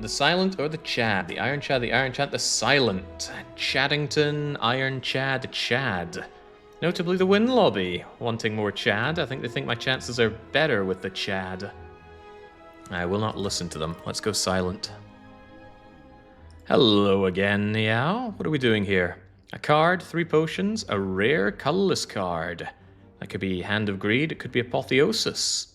The Silent or the Chad? The Iron Chad, the Iron Chad, the Silent. Chaddington, Iron Chad, Chad. Notably the Win Lobby, wanting more Chad. I think they think my chances are better with the Chad. I will not listen to them. Let's go Silent. Hello again, Meow. What are we doing here? A card, 3 potions, a rare colorless card. That could be Hand of Greed, it could be Apotheosis.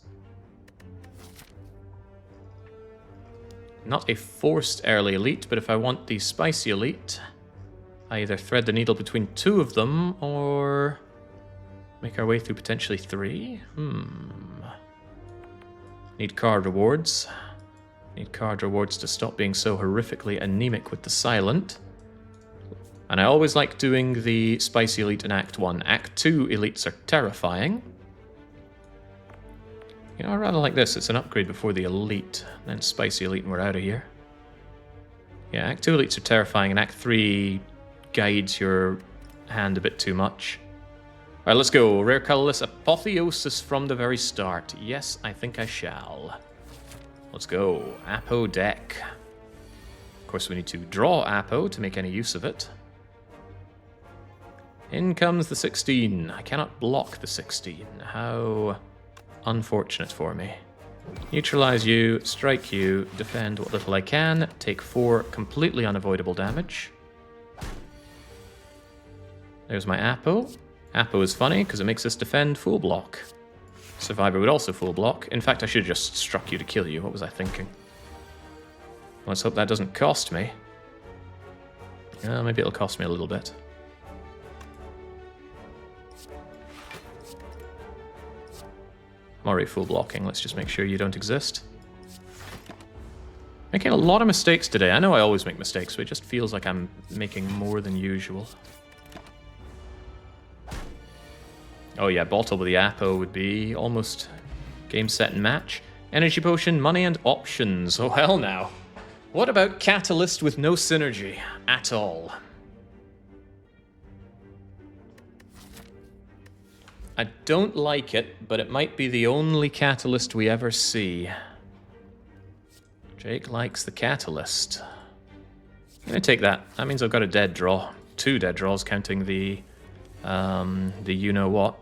Not a forced early elite, but if I want the spicy elite, I either thread the needle between 2 of them, or make our way through potentially 3? Need card rewards. Need card rewards to stop being so horrifically anemic with the Silent. And I always like doing the spicy elite in Act 1. Act 2 elites are terrifying. You know, I rather like this. It's an upgrade before the elite. Then spicy elite and we're out of here. Yeah, Act 2 elites are terrifying, and Act 3 guides your hand a bit too much. Alright, let's go. Rare colorless Apotheosis from the very start. Yes, I think I shall. Let's go. Apo deck. Of course, we need to draw Apo to make any use of it. In comes the 16. I cannot block the 16. How unfortunate for me. Neutralize you, strike you, defend what little I can, take 4 completely unavoidable damage. There's my Apo. Apo is funny because it makes us defend full block. Survivor would also full block. In fact, I should have just struck you to kill you. What was I thinking? Let's hope that doesn't cost me. Maybe it'll cost me a little bit. I'm already full blocking. Let's just make sure you don't exist. Making a lot of mistakes today. I know I always make mistakes, but it just feels like I'm making more than usual. Oh yeah, bottle with the Apo would be almost game, set, and match. Energy potion, money, and options. Oh hell now. What about Catalyst with no synergy at all? I don't like it, but it might be the only Catalyst we ever see. Jake likes the Catalyst. I'm gonna take that. That means I've got a dead draw. 2 dead draws, counting the you-know-what.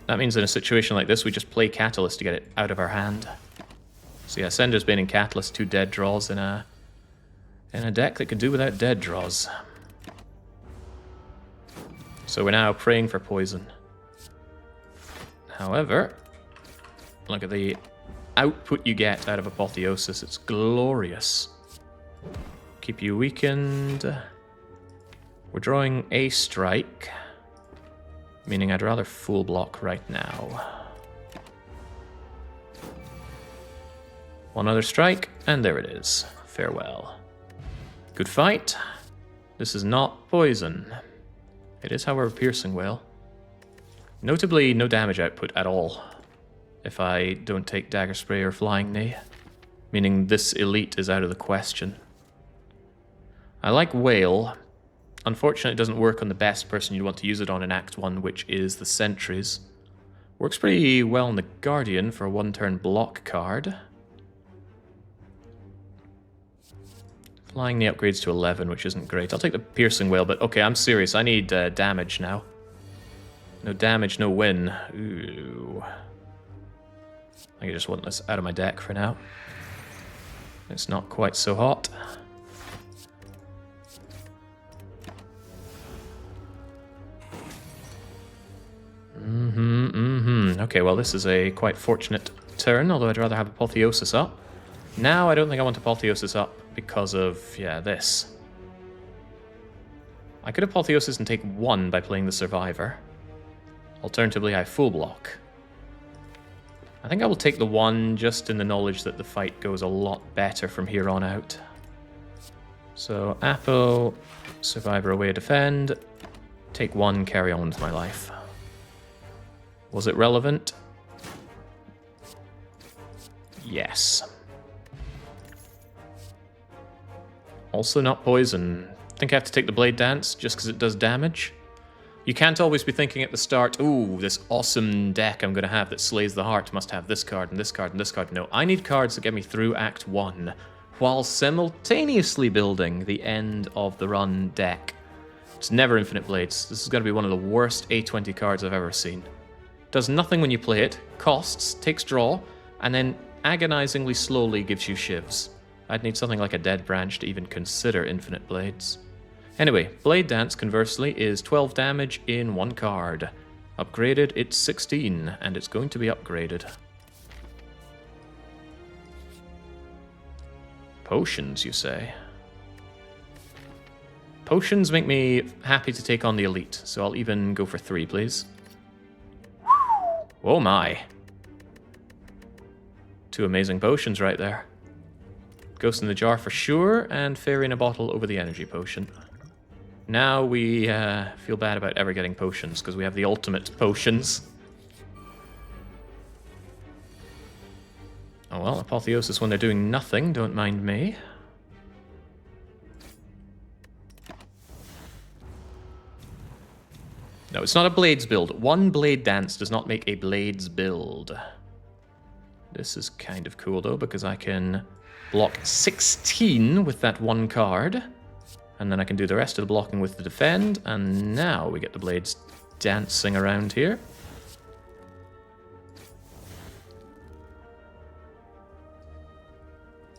That means in a situation like this, we just play Catalyst to get it out of our hand. So yeah, Sender's Bane and Catalyst, 2 dead draws in a deck that could do without dead draws. So we're now praying for poison. However, look at the output you get out of Apotheosis. It's glorious. Keep you weakened. We're drawing a strike, meaning I'd rather full block right now. 1 other strike, and there it is. Farewell. Good fight. This is not poison. It is, however, piercing well. Notably, no damage output at all if I don't take Dagger Spray or Flying Knee, meaning this elite is out of the question. I like Whale. Unfortunately, it doesn't work on the best person you'd want to use it on in Act 1, which is the Sentries. Works pretty well on the Guardian for a 1-turn block card. Flying Knee upgrades to 11, which isn't great. I'll take the Piercing Whale, but okay, I'm serious. I need damage now. No damage, no win. Ooh. I think I just want this out of my deck for now. It's not quite so hot. Okay, well, this is a quite fortunate turn, although I'd rather have Apotheosis up. Now, I don't think I want Apotheosis up because of, yeah, this. I could Apotheosis and take 1 by playing the Survivor. Alternatively, I full block. I think I will take the 1 just in the knowledge that the fight goes a lot better from here on out. So, Apo, Survivor away, defend, take 1, carry on with my life. Was it relevant? Yes. Also not poison. I think I have to take the Blade Dance just because it does damage. You can't always be thinking at the start, ooh, this awesome deck I'm going to have that slays the heart must have this card and this card and this card. No, I need cards that get me through Act 1 while simultaneously building the end of the run deck. It's never Infinite Blades. This is going to be one of the worst A20 cards I've ever seen. Does nothing when you play it, costs, takes draw, and then agonizingly slowly gives you shivs. I'd need something like a Dead Branch to even consider Infinite Blades. Anyway, Blade Dance, conversely, is 12 damage in 1 card. Upgraded, it's 16, and it's going to be upgraded. Potions, you say? Potions make me happy to take on the elite, so I'll even go for 3, please. Oh my. 2 amazing potions right there. Ghost in the Jar for sure, and Fairy in a Bottle over the energy potion. Now we feel bad about ever getting potions, because we have the ultimate potions. Oh well, Apotheosis when they're doing nothing, don't mind me. No, it's not a Blades build. 1 Blade Dance does not make a Blades build. This is kind of cool though, because I can block 16 with that 1 card. And then I can do the rest of the blocking with the defend, and now we get the Blades dancing around here.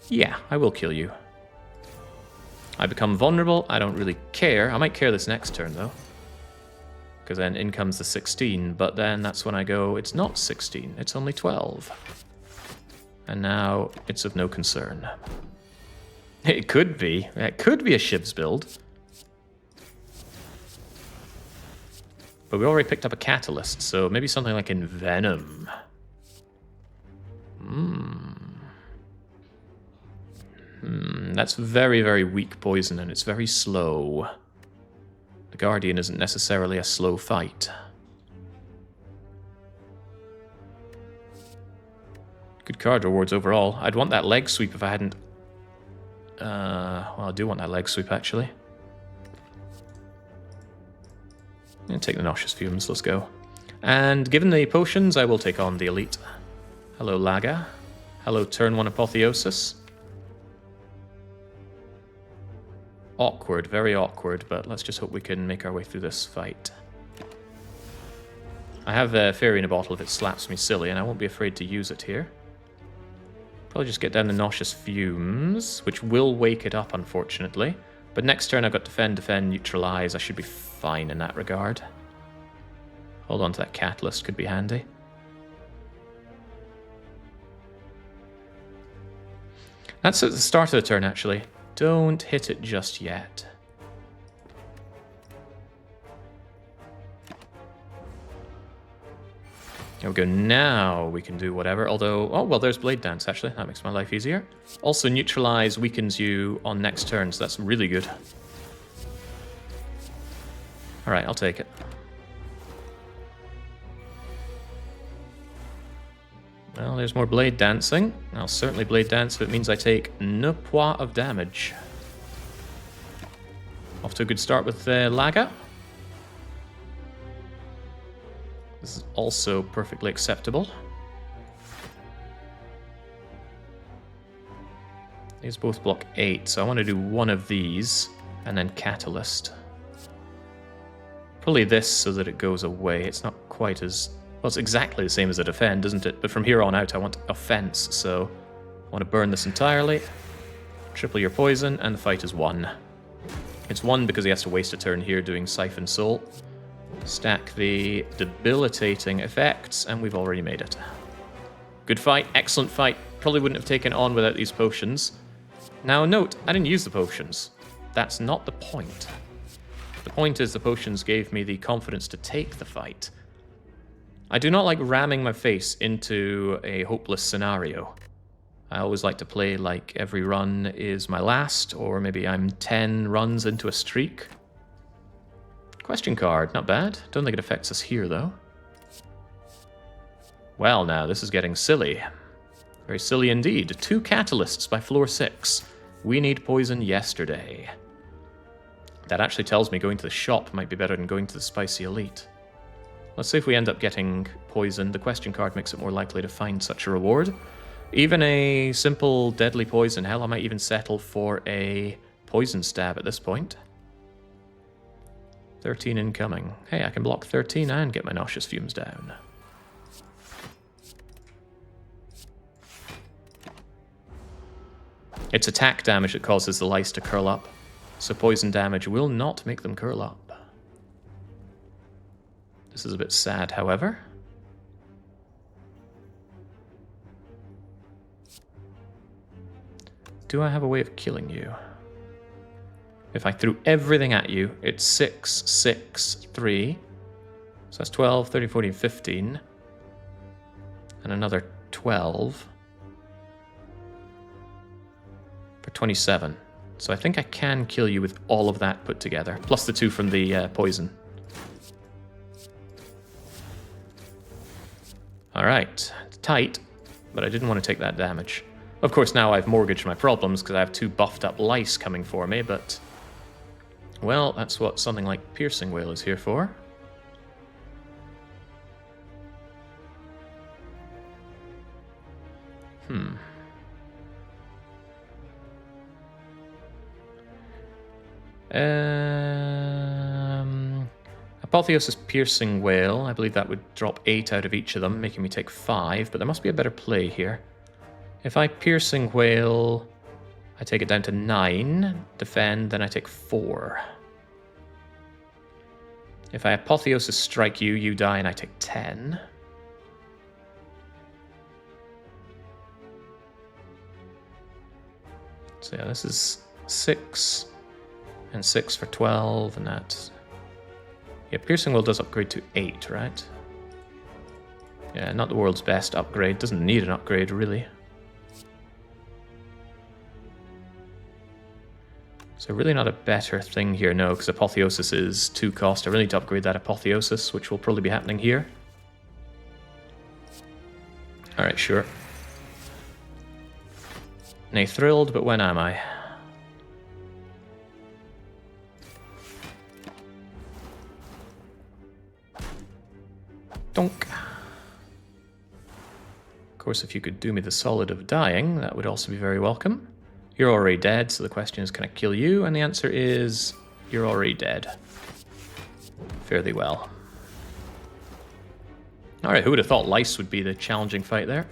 Yeah, I will kill you. I become vulnerable, I don't really care. I might care this next turn though. Because then in comes the 16, but then that's when I go, it's not 16, it's only 12. And now it's of no concern. It could be. It could be a Shivs build. But we already picked up a Catalyst, so maybe something like Envenom. That's very, very weak poison, and it's very slow. The Guardian isn't necessarily a slow fight. Good card rewards overall. I'd want that leg sweep if I hadn't... well, I do want that leg sweep, actually. And take the Nauseous Fumes, let's go. And given the potions, I will take on the elite. Hello, Laga. Hello, turn 1 Apotheosis. Awkward, very awkward, but let's just hope we can make our way through this fight. I have a Fairy in a Bottle if it slaps me silly, and I won't be afraid to use it here. Probably just get down the Nauseous Fumes, which will wake it up, unfortunately. But next turn I've got Defend, Defend, Neutralize. I should be fine in that regard. Hold on to that Catalyst, could be handy. That's at the start of the turn, actually. Don't hit it just yet. There we go, now we can do whatever, although... Oh, well, there's Blade Dance, actually. That makes my life easier. Also, Neutralize weakens you on next turn, so that's really good. Alright, I'll take it. Well, there's more Blade Dancing. I'll certainly Blade Dance if it means I take no points of damage. Off to a good start with Laga. This is also perfectly acceptable. These both block 8, so I want to do one of these, and then Catalyst. Probably this so that it goes away. It's not quite as... Well, it's exactly the same as a Defend, isn't it? But from here on out, I want Offense, so I want to burn this entirely. Triple your poison, and the fight is won. It's won because he has to waste a turn here doing Siphon Soul. Stack the debilitating effects, and we've already made it. Good fight, excellent fight. Probably wouldn't have taken it on without these potions. Now note, I didn't use the potions. That's not the point. The point is the potions gave me the confidence to take the fight. I do not like ramming my face into a hopeless scenario. I always like to play like every run is my last, or maybe I'm 10 runs into a streak. Question card, not bad. Don't think it affects us here, though. Well, now, this is getting silly. Very silly indeed. 2 Catalysts by floor 6. We need poison yesterday. That actually tells me going to the shop might be better than going to the Spicy Elite. Let's see if we end up getting poisoned. The question card makes it more likely to find such a reward. Even a simple deadly poison. Hell, I might even settle for a poison stab at this point. 13 incoming. Hey, I can block 13 and get my nauseous fumes down. It's attack damage that causes the lice to curl up, so poison damage will not make them curl up. This is a bit sad, however. Do I have a way of killing you? If I threw everything at you, it's 6, 6, 3. So that's 12, 13, 14, 15. And another 12. For 27. So I think I can kill you with all of that put together, plus the 2 from the poison. Alright, it's tight, but I didn't want to take that damage. Of course, now I've mortgaged my problems because I have 2 buffed up lice coming for me, but... well, that's what something like Piercing Wail is here for. Apotheosis Piercing Wail. I believe that would drop 8 out of each of them, making me take 5, but there must be a better play here. If I Piercing Wail, I take it down to 9. Defend, then I take 4. If I Apotheosis Strike you, you die and I take 10. So yeah, this is 6 and 6 for 12, and that... yeah, Piercing Wail does upgrade to 8, right? Yeah, not the world's best upgrade. Doesn't need an upgrade, really. So really not a better thing here, no, because Apotheosis is 2 cost. I really need to upgrade that Apotheosis, which will probably be happening here. Alright, sure. Nay, thrilled, but when am I? Donk. Of course, if you could do me the solid of dying, that would also be very welcome. You're already dead, so the question is, can I kill you? And the answer is, you're already dead. Fairly well. Alright, who would have thought lice would be the challenging fight there?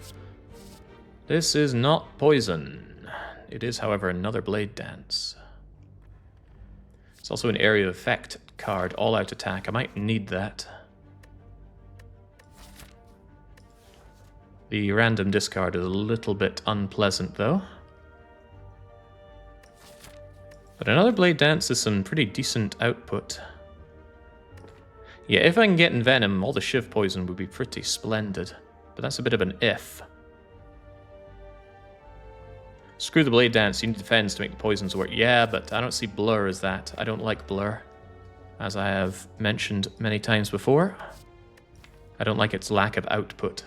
This is not poison. It is, however, another Blade Dance. It's also an Area of Effect card, all-out attack. I might need that. The random discard is a little bit unpleasant, though. But another Blade Dance is some pretty decent output. Yeah, if I can get Envenom, all the Shiv poison would be pretty splendid. But that's a bit of an if. Screw the Blade Dance, you need defense to make the poisons work. Yeah, but I don't see Blur as that. I don't like Blur. As I have mentioned many times before. I don't like its lack of output.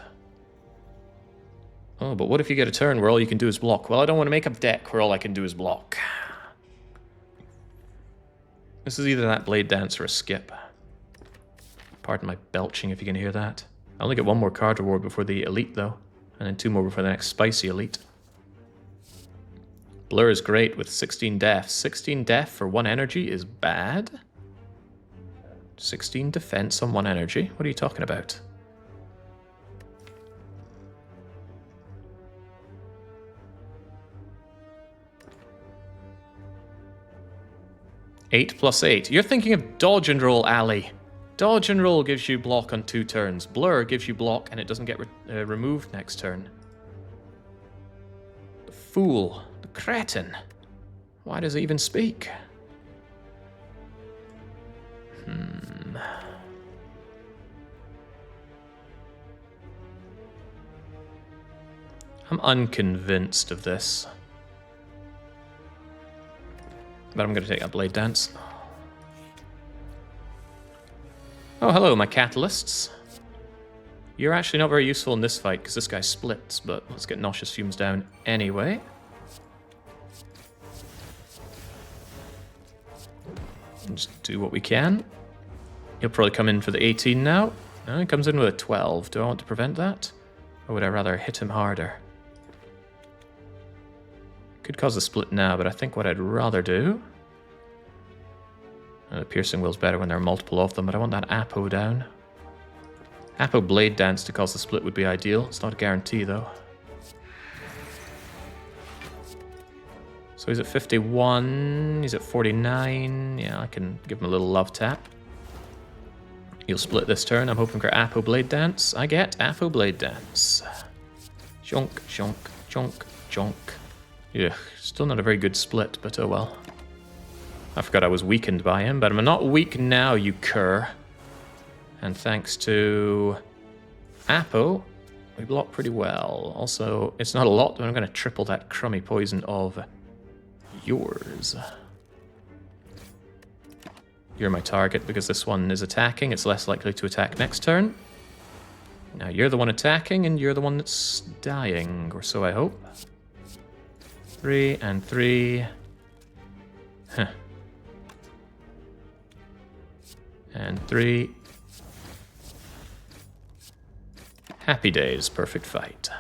Oh, but what if you get a turn where all you can do is block? Well, I don't want to make a deck where all I can do is block. This is either that Blade Dance or a skip. Pardon my belching if you can hear that. I only get 1 more card reward before the Elite, though. And then 2 more before the next Spicy Elite. Blur is great with 16 death. 16 death for 1 energy is bad? 16 defense on 1 energy? What are you talking about? Eight plus 8. You're thinking of Dodge and Roll, Ali. Dodge and Roll gives you block on 2 turns. Blur gives you block and it doesn't get removed next turn. The fool. The cretin. Why does he even speak? I'm unconvinced of this. But I'm going to take that Blade Dance. Oh, hello, my catalysts. You're actually not very useful in this fight because this guy splits, but let's get Nauseous Fumes down anyway. Just do what we can. He'll probably come in for the 18 now. No, he comes in with a 12. Do I want to prevent that? Or would I rather hit him harder? Could cause a split now, but I think what I'd rather do... the piercing will's better when there are multiple of them, but I want that Apo down. Apo Blade Dance to cause the split would be ideal. It's not a guarantee, though. So he's at 51, he's at 49. Yeah, I can give him a little love tap. He'll split this turn. I'm hoping for Apo Blade Dance. I get Apo Blade Dance. Jonk, jonk, jonk, jonk. Ugh, still not a very good split, but oh well. I forgot I was weakened by him, but I'm not weak now, you cur. And thanks to Apo, we block pretty well. Also, it's not a lot, but I'm going to triple that crummy poison of yours. You're my target because this one is attacking. It's less likely to attack next turn. Now you're the one attacking and you're the one that's dying, or so I hope. 3 and 3. Huh. And 3. Happy days, perfect fight.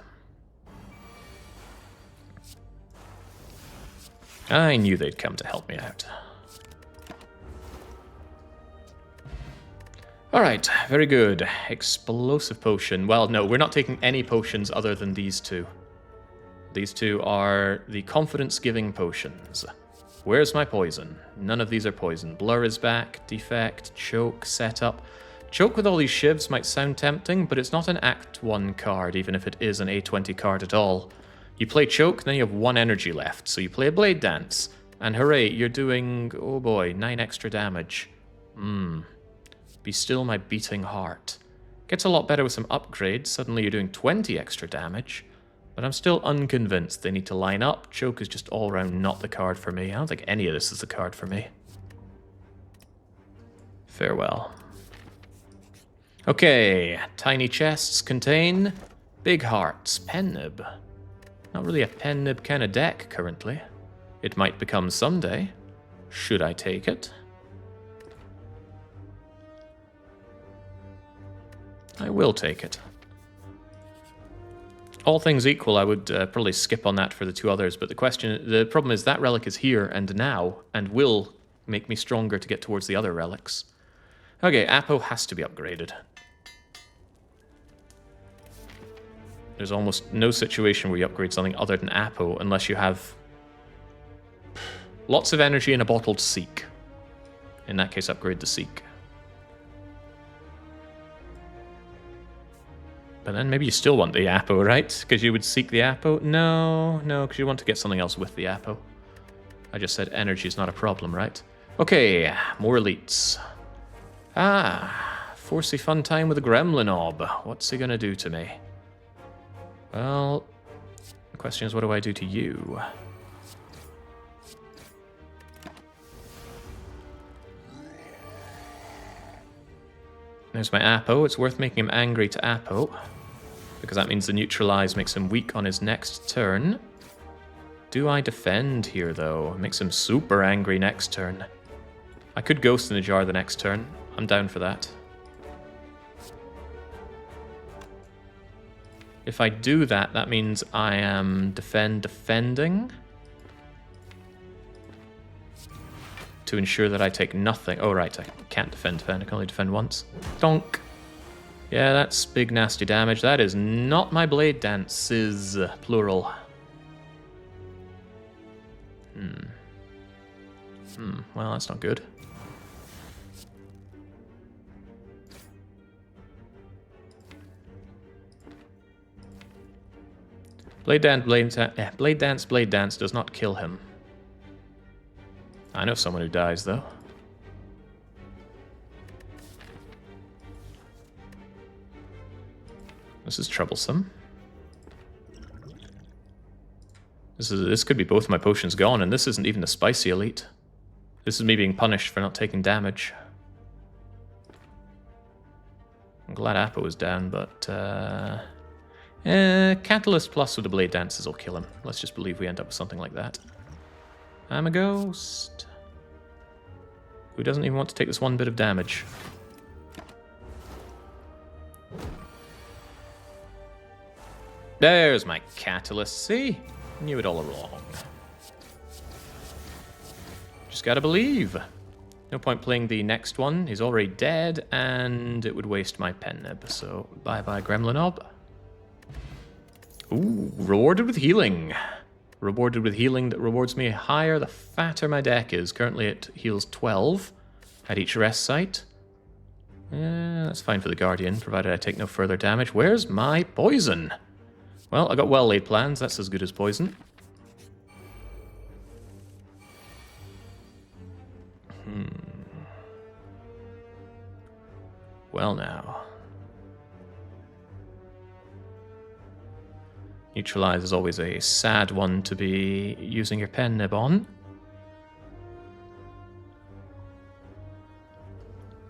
I knew they'd come to help me out. Alright, very good. Explosive potion. Well, no, we're not taking any potions other than these two. These two are the confidence-giving potions. Where's my poison? None of these are poison. Blur is back, defect, choke, setup. Choke with all these shivs might sound tempting, but it's not an Act 1 card, even if it is an A20 card at all. You play choke, then you have 1 energy left, so you play a Blade Dance. And hooray, you're doing, oh boy, 9 extra damage. Be still my beating heart. Gets a lot better with some upgrades. Suddenly you're doing 20 extra damage. But I'm still unconvinced. They need to line up. Choke is just all around not the card for me. I don't think any of this is the card for me. Farewell. Okay, tiny chests contain big hearts. Pen nib. Not really a pen nib kind of deck currently. It might become someday. Should I take it? I will take it. All things equal, I would probably skip on that for the 2 others, but the problem is that relic is here and now, and will make me stronger to get towards the other relics. Okay, Apo has to be upgraded. There's almost no situation where you upgrade something other than Apo unless you have lots of energy and a bottled Seek. In that case, upgrade the Seek. But then maybe you still want the Apo, right? Because you would seek the Apo? No, because you want to get something else with the Apo. I just said energy is not a problem, right? Okay, more elites. Forcey fun time with a Gremlin Orb. What's he gonna do to me? Well, the question is, what do I do to you? There's my Apo. It's worth making him angry to Apo, because that means the neutralize makes him weak on his next turn. Do I defend here, though? Makes him super angry next turn. I could Ghost in the Jar the next turn. I'm down for that. If I do that, that means I am defending. To ensure that I take nothing. Oh, right, I can't defend. I can only defend once. Donk. Yeah, that's big nasty damage. That is not my Blade Dances, plural. Well, that's not good. Blade Dance does not kill him. I know someone who dies, though. This is troublesome. This could be both my potions gone, and this isn't even the spicy elite. This is me being punished for not taking damage. I'm glad Apo is down, but Catalyst Plus with the Blade Dances will kill him. Let's just believe we end up with something like that. I'm a ghost. Who doesn't even want to take this one bit of damage? There's my catalyst, see? Knew it all along. Just gotta believe. No point playing the next one. He's already dead, and it would waste my pen nib. So bye-bye, Gremlinob. Ooh, rewarded with healing. Rewarded with healing that rewards me higher the fatter my deck is. Currently it heals 12 at each rest site. That's fine for the Guardian, provided I take no further damage. Where's my poison? Well, I got well-laid plans. That's as good as poison. Well now. Neutralize is always a sad one to be using your pen nib on.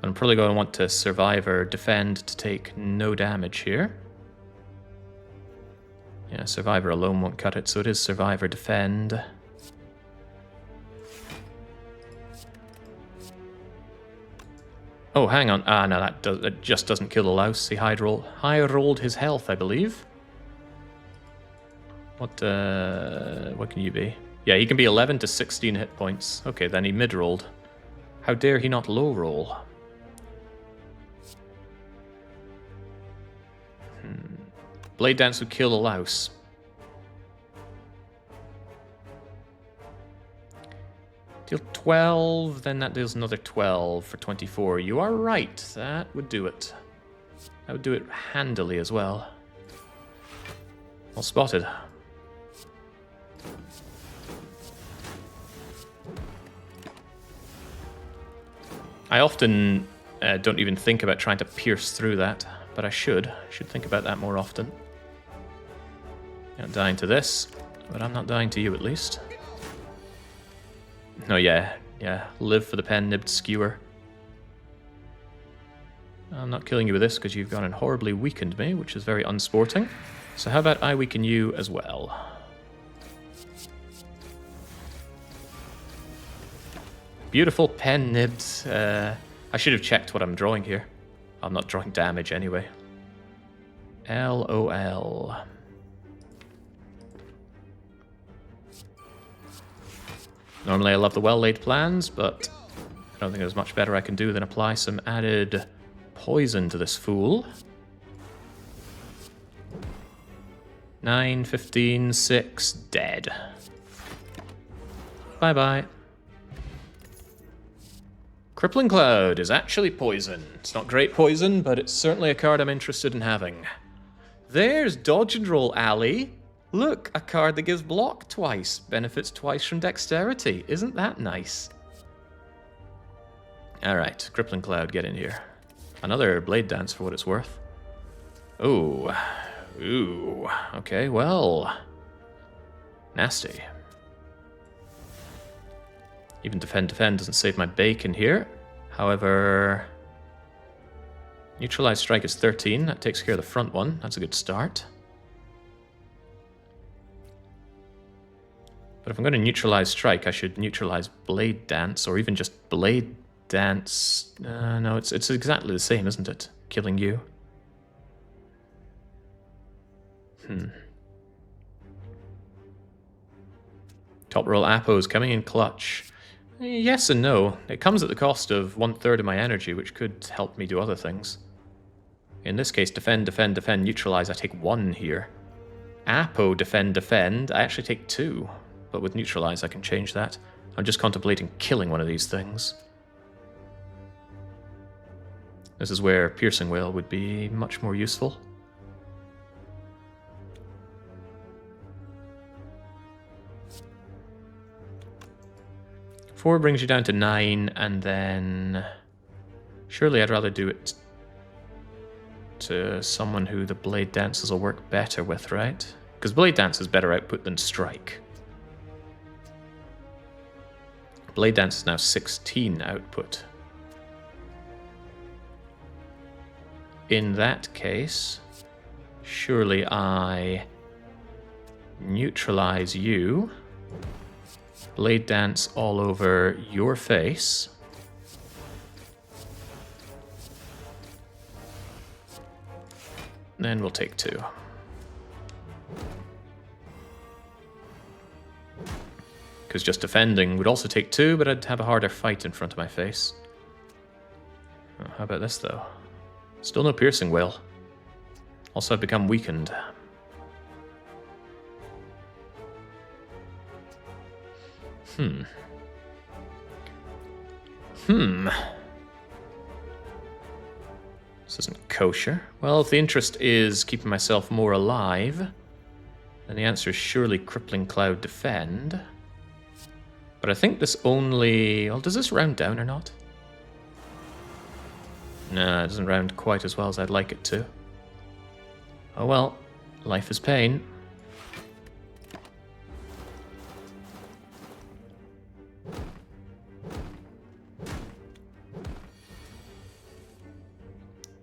I'm probably going to want to survive or defend to take no damage here. Yeah, survivor alone won't cut it, so it is survivor defend. Oh, hang on. Ah, no, that just doesn't kill the louse. He high rolled his health, I believe. What can you be? Yeah, he can be 11 to 16 hit points. Okay, then he mid-rolled. How dare he not low-roll? Blade Dance would kill a louse. Deal 12, then that deals another 12 for 24. You are right, that would do it. That would do it handily as well. Well spotted. I often don't even think about trying to pierce through that, but I should. I should think about that more often. You're not dying to this, but I'm not dying to you at least. Oh yeah, live for the pen-nibbed skewer. I'm not killing you with this because you've gone and horribly weakened me, which is very unsporting. So how about I weaken you as well? Beautiful pen-nibbed. I should have checked what I'm drawing here. I'm not drawing damage anyway. LOL. Normally I love the well-laid plans, but I don't think there's much better I can do than apply some added poison to this fool. 9, 15, 6, dead. Bye-bye. Crippling Cloud is actually poison. It's not great poison, but it's certainly a card I'm interested in having. There's Dodge and Roll Alley. Look, a card that gives block twice, benefits twice from dexterity. Isn't that nice? Alright, Crippling Cloud, get in here. Another Blade Dance for what it's worth. Ooh. Ooh. Okay, well. Nasty. Even defend doesn't save my bacon here. However, Neutralize Strike is 13. That takes care of the front one. That's a good start. But if I'm going to Neutralize Strike, I should Neutralize Blade Dance, or even just Blade Dance. No, it's exactly the same, isn't it? Killing you. Top roll Appos coming in clutch. Yes and no. It comes at the cost of 1/3 of my energy, which could help me do other things. In this case, defend, neutralize, I take 1 here. Apo, defend, I actually take 2. But with neutralize, I can change that. I'm just contemplating killing one of these things. This is where Piercing Wail would be much more useful. Four brings you down to 9, and then surely I'd rather do it to someone who the Blade Dances will work better with, right? Because Blade Dance is better output than Strike. Blade Dance is now 16 output. In that case, surely I neutralize you. Blade Dance all over your face. then we'll take 2. Because just defending would also take 2, but I'd have a harder fight in front of my face. Oh, how about this, though? Still no piercing whale. Also, I've become weakened. This isn't kosher. Well, if the interest is keeping myself more alive, then the answer is surely Crippling Cloud Defend. But I think this only... Well, does this round down or not? Nah, it doesn't round quite as well as I'd like it to. Oh well, life is pain.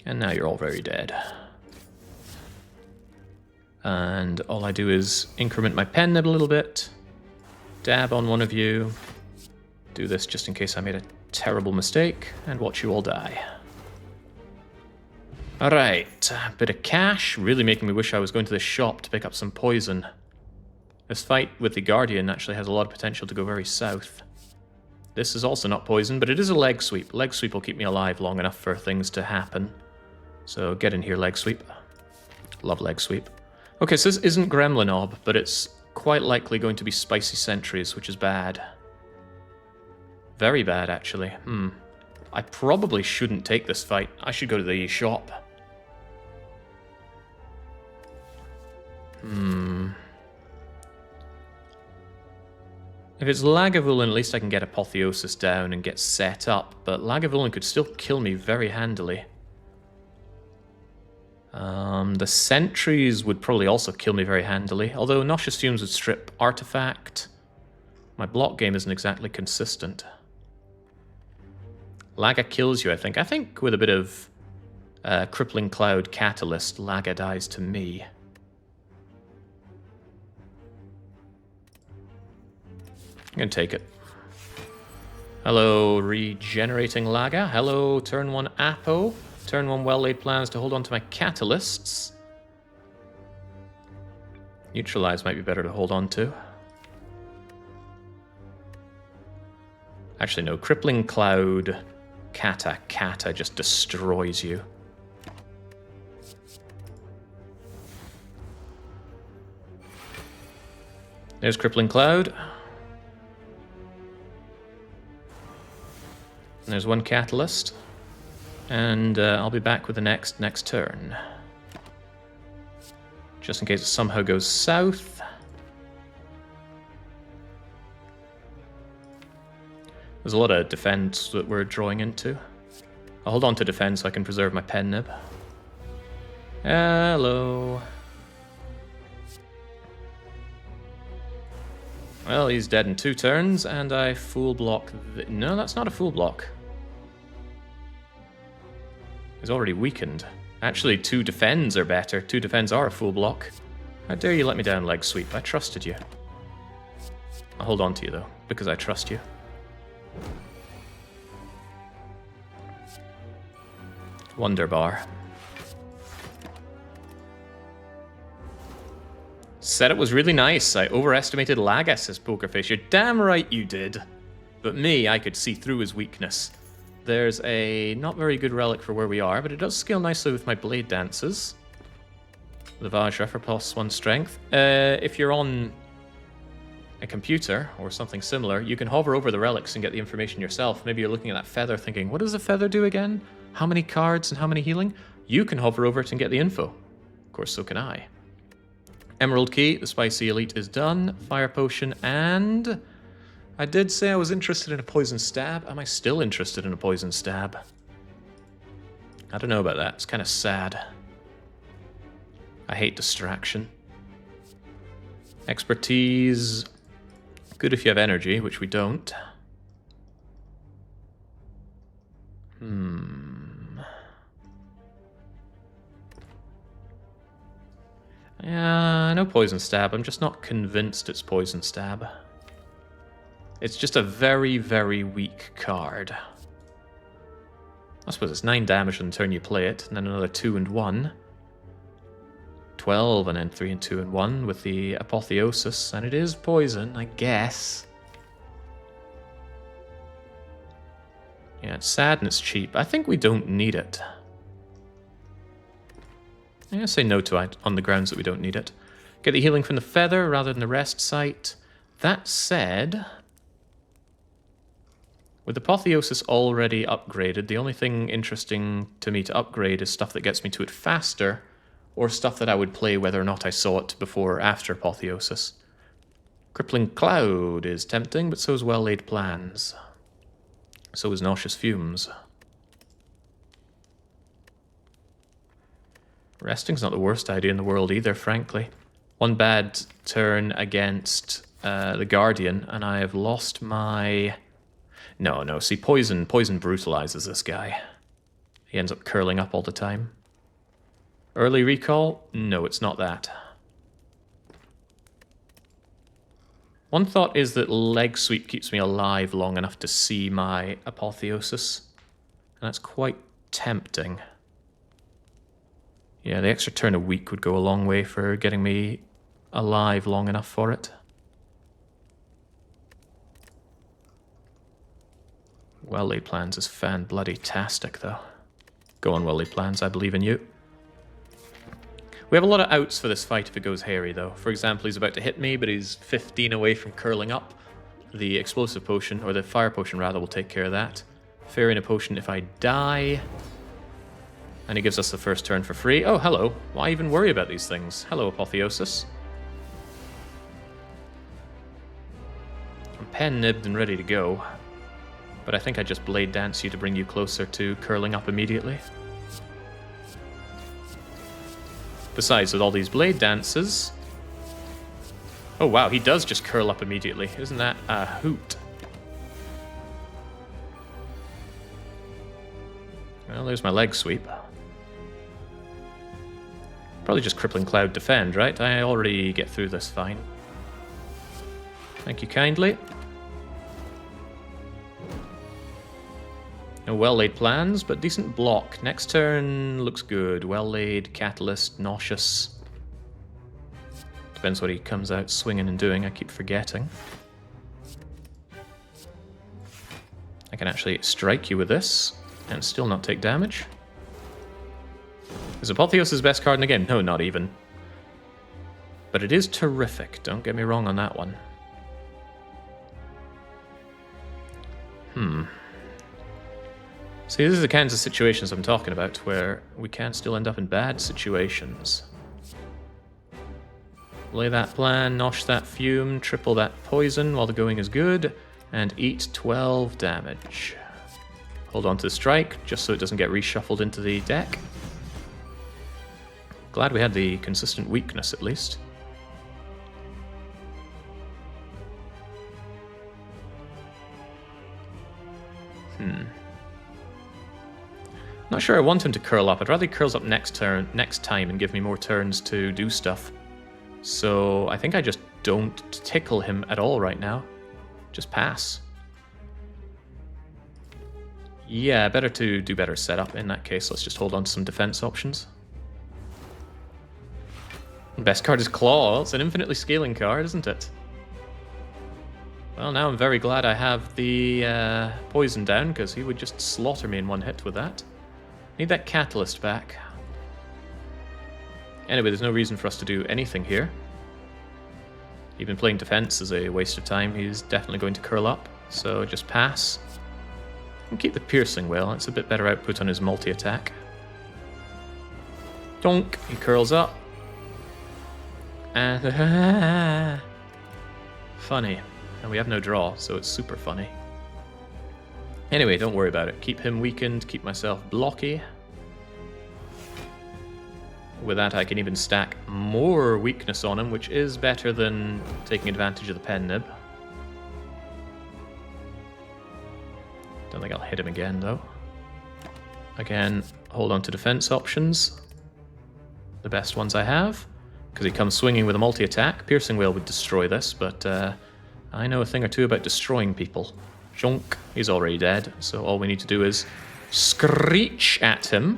And now you're all very dead. And all I do is increment my pen nib a little bit, dab on one of you, do this just in case I made a terrible mistake, and watch you all die. Alright, a bit of cash, really making me wish I was going to the shop to pick up some poison. This fight with the Guardian actually has a lot of potential to go very south. This is also not poison, but it is a leg sweep. Leg sweep will keep me alive long enough for things to happen. So get in here, leg sweep. Love leg sweep. Okay, so this isn't Gremlin Orb, but it's quite likely going to be Spicy Sentries, which is bad. Very bad, actually. I probably shouldn't take this fight. I should go to the shop. If it's Lagavulin, at least I can get Apotheosis down and get set up, but Lagavulin could still kill me very handily. The sentries would probably also kill me very handily, although Noxious Fumes would strip Artifact. My block game isn't exactly consistent. Laga kills you, I think. I think with a bit of Crippling Cloud Catalyst, Laga dies to me. I'm gonna take it. Hello, regenerating Laga. Hello, turn 1 Apo. Turn 1 well-laid plans to hold on to my catalysts. Neutralize might be better to hold on to. Actually, no. Crippling Cloud Kata just destroys you. There's Crippling Cloud. And there's 1 catalyst. And I'll be back with the next turn. Just in case it somehow goes south. There's a lot of defense that we're drawing into. I'll hold on to defense so I can preserve my pen nib. Hello. Well, he's dead in 2 turns, and I full block... No, that's not a full block. He's already weakened. Actually, 2 defends are better. 2 defends are a full block. How dare you let me down, leg sweep? I trusted you. I'll hold on to you, though, because I trust you. Wonder Bar. Setup was really nice. I overestimated Laga, says Pokerface. You're damn right you did. But me, I could see through his weakness. There's a not very good relic for where we are, but it does scale nicely with my Blade Dances. The Vajra for +1 strength. If you're on a computer or something similar, you can hover over the relics and get the information yourself. Maybe you're looking at that feather thinking, what does the feather do again? How many cards and how many healing? You can hover over it and get the info. Of course, so can I. Emerald Key, the Spicy Elite is done. Fire Potion, and... I did say I was interested in a Poison Stab. Am I still interested in a Poison Stab? I don't know about that. It's kind of sad. I hate distraction. Expertise. Good if you have energy, which we don't. Yeah, I know Poison Stab. I'm just not convinced it's Poison Stab. It's just a very, very weak card. I suppose it's 9 damage on the turn you play it, and then another 2 and 1. 12 and then 3 and 2 and 1 with the Apotheosis, and it is poison, I guess. Yeah, it's sad and it's cheap. I think we don't need it. I'm going to say no to it on the grounds that we don't need it. Get the healing from the feather rather than the rest site. That said, with Apotheosis already upgraded, the only thing interesting to me to upgrade is stuff that gets me to it faster, or stuff that I would play whether or not I saw it before or after Apotheosis. Crippling Cloud is tempting, but so is Well-Laid Plans. So is Nauseous Fumes. Resting's not the worst idea in the world either, frankly. One bad turn against the Guardian, and I have lost my... No, see, Poison brutalizes this guy. He ends up curling up all the time. Early recall? No, it's not that. One thought is that Leg Sweep keeps me alive long enough to see my Apotheosis, and that's quite tempting. Yeah, the extra turn a week would go a long way for getting me alive long enough for it. Well-Laid Plans is fan-bloody-tastic, though. Go on, Well-Laid Plans, I believe in you. We have a lot of outs for this fight if it goes hairy, though. For example, he's about to hit me, but he's 15 away from curling up. The Explosive Potion, or the Fire Potion, rather, will take care of that. Farina Potion if I die. And he gives us the first turn for free. Oh, hello. Why even worry about these things? Hello, Apotheosis. I'm pen-nibbed and ready to go. But I think I just Blade Dance you to bring you closer to curling up immediately. Besides, with all these Blade Dances... Oh wow, he does just curl up immediately. Isn't that a hoot? Well, there's my Leg Sweep. Probably just Crippling Cloud defend, right? I already get through this fine. Thank you kindly. No well-laid plans, but decent block. Next turn looks good. Well-laid, Catalyst, Nauseous. Depends what he comes out swinging and doing, I keep forgetting. I can actually strike you with this, and still not take damage. Is Apotheosis' best card in the game? No, not even. But it is terrific, don't get me wrong on that one. See, this is the kinds of situations I'm talking about, where we can still end up in bad situations. Lay that plan, nosh that fume, triple that poison while the going is good, and eat 12 damage. Hold on to the strike, just so it doesn't get reshuffled into the deck. Glad we had the consistent weakness, at least. Not sure I want him to curl up. I'd rather he curls up next time and give me more turns to do stuff. So I think I just don't tickle him at all right now. Just pass. Yeah, better to do better setup in that case. Let's just hold on to some defense options. Best card is Claw. It's an infinitely scaling card, isn't it? Well, now I'm very glad I have the poison down, because he would just slaughter me in one hit with that. Need that Catalyst back. Anyway, there's no reason for us to do anything here. Even playing defense is a waste of time. He's definitely going to curl up, so just pass. And keep the Piercing Wail. It's a bit better output on his multi-attack. Donk! He curls up. And funny. And we have no draw, so it's super funny. Anyway, don't worry about it. Keep him weakened, keep myself blocky. With that, I can even stack more weakness on him, which is better than taking advantage of the pen nib. Don't think I'll hit him again, though. Again, hold on to defense options. The best ones I have. Because he comes swinging with a multi-attack. Piercing Wail would destroy this, but I know a thing or two about destroying people. Jonk, he's already dead, so all we need to do is screech at him,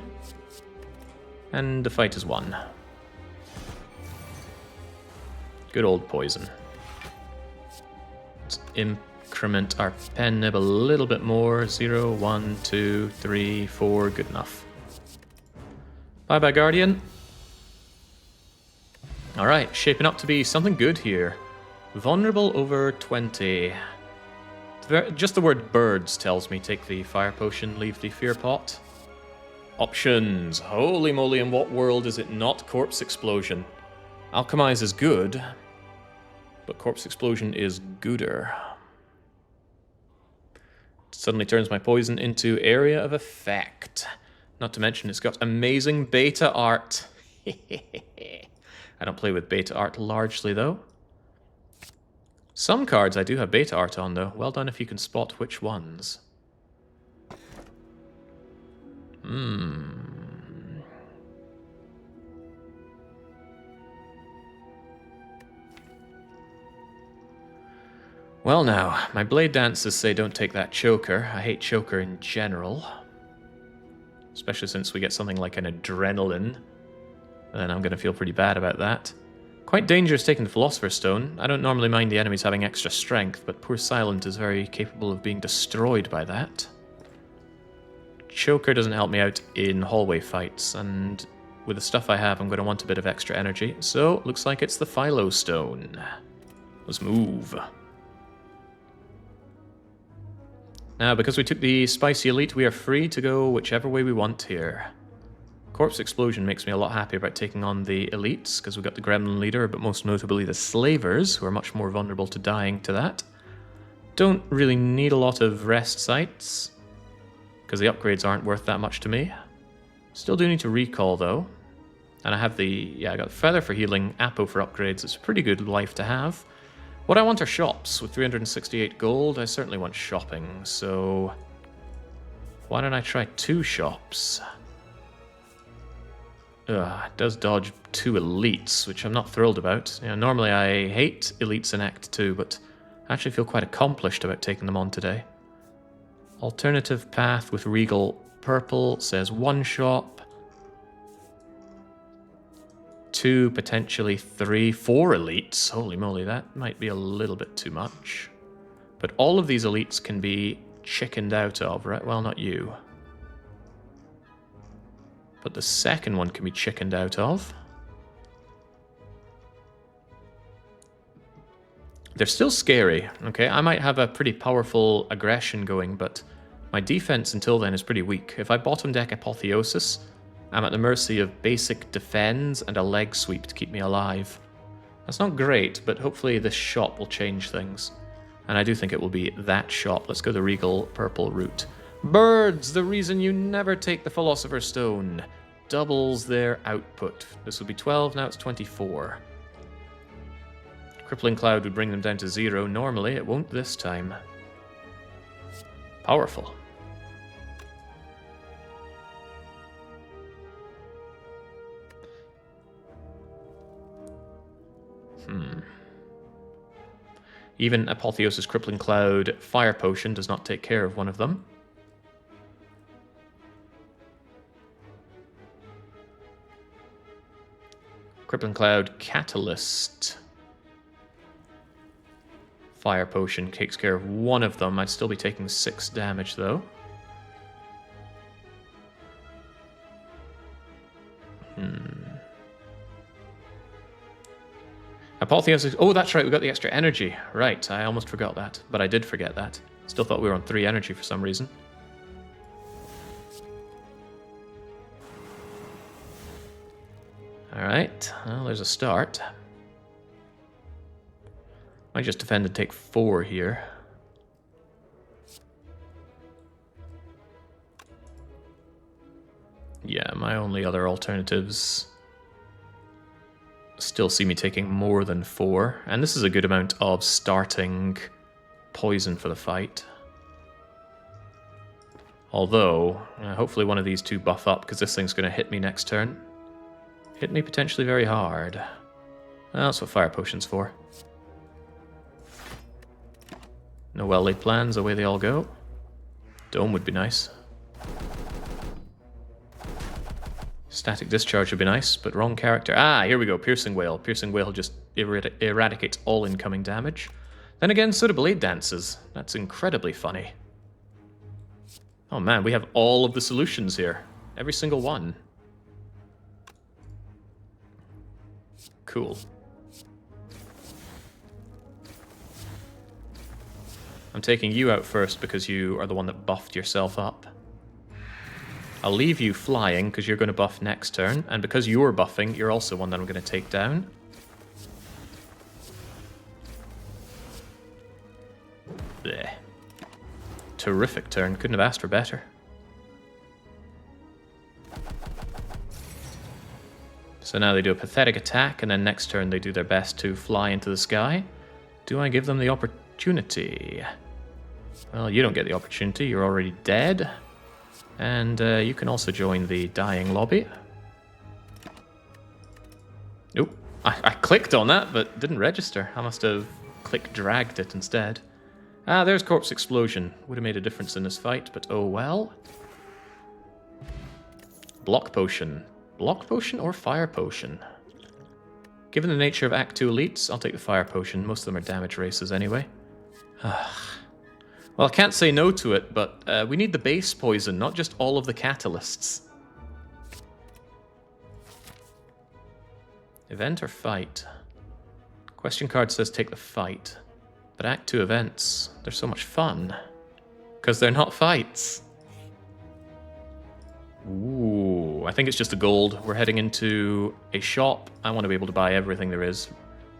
and the fight is won. Good old poison. Let's increment our pen nib a little bit more. 0, 1, 2, 3, 4. Good enough. Bye-bye, Guardian. Alright, shaping up to be something good here. Vulnerable over 20. Just the word birds tells me take the fire potion, leave the fear pot. Options. Holy moly, in what world is it not corpse explosion? Alchemize is good, but corpse explosion is gooder. It suddenly turns my poison into area of effect. Not to mention it's got amazing beta art. I don't play with beta art largely though. Some cards I do have beta art on, though. Well done if you can spot which ones. Well now, my blade dances say don't take that choker. I hate choker in general. Especially since we get something like an adrenaline. And then I'm going to feel pretty bad about that. Quite dangerous taking the Philosopher's Stone. I don't normally mind the enemies having extra strength, but poor Silent is very capable of being destroyed by that. Choker doesn't help me out in hallway fights, and with the stuff I have, I'm going to want a bit of extra energy. So, looks like it's the Philo Stone. Let's move. Now, because we took the Spicy Elite, we are free to go whichever way we want here. Corpse Explosion makes me a lot happier about taking on the elites, because we've got the Gremlin Leader, but most notably the Slavers, who are much more vulnerable to dying to that. Don't really need a lot of rest sites, because the upgrades aren't worth that much to me. Still do need to recall, though. And I have I got Feather for healing, Apo for upgrades. It's a pretty good life to have. What I want are shops. With 368 gold, I certainly want shopping, so why don't I try 2 shops? It does dodge 2 elites, which I'm not thrilled about. You know, normally I hate elites in Act 2, but I actually feel quite accomplished about taking them on today. Alternative path with Regal Purple says 1 shop. 2, potentially 3, 4 elites. Holy moly, that might be a little bit too much. But all of these elites can be chickened out of, right? Well, not you. But the second one can be chickened out of. They're still scary, okay? I might have a pretty powerful aggression going, but my defense until then is pretty weak. If I bottom deck Apotheosis, I'm at the mercy of basic defense and a leg sweep to keep me alive. That's not great, but hopefully this shop will change things. And I do think it will be that shop. Let's go the Regal Purple route. Birds, the reason you never take the Philosopher's Stone. Doubles their output. This would be 12, now it's 24. Crippling Cloud would bring them down to 0. Normally, it won't this time. Powerful. Even Apotheosis Crippling Cloud Fire Potion does not take care of one of them. Crippling Cloud Catalyst Fire Potion takes care of one of them. I'd still be taking 6 damage though. Apotheosis. Oh, that's right, we got the extra energy. Right, I almost forgot that, but I did forget that. Still thought we were on 3 energy for some reason. Alright, well, there's a start. Might just defend and take 4 here. Yeah, my only other alternatives still see me taking more than 4, and this is a good amount of starting poison for the fight. Although, hopefully one of these 2 buff up, because this thing's going to hit me next turn. Hit me potentially very hard. Well, that's what Fire Potion's for. No well-laid plans, away they all go. Dome would be nice. Static Discharge would be nice, but wrong character. Ah, here we go, Piercing Wail. Piercing Wail just eradicates all incoming damage. Then again, so do Blade Dances. That's incredibly funny. Oh man, we have all of the solutions here. Every single one. Cool. I'm taking you out first because you are the one that buffed yourself up. I'll leave you flying because you're going to buff next turn, and because you're buffing, you're also one that I'm going to take down. Blech. Terrific turn, couldn't have asked for better. So now they do a pathetic attack, and then next turn they do their best to fly into the sky. Do I give them the opportunity? Well, you don't get the opportunity, you're already dead. And you can also join the dying lobby. Oop, I clicked on that, but didn't register. I must have click-dragged it instead. Ah, there's Corpse Explosion. Would have made a difference in this fight, but oh well. Block Potion. Block Potion or Fire Potion? Given the nature of Act 2 elites, I'll take the Fire Potion. Most of them are damage races anyway. Well, I can't say no to it, but we need the base poison, not just all of the catalysts. Event or fight? Question card says take the fight. But Act 2 events, they're so much fun. Because they're not fights. Ooh, I think it's just a gold. We're heading into a shop. I want to be able to buy everything there is.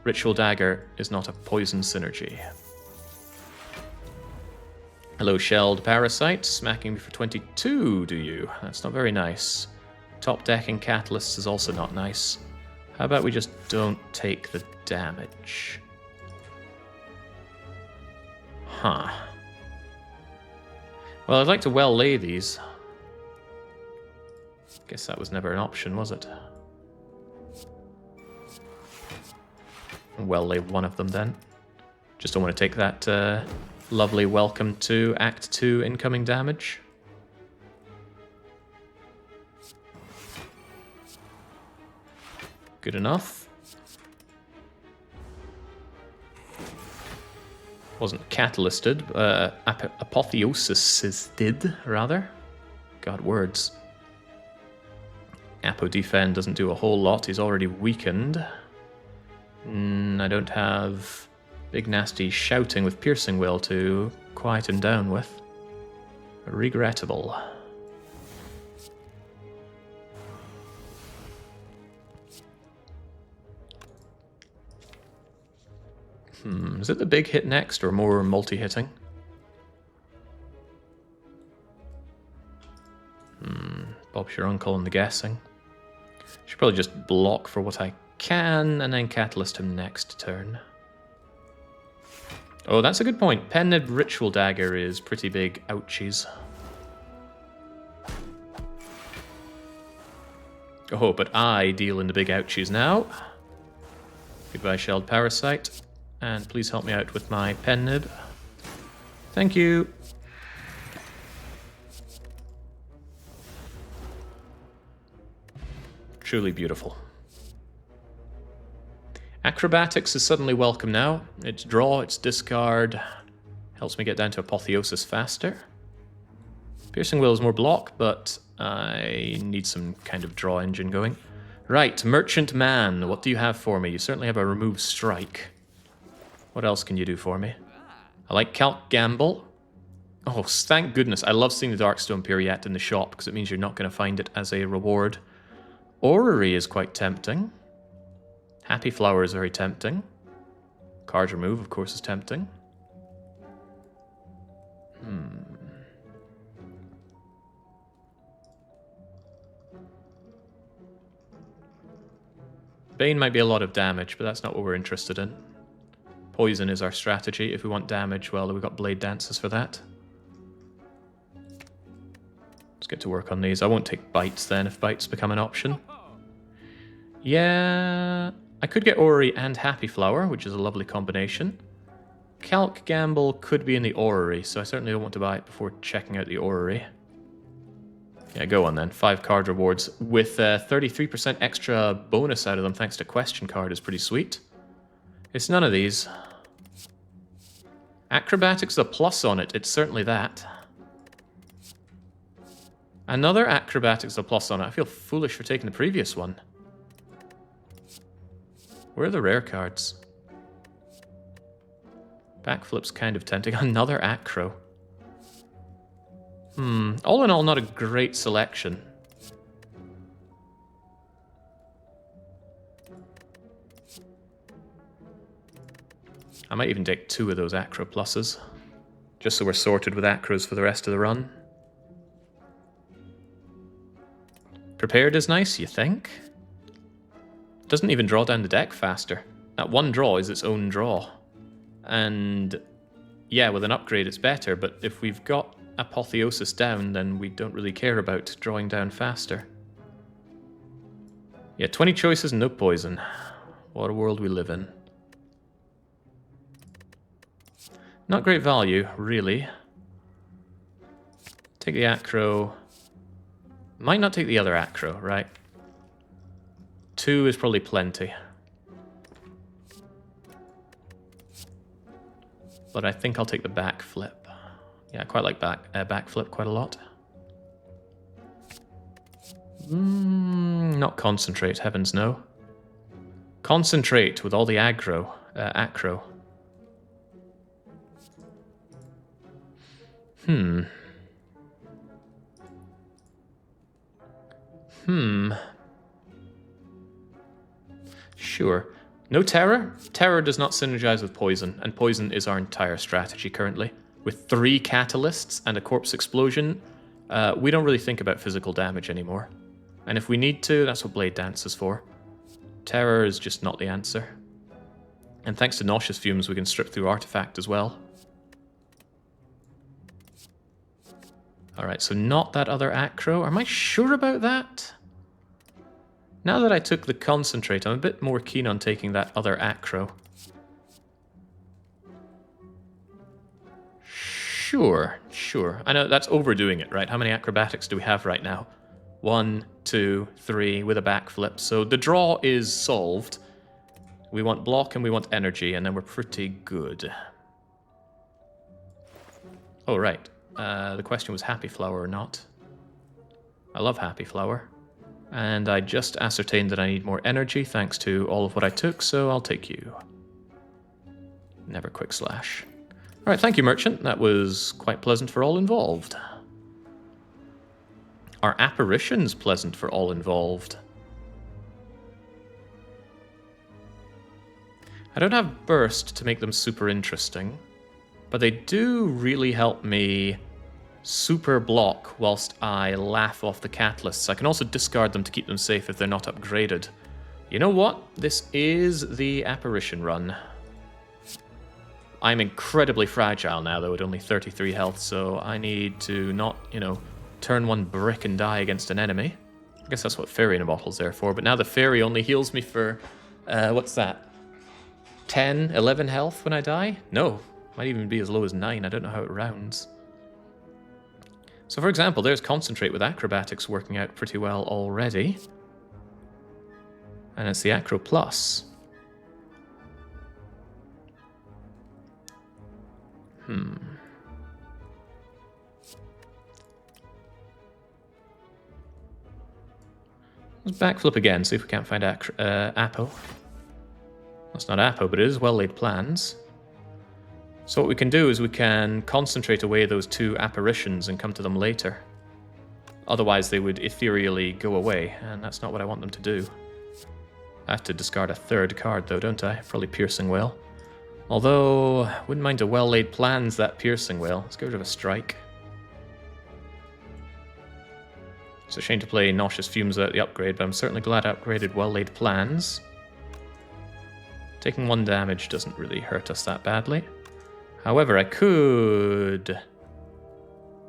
Ritual Dagger is not a poison synergy. Hello, Shelled Parasite. Smacking me for 22, do you? That's not very nice. Top decking Catalysts is also not nice. How about we just don't take the damage? Huh. Well, I'd like to well lay these. Guess that was never an option, was it? Well lay one of them then. Just don't want to take that lovely welcome to Act 2 incoming damage. Good enough. Wasn't catalysted, apotheosised, rather. God, words. Apo defend doesn't do a whole lot, he's already weakened. I don't have big nasty shouting with piercing will to quiet him down with. Regrettable. Is it the big hit next, or more multi-hitting? Bob's your uncle in the guessing. Should probably just block for what I can, and then catalyst him next turn. Oh, that's a good point. Pen-Nib Ritual Dagger is pretty big ouchies. Oh, but I deal in the big ouchies now. Goodbye, Shelled Parasite. And please help me out with my Pen-Nib. Thank you. Truly beautiful. Acrobatics is suddenly welcome now. It's draw, it's discard. Helps me get down to Apotheosis faster. Piercing Will is more block, but I need some kind of draw engine going. Right, Merchant Man, what do you have for me? You certainly have a Remove Strike. What else can you do for me? I like Calc Gamble. Oh, thank goodness. I love seeing the Darkstone Periette in the shop, because it means you're not going to find it as a reward. Orrery is quite tempting. Happy Flower is very tempting. Card Remove, of course, is tempting. Bane might be a lot of damage, but that's not what we're interested in. Poison is our strategy. If we want damage, well, we've got Blade Dances for that. Let's get to work on these. I won't take Bites then, if Bites become an option. Yeah, I could get Orrery and Happy Flower, which is a lovely combination. Calc Gamble could be in the Orrery, so I certainly don't want to buy it before checking out the Orrery. Yeah, go on then. 5 card rewards with 33% extra bonus out of them thanks to Question Card is pretty sweet. It's none of these. Acrobatics, the plus on it. It's certainly that. Another acrobatics, the plus on it. I feel foolish for taking the previous one. Where are the rare cards? Backflip's kind of tempting. Another acro. All in all, not a great selection. I might even take 2 of those acro pluses, just so we're sorted with acros for the rest of the run. Prepared is nice, you think? Doesn't even draw down the deck faster. That one draw is its own draw. And yeah, with an upgrade it's better, but if we've got Apotheosis down, then we don't really care about drawing down faster. Yeah, 20 choices, no poison. What a world we live in. Not great value, really. Take the acro. Might not take the other acro, right? 2 is probably plenty. But I think I'll take the backflip. Yeah, I quite like backflip quite a lot. Not concentrate, heavens no. Concentrate with all the acro. Sure. No terror? Terror does not synergize with poison, and poison is our entire strategy currently. With 3 catalysts and a corpse explosion, we don't really think about physical damage anymore. And if we need to, that's what Blade Dance is for. Terror is just not the answer. And thanks to Nauseous Fumes, we can strip through Artifact as well. Alright, so not that other acro. Am I sure about that? Now that I took the concentrate, I'm a bit more keen on taking that other acro. Sure. I know that's overdoing it, right? How many acrobatics do we have right now? 1, 2, 3 with a backflip. So the draw is solved. We want block and we want energy, and then we're pretty good. Oh, right. The question was Happy Flower or not. I love Happy Flower. And I just ascertained that I need more energy thanks to all of what I took, so I'll take you. Never quick slash. Alright, thank you, Merchant. That was quite pleasant for all involved. Are apparitions pleasant for all involved? I don't have burst to make them super interesting, but they do really help me super block whilst I laugh off the catalysts. I can also discard them to keep them safe if they're not upgraded. You know what? This is the apparition run. I'm incredibly fragile now, though, at only 33 health, so I need to not, turn one brick and die against an enemy. I guess that's what Fairy in a Bottle's there for, but now the Fairy only heals me for, what's that? 10, 11 health when I die? No, might even be as low as 9, I don't know how it rounds. So for example, there's Concentrate with Acrobatics working out pretty well already. And it's the Acro Plus. Let's backflip again, see if we can't find Apo. That's not Apo, but it is Well Laid Plans. So what we can do is we can concentrate away those 2 apparitions and come to them later. Otherwise they would ethereally go away, and that's not what I want them to do. I have to discard a 3rd card though, don't I? Probably Piercing Wail. Although, wouldn't mind a Well Laid Plans, that Piercing Wail. Let's get rid of a strike. It's a shame to play Nauseous Fumes without the upgrade, but I'm certainly glad I upgraded Well Laid Plans. Taking 1 damage doesn't really hurt us that badly. However, I could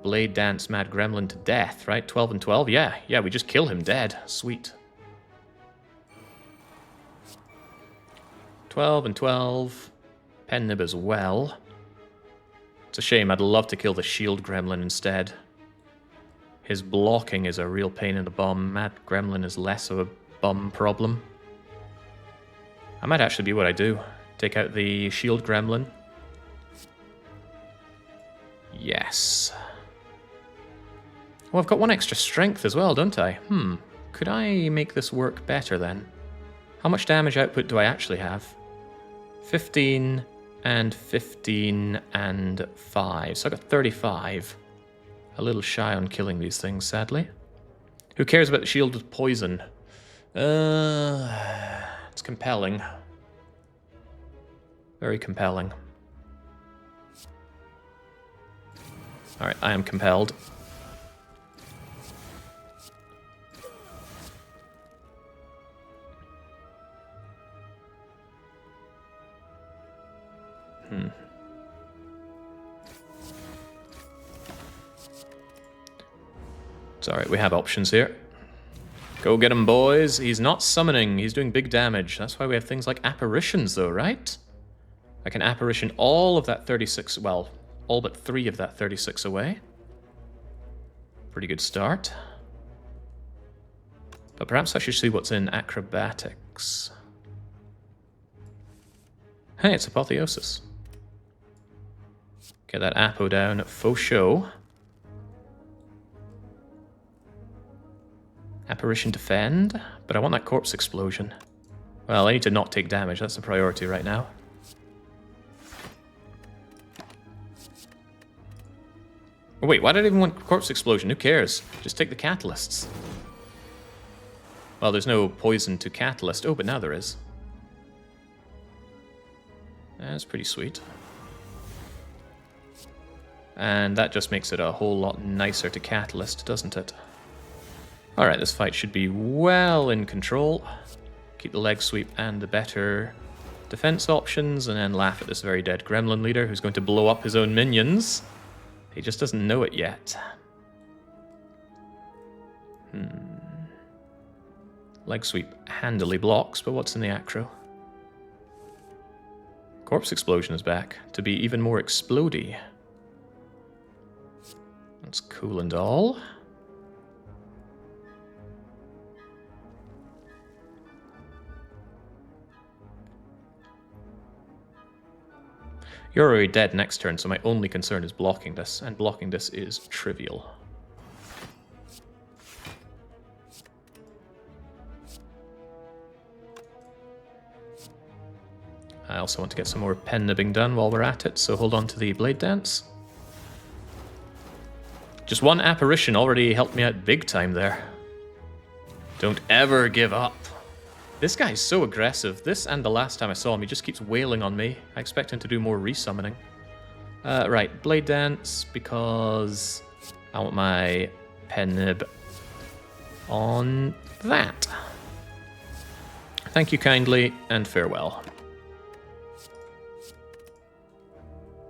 Blade Dance Mad Gremlin to death, right? 12 and 12? Yeah, we just kill him dead. Sweet. 12 and 12. Pen Nib as well. It's a shame, I'd love to kill the Shield Gremlin instead. His blocking is a real pain in the bum. Mad Gremlin is less of a bum problem. That might actually be what I do. Take out the shield gremlin. Yes. Well, I've got 1 extra strength as well, don't I? Could I make this work better then? How much damage output do I actually have? 15 and 15 and 5. So I got 35. A little shy on killing these things, sadly. Who cares about the shield with poison? It's compelling. Very compelling. Alright, I am compelled. It's alright, we have options here. Go get him, boys. He's not summoning, he's doing big damage. That's why we have things like apparitions, though, right? I can apparition all of that 36, well, all but 3 of that 36 away. Pretty good start. But perhaps I should see what's in acrobatics. Hey, it's apotheosis. Get that Apo down at faux show. Apparition defend, but I want that corpse explosion. Well, I need to not take damage, that's the priority right now. Oh, wait, why did I even want corpse explosion? Who cares? Just take the catalysts. Well, there's no poison to catalyst. Oh, but now there is. That's pretty sweet. And that just makes it a whole lot nicer to catalyst, doesn't it? Alright, this fight should be well in control. Keep the leg sweep and the better defense options, and then laugh at this very dead gremlin leader who's going to blow up his own minions. He just doesn't know it yet. Leg sweep handily blocks, but what's in the acro? Corpse explosion is back, to be even more explodey. That's cool and all. You're already dead next turn, so my only concern is blocking this, and blocking this is trivial. I also want to get some more pen nibbing done while we're at it, so hold on to the blade dance. Just 1 apparition already helped me out big time there. Don't ever give up. This guy's so aggressive. This and the last time I saw him, he just keeps wailing on me. I expect him to do more resummoning. Right, blade dance, because I want my pen nib on that. Thank you kindly, and farewell.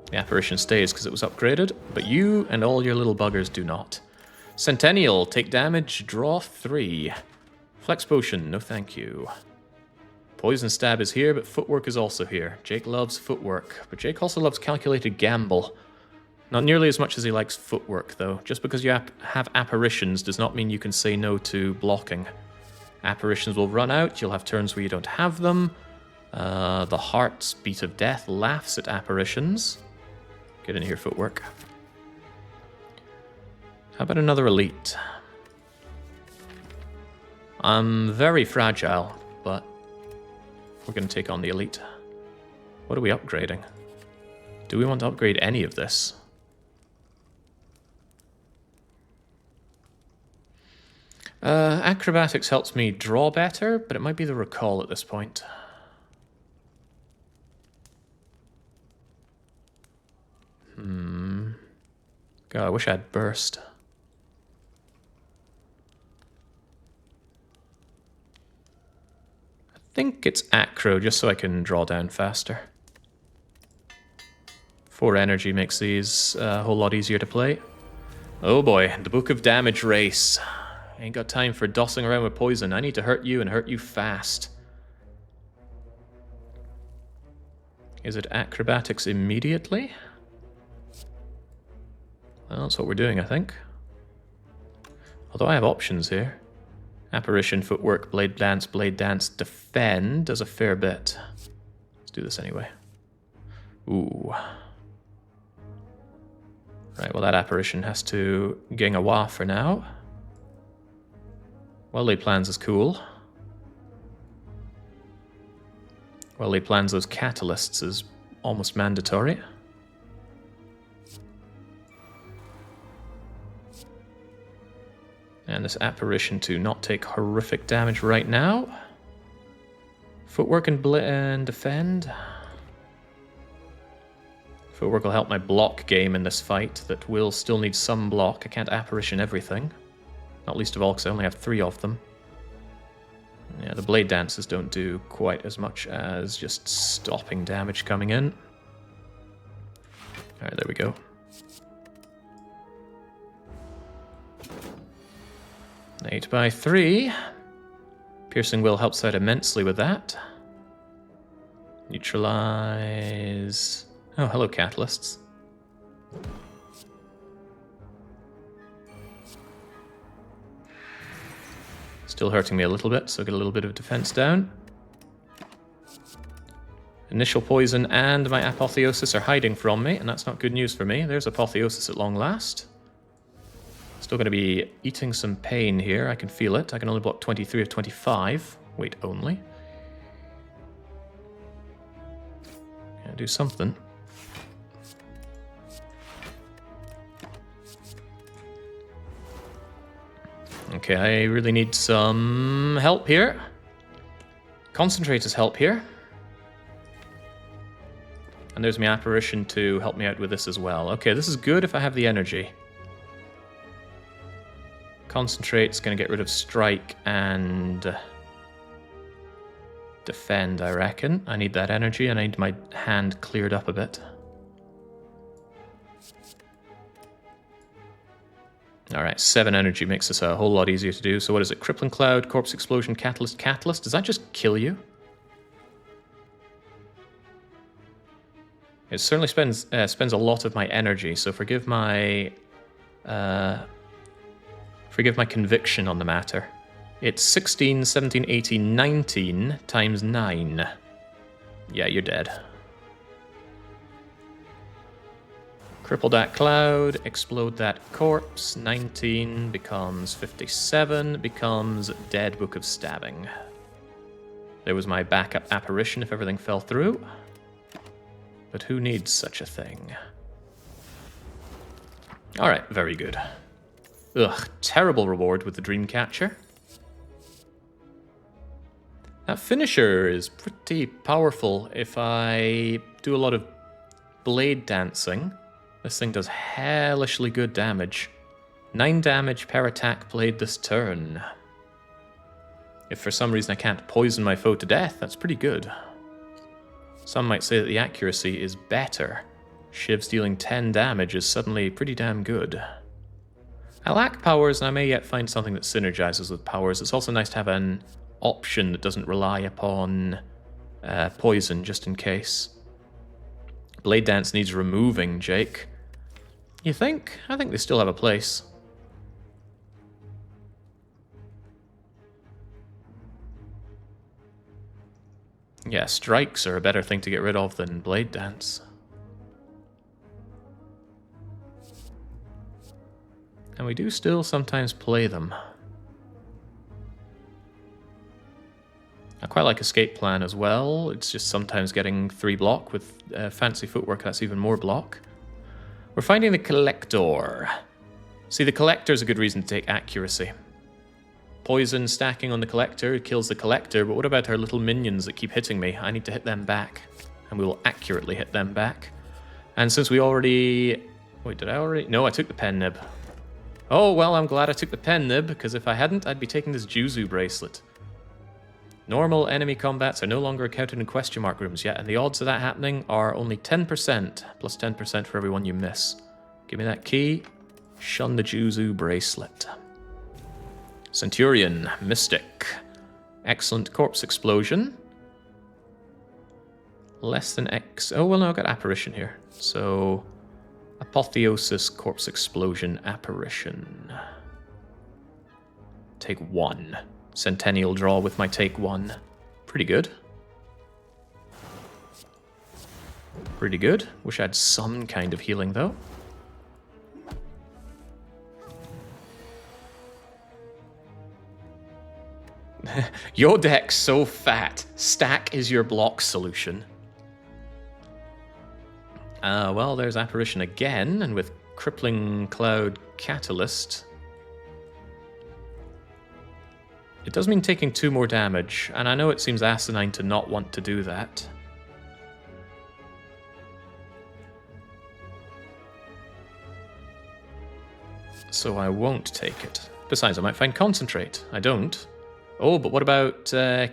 The apparition stays because it was upgraded, but you and all your little buggers do not. Centennial, take damage, draw 3. Flex potion, no thank you. Poison stab is here, but footwork is also here. Jake loves footwork, but Jake also loves calculated gamble. Not nearly as much as he likes footwork, though. Just because you have apparitions does not mean you can say no to blocking. Apparitions will run out, you'll have turns where you don't have them. The heart's beat of death laughs at apparitions. Get in here, footwork. How about another elite? I'm very fragile, but we're going to take on the elite. What are we upgrading? Do we want to upgrade any of this? Acrobatics helps me draw better, but it might be the recall at this point. God, I wish I had burst. I think it's acro, just so I can draw down faster. 4 energy makes these a whole lot easier to play. Oh boy, the Book of Damage race. Ain't got time for dossing around with poison. I need to hurt you and hurt you fast. Is it acrobatics immediately? Well, that's what we're doing, I think. Although I have options here. Apparition, footwork, blade dance, defend does a fair bit. Let's do this anyway. Ooh. Right, well that apparition has to ging a wa for now. Well laid plans is cool. Well laid plans those catalysts is almost mandatory. And this apparition to not take horrific damage right now. Footwork and defend. Footwork will help my block game in this fight that will still need some block. I can't apparition everything. Not least of all because I only have 3 of them. Yeah, the blade dances don't do quite as much as just stopping damage coming in. Alright, there we go. An 8x3. Piercing Will helps out immensely with that. Neutralize. Oh, hello, catalysts. Still hurting me a little bit, so get a little bit of defense down. Initial poison and my apotheosis are hiding from me, and that's not good news for me. There's apotheosis at long last. Still going to be eating some pain here. I can feel it. I can only block 23 of 25. Wait, only. Gotta do something. Okay, I really need some help here. Concentrators help here. And there's my apparition to help me out with this as well. Okay, this is good if I have the energy. Concentrate's going to get rid of strike and defend, I reckon. I need that energy and I need my hand cleared up a bit. Alright, 7 energy makes this a whole lot easier to do. So what is it? Crippling Cloud, Corpse Explosion, Catalyst, Catalyst? Does that just kill you? It certainly spends a lot of my energy, so forgive my conviction on the matter. It's 16, 17, 18, 19 times 9. Yeah, you're dead. Cripple that cloud, explode that corpse. 19 becomes 57, becomes Dead Book of Stabbing. There was my backup apparition if everything fell through. But who needs such a thing? Alright, very good. Ugh, terrible reward with the Dreamcatcher. That finisher is pretty powerful. If I do a lot of blade dancing, this thing does hellishly good damage. 9 damage per attack played this turn. If for some reason I can't poison my foe to death, that's pretty good. Some might say that the accuracy is better. Shivs dealing 10 damage is suddenly pretty damn good. I lack powers, and I may yet find something that synergizes with powers. It's also nice to have an option that doesn't rely upon poison, just in case. Blade Dance needs removing, Jake. You think? I think they still have a place. Yeah, strikes are a better thing to get rid of than Blade Dance. And we do still sometimes play them. I quite like Escape Plan as well. It's just sometimes getting 3 block. With fancy footwork, that's even more block. We're finding the Collector. See, the Collector is a good reason to take accuracy. Poison stacking on the Collector kills the Collector, but what about our little minions that keep hitting me? I need to hit them back, and we will accurately hit them back. And since we already... Wait, did I already... No, I took the pen nib. Oh, well, I'm glad I took the pen nib, because if I hadn't, I'd be taking this Juzu bracelet. Normal enemy combats are no longer counted in question mark rooms yet, and the odds of that happening are only 10%, plus 10% for every one you miss. Give me that key. Shun the Juzu bracelet. Centurion, Mystic. Excellent Corpse Explosion. Less than X. Oh, well, no, I've got Apparition here. So, Apotheosis, Corpse Explosion, Apparition. Take 1. Centennial draw with my take 1. Pretty good. Pretty good. Wish I had some kind of healing, though. Your deck's so fat. Stack is your block solution. Well, there's Apparition again, and with Crippling Cloud Catalyst. It does mean taking 2 more damage, and I know it seems asinine to not want to do that. So I won't take it. Besides, I might find Concentrate. I don't. Oh, but what about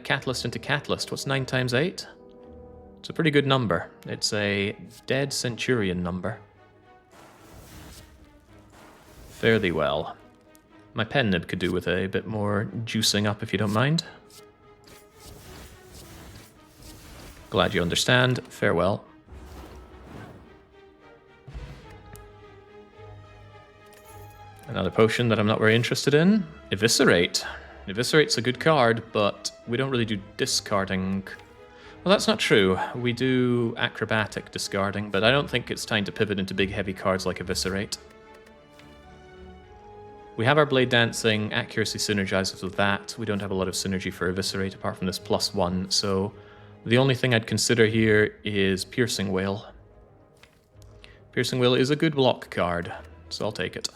Catalyst into Catalyst? What's 9 times 8? It's a pretty good number. It's a dead Centurion number. Fare thee well. My pen nib could do with a bit more juicing up, if you don't mind. Glad you understand. Farewell. Another potion that I'm not very interested in. Eviscerate. Eviscerate's a good card, but we don't really do discarding. Well, that's not true. We do acrobatic discarding, but I don't think it's time to pivot into big heavy cards like Eviscerate. We have our Blade Dancing, accuracy synergizes with that. We don't have a lot of synergy for Eviscerate apart from this +1, so the only thing I'd consider here is Piercing Wail. Piercing Wail is a good block card, so I'll take it.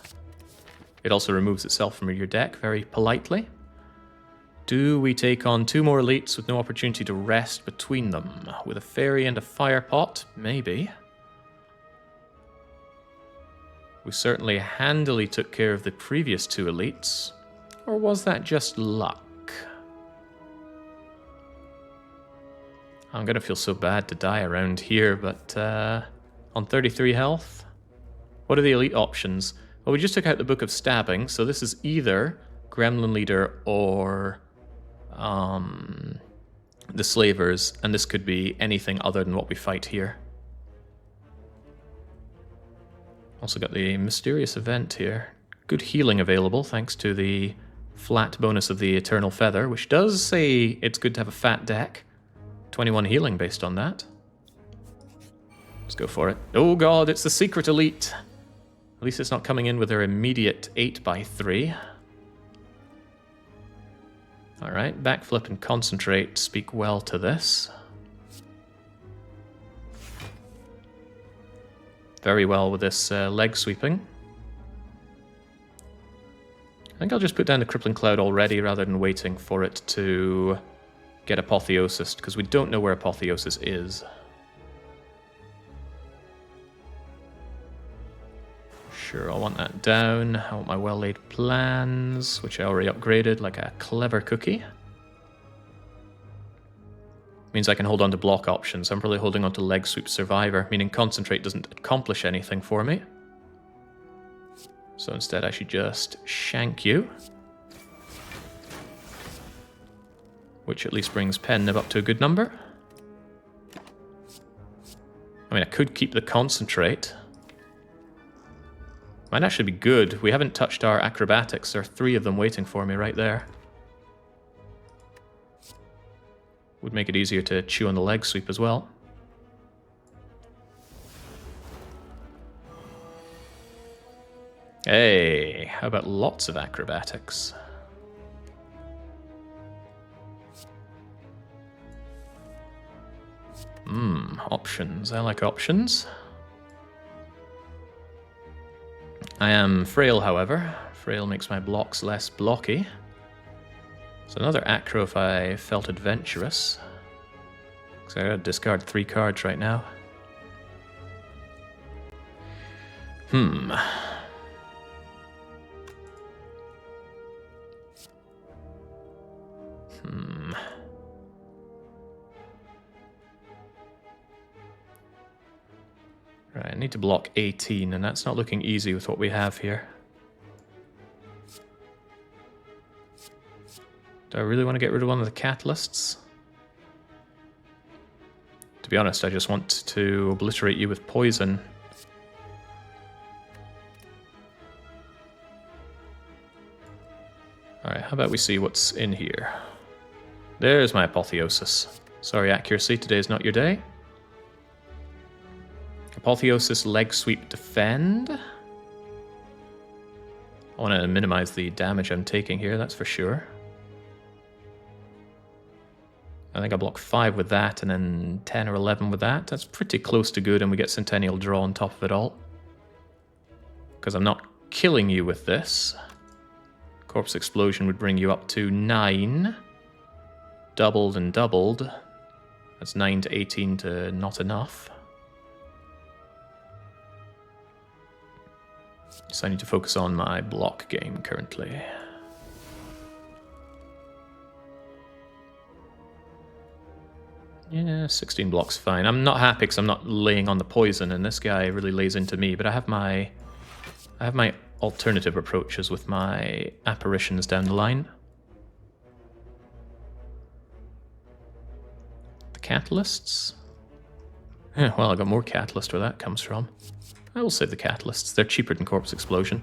It also removes itself from your deck very politely. Do we take on 2 more elites with no opportunity to rest between them? With a fairy and a fire pot? Maybe. We certainly handily took care of the previous 2 elites. Or was that just luck? I'm gonna feel so bad to die around here, but on 33 health? What are the elite options? Well, we just took out the Book of Stabbing, so this is either Gremlin Leader or the Slavers, and this could be anything other than what we fight here. Also got the Mysterious Event here. Good healing available thanks to the flat bonus of the Eternal Feather, which does say it's good to have a fat deck. 21 healing based on that. Let's go for it. Oh god, it's the Secret Elite. At least it's not coming in with their immediate 8x3. Alright, Backflip and Concentrate speak well to this. Very well with this leg sweeping. I think I'll just put down the Crippling Cloud already rather than waiting for it to get Apotheosis, because we don't know where Apotheosis is. Sure, I want that down. I want my well-laid plans, which I already upgraded like a clever cookie. Means I can hold on to block options. I'm probably holding on to Leg Sweep Survivor, meaning Concentrate doesn't accomplish anything for me. So instead I should just shank you. Which at least brings Pen Nib up to a good number. I mean, I could keep the Concentrate. Might actually be good. We haven't touched our acrobatics. There are 3 of them waiting for me right there. Would make it easier to chew on the leg sweep as well. Hey, how about lots of acrobatics? Options. I like options. I am frail, however. Frail makes my blocks less blocky. So another acro if I felt adventurous. Because I gotta discard 3 cards right now. Right, I need to block 18, and that's not looking easy with what we have here. Do I really want to get rid of one of the catalysts? To be honest, I just want to obliterate you with poison. Alright, how about we see what's in here? There's my Apotheosis. Sorry, accuracy, today's not your day. Apotheosis, leg sweep, defend. I want to minimize the damage I'm taking here, that's for sure. I think I block 5 with that, and then 10 or 11 with that. That's pretty close to good, and we get Centennial Draw on top of it all. Because I'm not killing you with this. Corpse Explosion would bring you up to 9. Doubled and doubled. That's 9 to 18 to not enough. So I need to focus on my block game currently. Yeah, 16 blocks fine. I'm not happy because I'm not laying on the poison, and this guy really lays into me, but I have my alternative approaches with my apparitions down the line. The catalysts? Yeah, well, I got more catalyst where that comes from. I will save the catalysts. They're cheaper than Corpse Explosion.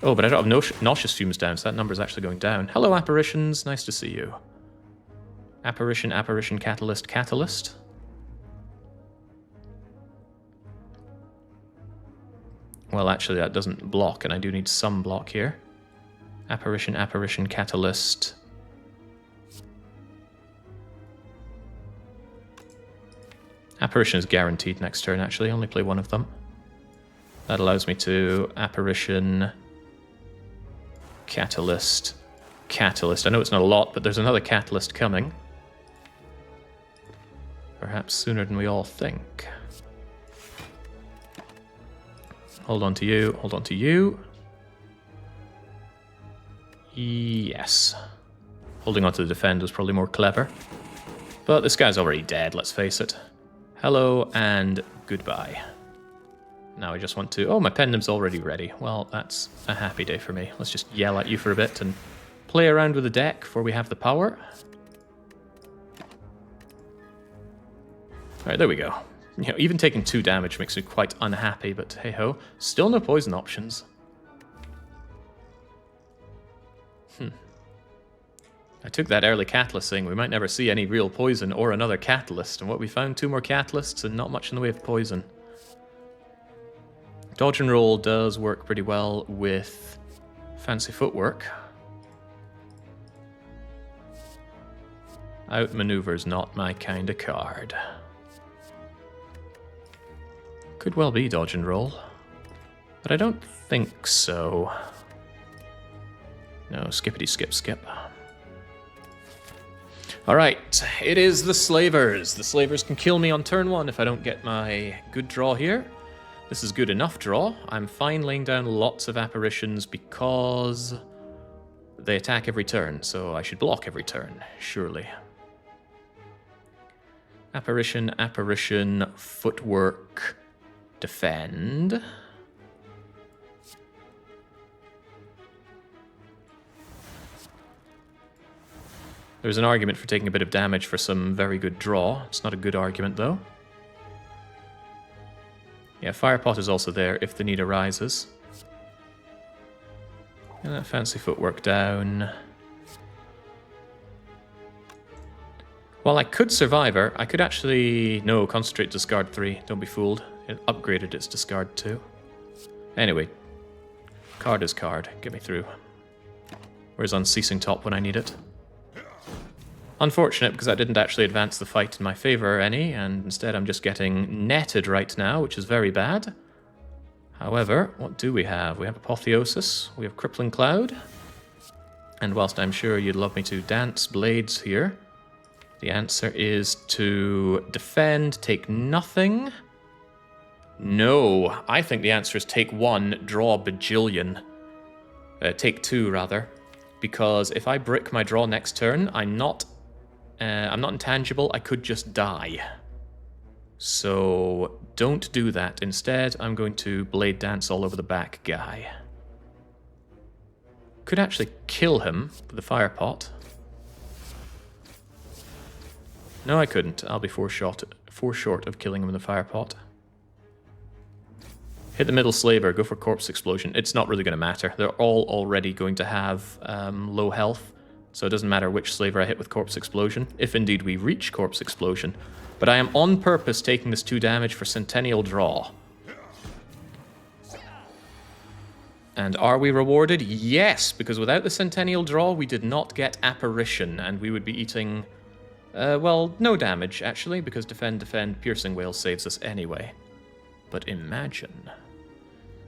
Oh, but I don't have Nauseous Fumes down, so that number's actually going down. Hello, apparitions. Nice to see you. Apparition, apparition, catalyst, catalyst. Well, actually, that doesn't block, and I do need some block here. Apparition, apparition, catalyst. Apparition is guaranteed next turn, actually. I only play one of them. That allows me to apparition, catalyst, catalyst. I know it's not a lot, but there's another catalyst coming. Perhaps sooner than we all think. Hold on to you, hold on to you. Yes. Holding on to the defend was probably more clever. But this guy's already dead, let's face it. Hello and goodbye. Now I just want to... Oh, my pendulum's already ready. Well, that's a happy day for me. Let's just yell at you for a bit and play around with the deck before we have the power. Alright, there we go. You know, even taking 2 damage makes me quite unhappy, but hey-ho. Still no poison options. I took that early catalyst thing. We might never see any real poison or another catalyst. And what we found, 2 more catalysts and not much in the way of poison. Dodge and roll does work pretty well with fancy footwork. Outmaneuver's not my kind of card. Could well be dodge and roll, but I don't think so. No, skippity skip skip. Alright, it is the Slavers. The Slavers can kill me on turn 1 if I don't get my good draw here. This is good enough draw. I'm fine laying down lots of apparitions because they attack every turn, so I should block every turn, surely. Apparition, apparition, footwork, defend. There's an argument for taking a bit of damage for some very good draw. It's not a good argument, though. Yeah, Firepot is also there if the need arises. And that fancy footwork down. Well, I could Survivor. I could actually... No, concentrate, discard 3. Don't be fooled. It upgraded its discard 2. Anyway. Card is card. Get me through. Where's Unceasing Top when I need it? Unfortunate, because that didn't actually advance the fight in my favor any, and instead I'm just getting netted right now, which is very bad. However, what do we have? We have Apotheosis, we have Crippling Cloud, and whilst I'm sure you'd love me to dance blades here, the answer is to defend, take nothing. No, I think the answer is take 1, draw bajillion. Take 2, rather. Because if I brick my draw next turn, I'm not intangible, I could just die. So don't do that. Instead, I'm going to Blade Dance all over the back guy. Could actually kill him with the Firepot. No, I couldn't. I'll be 4 short of killing him with the Firepot. Hit the middle Slaver, go for Corpse Explosion. It's not really going to matter. They're all already going to have low health, so it doesn't matter which Slaver I hit with Corpse Explosion, if indeed we reach Corpse Explosion. But I am on purpose taking this 2 damage for Centennial Draw. And are we rewarded? Yes, because without the Centennial Draw, we did not get Apparition, and we would be eating... well, no damage, actually, because Defend, Defend, Piercing Wail saves us anyway. But imagine.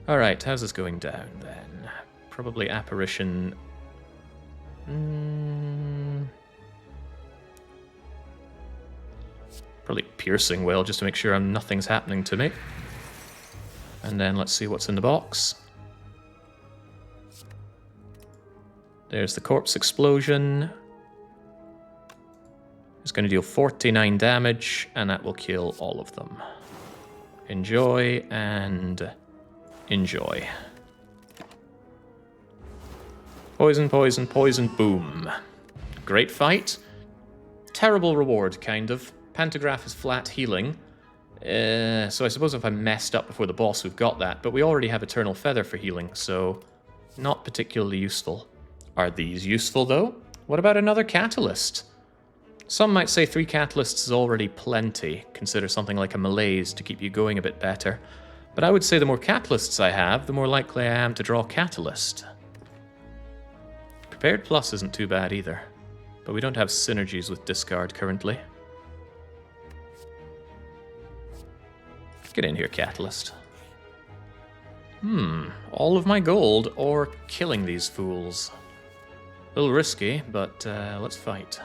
Alright, how's this going down, then? Probably Apparition... Probably Piercing Wail, just to make sure nothing's happening to me. And then let's see what's in the box. There's the Corpse Explosion. It's going to deal 49 damage, and that will kill all of them. Enjoy, and enjoy. Poison, poison, poison, boom. Great fight. Terrible reward, kind of. Pantograph is flat healing. So I suppose if I messed up before the boss, we've got that. But we already have Eternal Feather for healing, so not particularly useful. Are these useful, though? What about another Catalyst? Some might say 3 Catalysts is already plenty. Consider something like a Malaise to keep you going a bit better. But I would say the more Catalysts I have, the more likely I am to draw Catalyst. Prepared Plus isn't too bad either. But we don't have synergies with Discard currently. Get in here, Catalyst. All of my gold, or killing these fools. A little risky, but let's fight.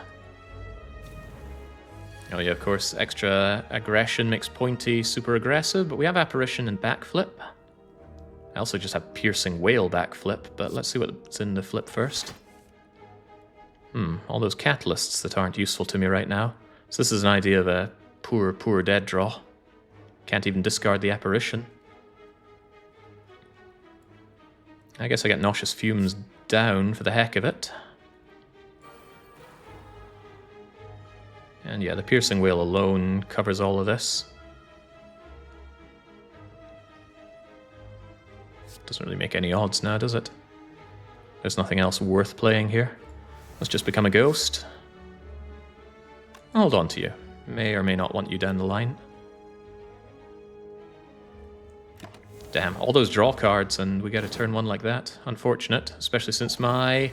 Oh yeah, of course, extra aggression makes Pointy super aggressive, but we have Apparition and Backflip. I also just have Piercing Wail Backflip, but let's see what's in the flip first. All those Catalysts that aren't useful to me right now. So this is an idea of a poor, poor dead draw. Can't even discard the Apparition. I guess I get Nauseous Fumes down for the heck of it. And yeah, the Piercing Wail alone covers all of this. Doesn't really make any odds now, does it? There's nothing else worth playing here. Let's just become a ghost. I'll hold on to you. May or may not want you down the line. Damn, all those draw cards and we get a turn 1 like that. Unfortunate, especially since my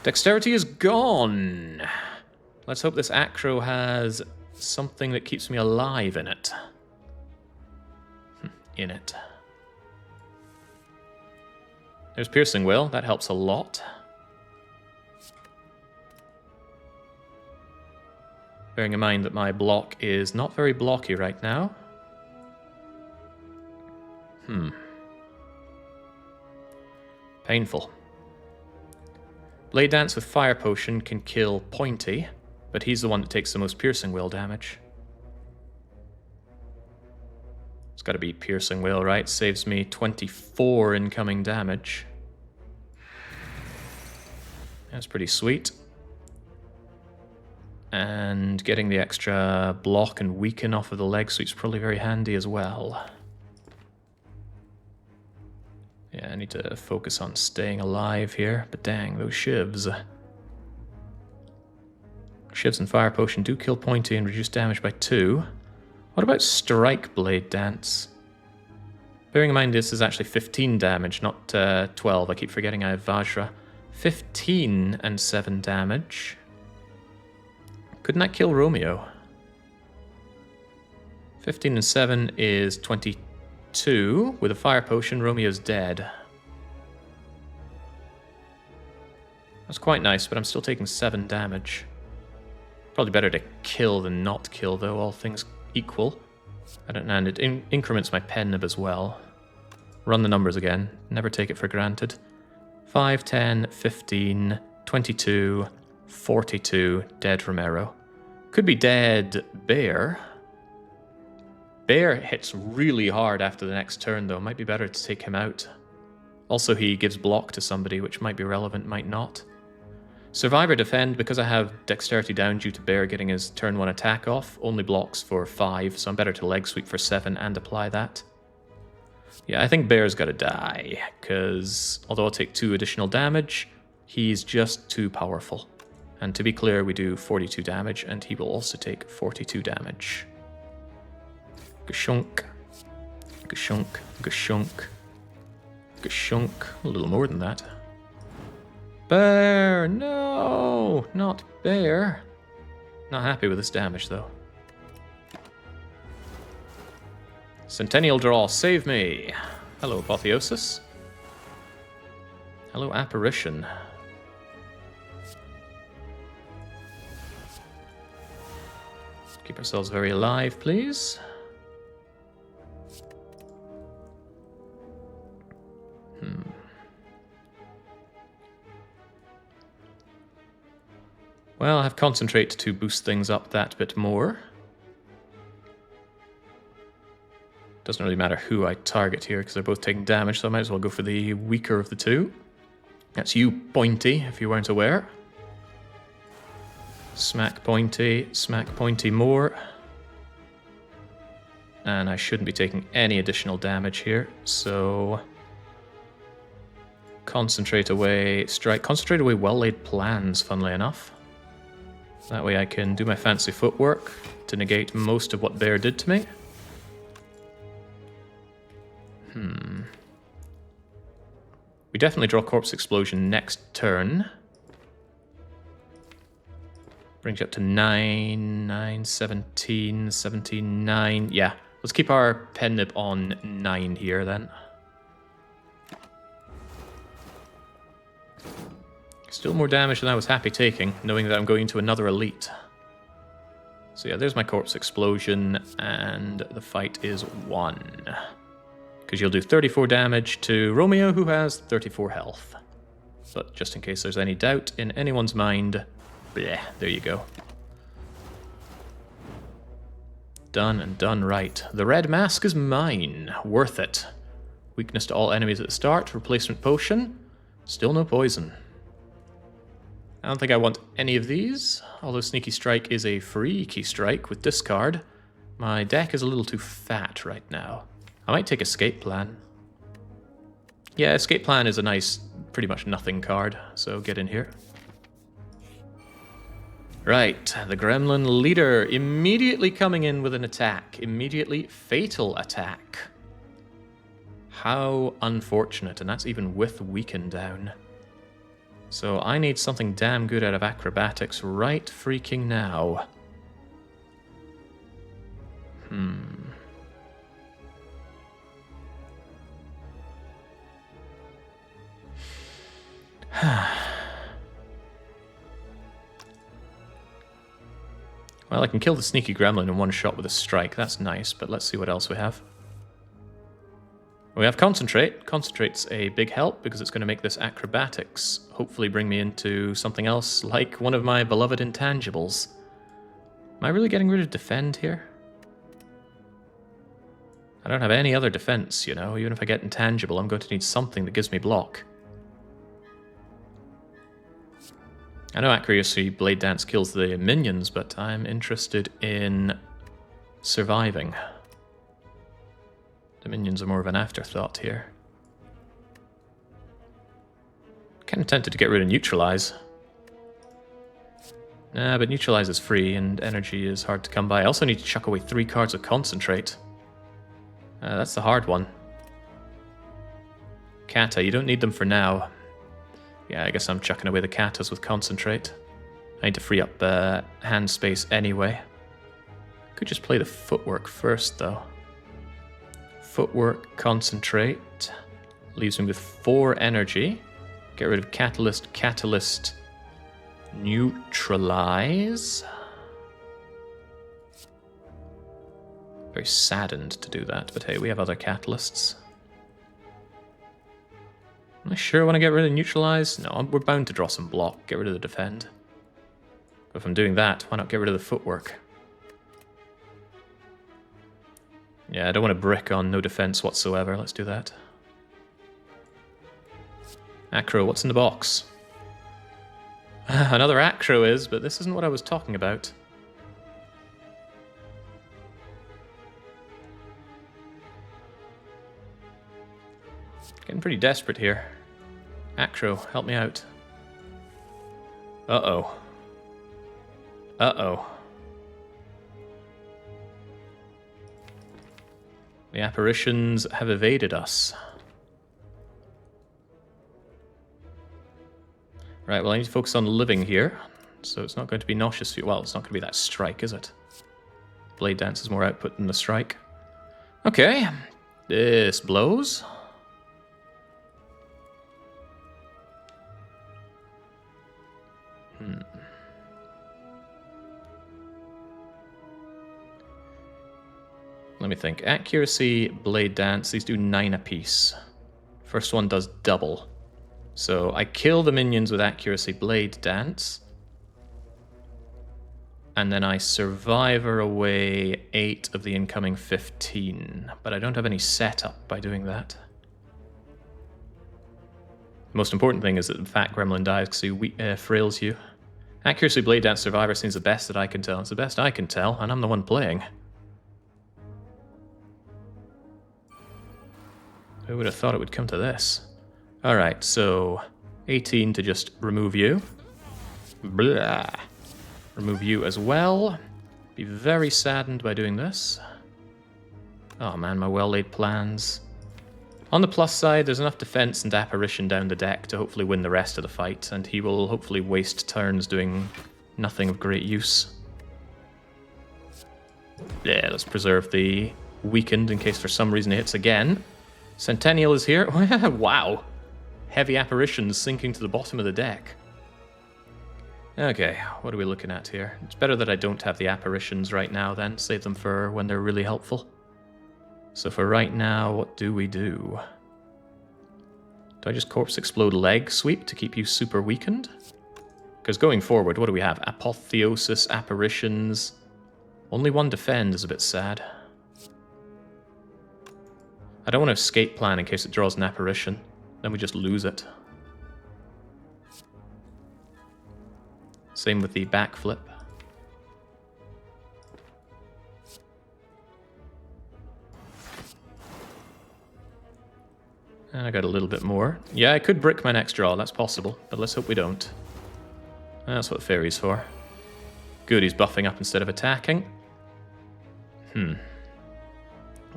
dexterity is gone. Let's hope this Acro has something that keeps me alive in it. In it. There's Piercing Wail, that helps a lot. Bearing in mind that my block is not very blocky right now. Painful. Blade Dance with Fire Potion can kill Pointy, but he's the one that takes the most Piercing Wail damage. It's got to be Piercing Wail, right? Saves me 24 incoming damage. That's pretty sweet. And getting the extra block and weaken off of the leg sweep's probably very handy as well. Yeah, I need to focus on staying alive here, but dang, those shivs. Shivs and Fire Potion do kill Pointy and reduce damage by 2. What about Strike Blade Dance? Bearing in mind this is actually 15 damage, not 12. I keep forgetting I have Vajra. 15 and 7 damage. Couldn't that kill Romeo? 15 and 7 is 22. With a Fire Potion, Romeo's dead. That's quite nice, but I'm still taking 7 damage. Probably better to kill than not kill, though, all things equal. I don't know, and it increments my pen nib as well. Run the numbers again. Never take it for granted. 5, 10, 15, 22, 42, dead Romero. Could be dead Bear. Bear hits really hard after the next turn, though. Might be better to take him out. Also, he gives block to somebody, which might be relevant, might not. Survivor Defend, because I have Dexterity down due to Bear getting his turn 1 attack off, only blocks for 5, so I'm better to leg sweep for 7 and apply that. Yeah, I think Bear's gotta die, because although I'll take 2 additional damage, he's just too powerful. And to be clear, we do 42 damage, and he will also take 42 damage. Gashunk. Gashunk. Gashunk. Gashunk. A little more than that. Bear! No! Not bear. Not happy with this damage, though. Centennial Draw, save me! Hello, Apotheosis. Hello, Apparition. Keep ourselves very alive, please. Well, I have Concentrate to boost things up that bit more. Doesn't really matter who I target here because they're both taking damage, so I might as well go for the weaker of the two. That's you, Pointy, if you weren't aware. Smack Pointy more. And I shouldn't be taking any additional damage here, so... Concentrate away, strike. Concentrate away well-laid plans, funnily enough. That way I can do my fancy footwork to negate most of what Bear did to me. We definitely draw Corpse Explosion next turn. Brings you up to 9, 9, 17, 17, 9. Yeah, let's keep our pen nib on 9 here then. Still more damage than I was happy taking, knowing that I'm going into another elite. So yeah, there's my Corpse Explosion, and the fight is won. Because you'll do 34 damage to Romeo, who has 34 health. But just in case there's any doubt in anyone's mind, bleh, there you go. Done and done right. The red mask is mine. Worth it. Weakness to all enemies at the start. Replacement potion. Still no poison. I don't think I want any of these, although Sneaky Strike is a freaky strike with discard. My deck is a little too fat right now. I might take Escape Plan. Yeah, Escape Plan is a nice, pretty much nothing card, so get in here. Right, the Gremlin Leader immediately coming in with an attack. Immediately fatal attack. How unfortunate, and that's even with Weaken down. So I need something damn good out of Acrobatics right freaking now. Well, I can kill the Sneaky Gremlin in one shot with a strike. That's nice, but let's see what else we have. We have Concentrate. Concentrate's a big help because it's going to make this Acrobatics hopefully bring me into something else like one of my beloved intangibles. Am I really getting rid of Defend here? I don't have any other defense, you know. Even if I get Intangible, I'm going to need something that gives me block. I know Accuracy Blade Dance kills the minions, but I'm interested in surviving. The minions are more of an afterthought here. Kind of tempted to get rid of Neutralize. Nah, but Neutralize is free and energy is hard to come by. I also need to chuck away 3 cards of Concentrate. That's the hard one. Kata, you don't need them for now. Yeah, I guess I'm chucking away the Katas with Concentrate. I need to free up hand space anyway. Could just play the Footwork first, though. Footwork, Concentrate. Leaves me with 4 energy. Get rid of Catalyst, Catalyst, Neutralize. Very saddened to do that, but hey, we have other Catalysts. Am I sure I want to get rid of Neutralize? No, we're bound to draw some block. Get rid of the Defend. But if I'm doing that, why not get rid of the Footwork? Yeah, I don't want to brick on no defense whatsoever. Let's do that. Acro, what's in the box? Another Acro is, but this isn't what I was talking about. Getting pretty desperate here. Acro, help me out. Uh-oh. Uh-oh. The apparitions have evaded us. Right, well I need to focus on living here. So it's not going to be nauseous. Well, it's not going to be that strike, is it? Blade Dance is more output than the strike. Okay, this blows. Let me think. Accuracy, Blade Dance, these do 9 apiece. First one does double. So I kill the minions with Accuracy, Blade Dance. And then I survivor away 8 of the incoming 15. But I don't have any setup by doing that. The most important thing is that the fat gremlin dies because he frails you. Accuracy, Blade Dance, Survivor seems the best that I can tell. It's the best I can tell, and I'm the one playing. Who would have thought it would come to this? Alright, so 18 to just remove you. Blah. Remove you as well. Be very saddened by doing this. Oh man, my well-laid plans. On the plus side, there's enough defense and apparition down the deck to hopefully win the rest of the fight, and he will hopefully waste turns doing nothing of great use. Yeah, let's preserve the weakened in case for some reason it hits again. Centennial is here. Wow. Heavy apparitions sinking to the bottom of the deck. Okay, what are we looking at here? It's better that I don't have the apparitions right now then. Save them for when they're really helpful. So for right now, what do we do? Do I just Corpse Explode Leg Sweep to keep you super weakened? Because going forward, what do we have? Apotheosis, apparitions. Only one defend is a bit sad. I don't want to escape plan in case it draws an apparition. Then we just lose it. Same with the backflip. And I got a little bit more. Yeah, I could brick my next draw, that's possible, but let's hope we don't. That's what Fairy's for. Good, he's buffing up instead of attacking.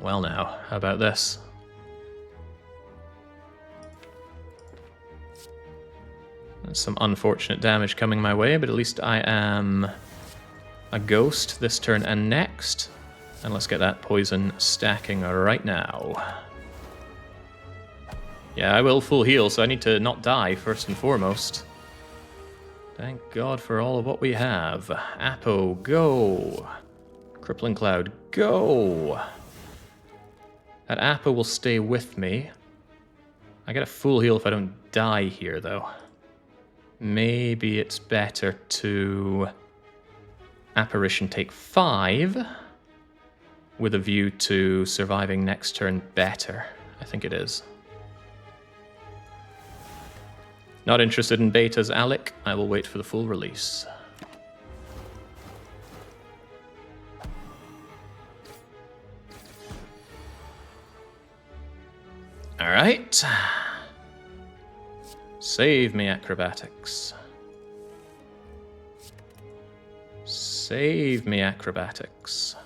Well now, how about this? There's some unfortunate damage coming my way, but at least I am a ghost this turn and next. And let's get that poison stacking right now. Yeah, I will full heal, so I need to not die first and foremost. Thank God for all of what we have. Apo, go! Crippling Cloud, go! That Apo will stay with me. I get a full heal if I don't die here, though. Maybe it's better to Apparition take 5 with a view to surviving next turn better. I think it is. Not interested in betas, Alec. I will wait for the full release. All right. Save me, acrobatics. Save me, acrobatics.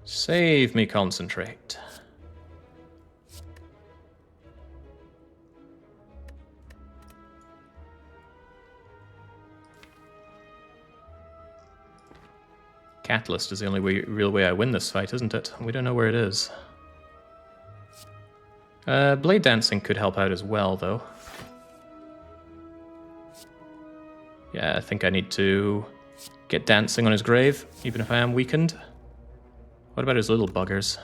Save me, concentrate. Catalyst is the only real way I win this fight, isn't it? We don't know where it is. Blade Dancing could help out as well, though. Yeah, I think I need to get dancing on his grave, even if I am weakened. What about his little buggers?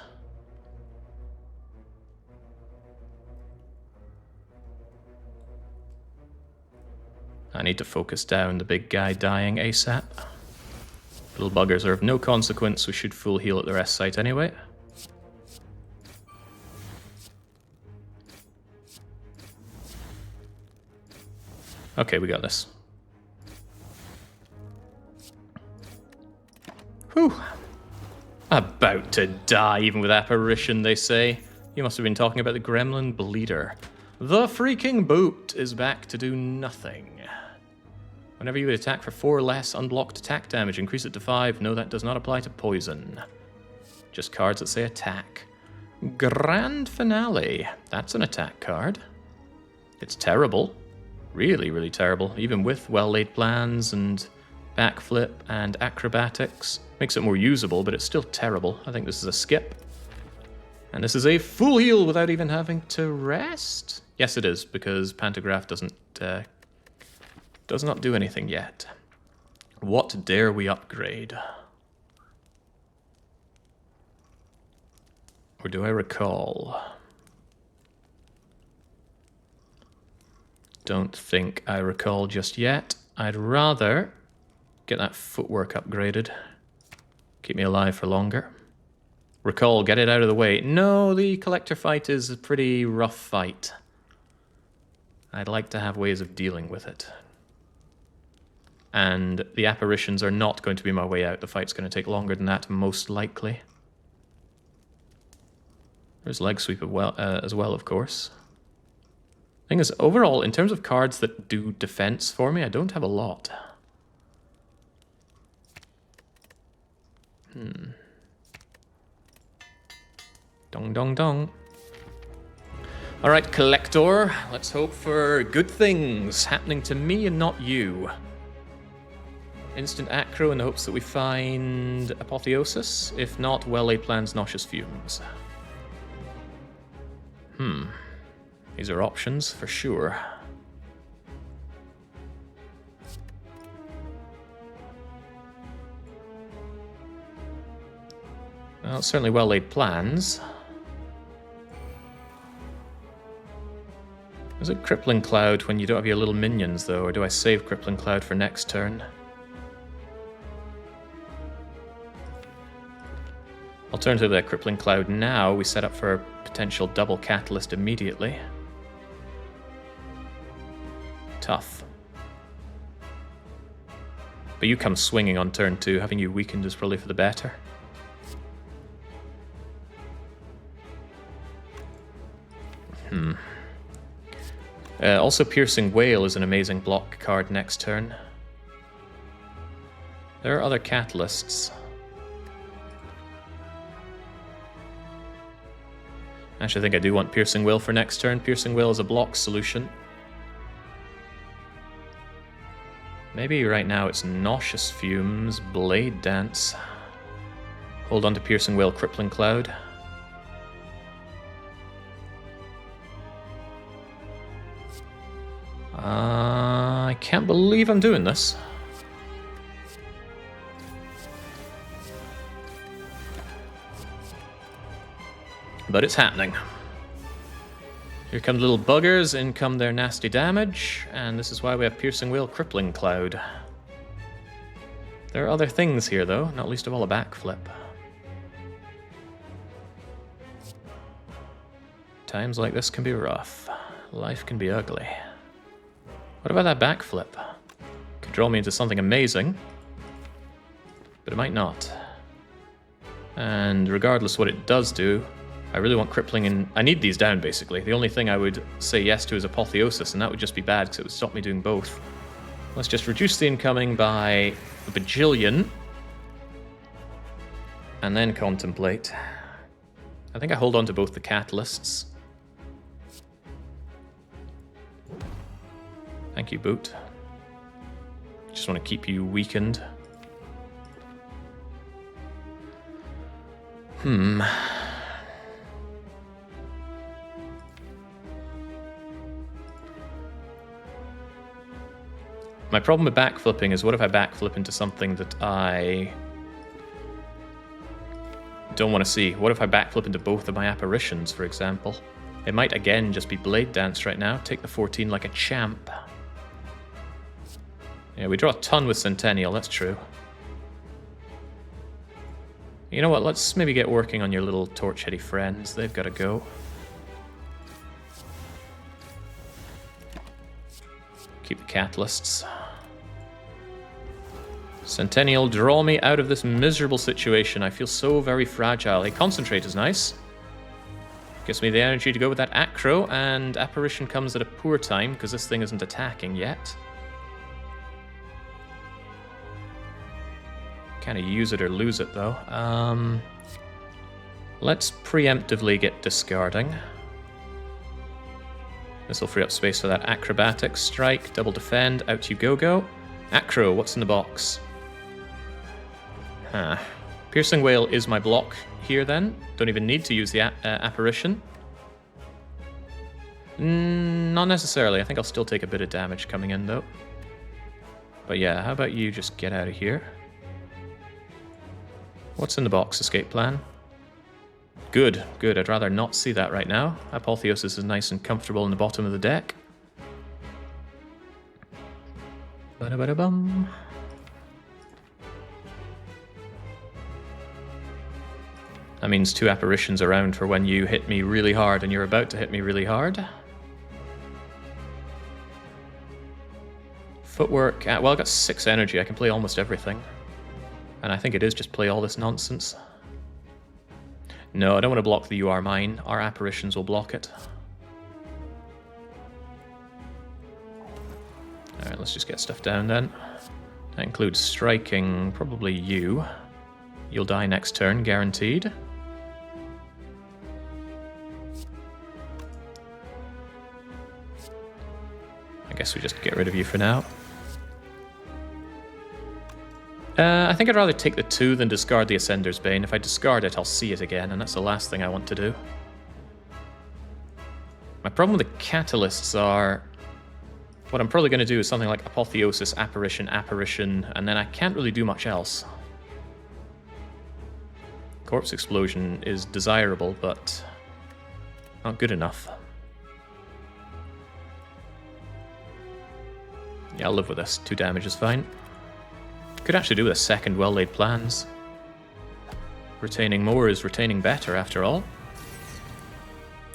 I need to focus down the big guy dying ASAP. Little buggers are of no consequence, we should full heal at the rest site anyway. Okay, we got this. Whew. About to die, even with Apparition, they say. You must have been talking about the Gremlin Bleeder. The freaking boot is back to do nothing. Whenever you would attack for 4 less unblocked attack damage, increase it to 5. No, that does not apply to poison. Just cards that say attack. Grand Finale. That's an attack card. It's terrible. Really, really terrible. Even with well-laid plans and backflip and acrobatics. Makes it more usable, but it's still terrible. I think this is a skip. And this is a full heal without even having to rest. Yes, it is, because Pantograph does not do anything yet. What dare we upgrade? Or do I recall? Don't think I recall just yet. I'd rather get that footwork upgraded. Keep me alive for longer. Recall, get it out of the way. No, the collector fight is a pretty rough fight. I'd like to have ways of dealing with it. And the apparitions are not going to be my way out. The fight's going to take longer than that, most likely. There's leg sweep as well, of course. Thing is, overall, in terms of cards that do defense for me, I don't have a lot. Dong, dong, dong. Alright, Collector. Let's hope for good things happening to me and not you. Instant Acro in the hopes that we find Apotheosis. If not, well-laid plans, Nauseous Fumes. These are options for sure. Well, certainly well-laid plans. Is it Crippling Cloud when you don't have your little minions, though, or do I save Crippling Cloud for next turn? Alternatively, that Crippling Cloud now, we set up for a potential double Catalyst immediately. Tough. But you come swinging on turn 2, having you weakened is probably for the better. Also, Piercing Whale is an amazing block card next turn. There are other catalysts. Actually, I think I do want Piercing Whale for next turn. Piercing Whale is a block solution. Maybe right now it's Nauseous Fumes, Blade Dance. Hold on to Piercing Whale, Crippling Cloud. I can't believe I'm doing this. But it's happening. Here come the little buggers, in come their nasty damage, and this is why we have Piercing Whale, Crippling Cloud. There are other things here, though, not least of all a backflip. Times like this can be rough. Life can be ugly. What about that backflip? Could draw me into something amazing, but it might not. And regardless what it does do, I really want crippling and I need these down, basically. The only thing I would say yes to is Apotheosis, and that would just be bad because it would stop me doing both. Let's just reduce the incoming by a bajillion. And then contemplate. I think I hold on to both the catalysts. Thank you, Boot. Just want to keep you weakened. My problem with backflipping is what if I backflip into something that I don't want to see? What if I backflip into both of my apparitions, for example? It might again just be Blade Dance right now. Take the 14 like a champ. Yeah, we draw a ton with Centennial, that's true. You know what, let's maybe get working on your little torch-heady friends. They've got to go. Keep the catalysts. Centennial, draw me out of this miserable situation. I feel so very fragile. Hey, Concentrate is nice. Gives me the energy to go with that Acro, and Apparition comes at a poor time because this thing isn't attacking yet. Kind of use it or lose it, though. Let's preemptively get discarding. This will free up space for that acrobatics strike, double defend, out you go. Acro, what's in the box? Piercing Wail is my block here then. Don't even need to use the apparition. Not necessarily. I think I'll still take a bit of damage coming in though. But yeah, how about you just get out of here? What's in the box? Escape plan? Good, good. I'd rather not see that right now. Apotheosis is nice and comfortable in the bottom of the deck. Ba-da-ba-da-bum. That means 2 apparitions around for when you hit me really hard and you're about to hit me really hard. Footwork. Well, I got 6 energy. I can play almost everything. And I think it is just play all this nonsense. No, I don't want to block the You Are Mine. Our apparitions will block it. Alright, let's just get stuff down then. That includes striking probably you. You'll die next turn, guaranteed. I guess we just get rid of you for now. I think I'd rather take the 2 than discard the Ascender's Bane. If I discard it, I'll see it again, and that's the last thing I want to do. My problem with the catalysts are... What I'm probably going to do is something like Apotheosis, Apparition, Apparition, and then I can't really do much else. Corpse Explosion is desirable, but not good enough. Yeah, I'll live with this. 2 damage is fine. Could actually do with a second Well-Laid Plans. Retaining more is retaining better, after all.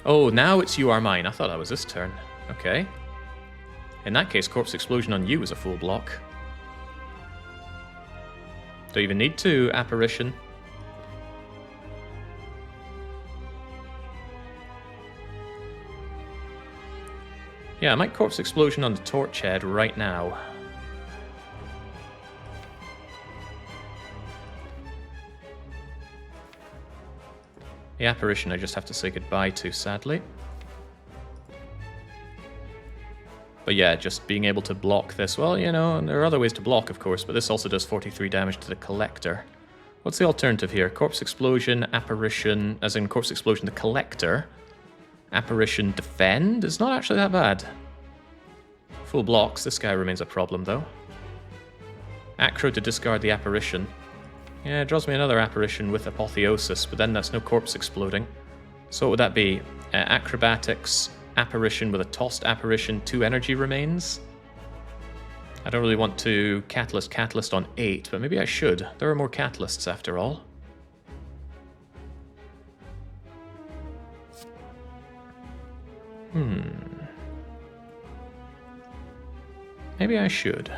Oh, now it's You Are Mine. I thought that was this turn. Okay. In that case, Corpse Explosion on you is a full block. Don't even need to, Apparition. Yeah, I might Corpse Explosion on the Torch Head right now. The Apparition I just have to say goodbye to, sadly. But yeah, just being able to block this. Well, you know, there are other ways to block, of course, but this also does 43 damage to the Collector. What's the alternative here? Corpse Explosion, Apparition, as in Corpse Explosion, the Collector. Apparition, Defend? It's not actually that bad. Full blocks. This guy remains a problem, though. Acro to discard the Apparition. Yeah, it draws me another Apparition with Apotheosis, but then that's no Corpse Exploding. So what would that be? Acrobatics, Apparition with a tossed Apparition, 2 energy remains? I don't really want to Catalyst on 8, but maybe I should. There are more Catalysts after all. Maybe I should.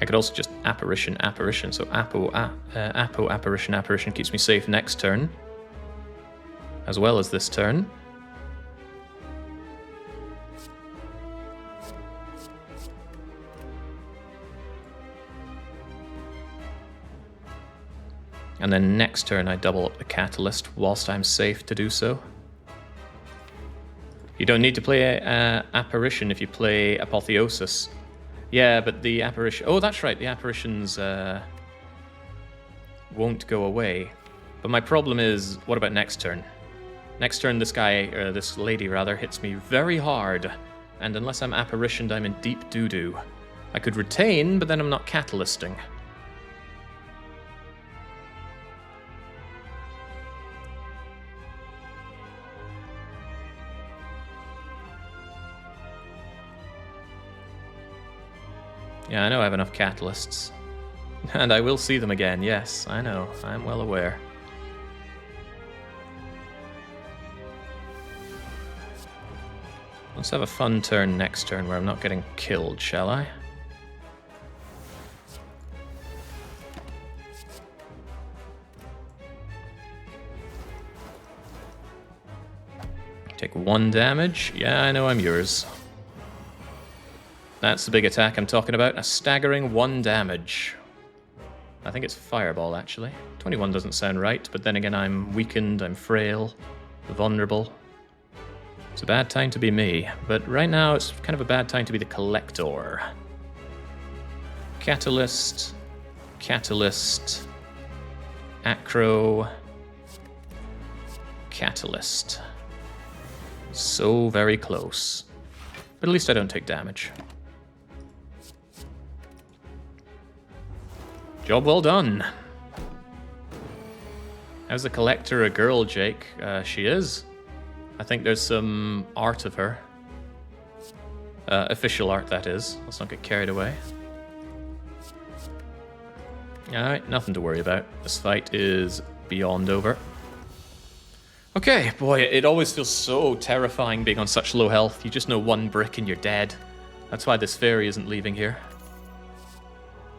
I could also just Apparition, Apparition. So Apo, Apparition, Apparition keeps me safe next turn. As well as this turn. And then next turn I double up the Catalyst whilst I'm safe to do so. You don't need to play Apparition if you play Apotheosis. Yeah, but the Apparition... Oh, that's right, the Apparitions won't go away. But my problem is, what about next turn? Next turn this guy, or this lady rather, hits me very hard. And unless I'm Apparitioned, I'm in deep doo-doo. I could retain, but then I'm not Catalysting. Yeah, I know I have enough Catalysts. And I will see them again, yes, I know. I'm well aware. Let's have a fun turn next turn where I'm not getting killed, shall I? Take 1 damage. Yeah, I know I'm yours. That's the big attack I'm talking about. A staggering 1 damage. I think it's Fireball, actually. 21 doesn't sound right, but then again, I'm weakened, I'm frail, vulnerable. It's a bad time to be me, but right now it's kind of a bad time to be the Collector. Catalyst, Catalyst, Acro, Catalyst. So very close. But at least I don't take damage. Job well done. How's the Collector a girl, Jake? She is. I think there's some art of her. Official art, that is. Let's not get carried away. Alright, nothing to worry about. This fight is beyond over. Okay, boy, it always feels so terrifying being on such low health. You just know one brick and you're dead. That's why this fairy isn't leaving here.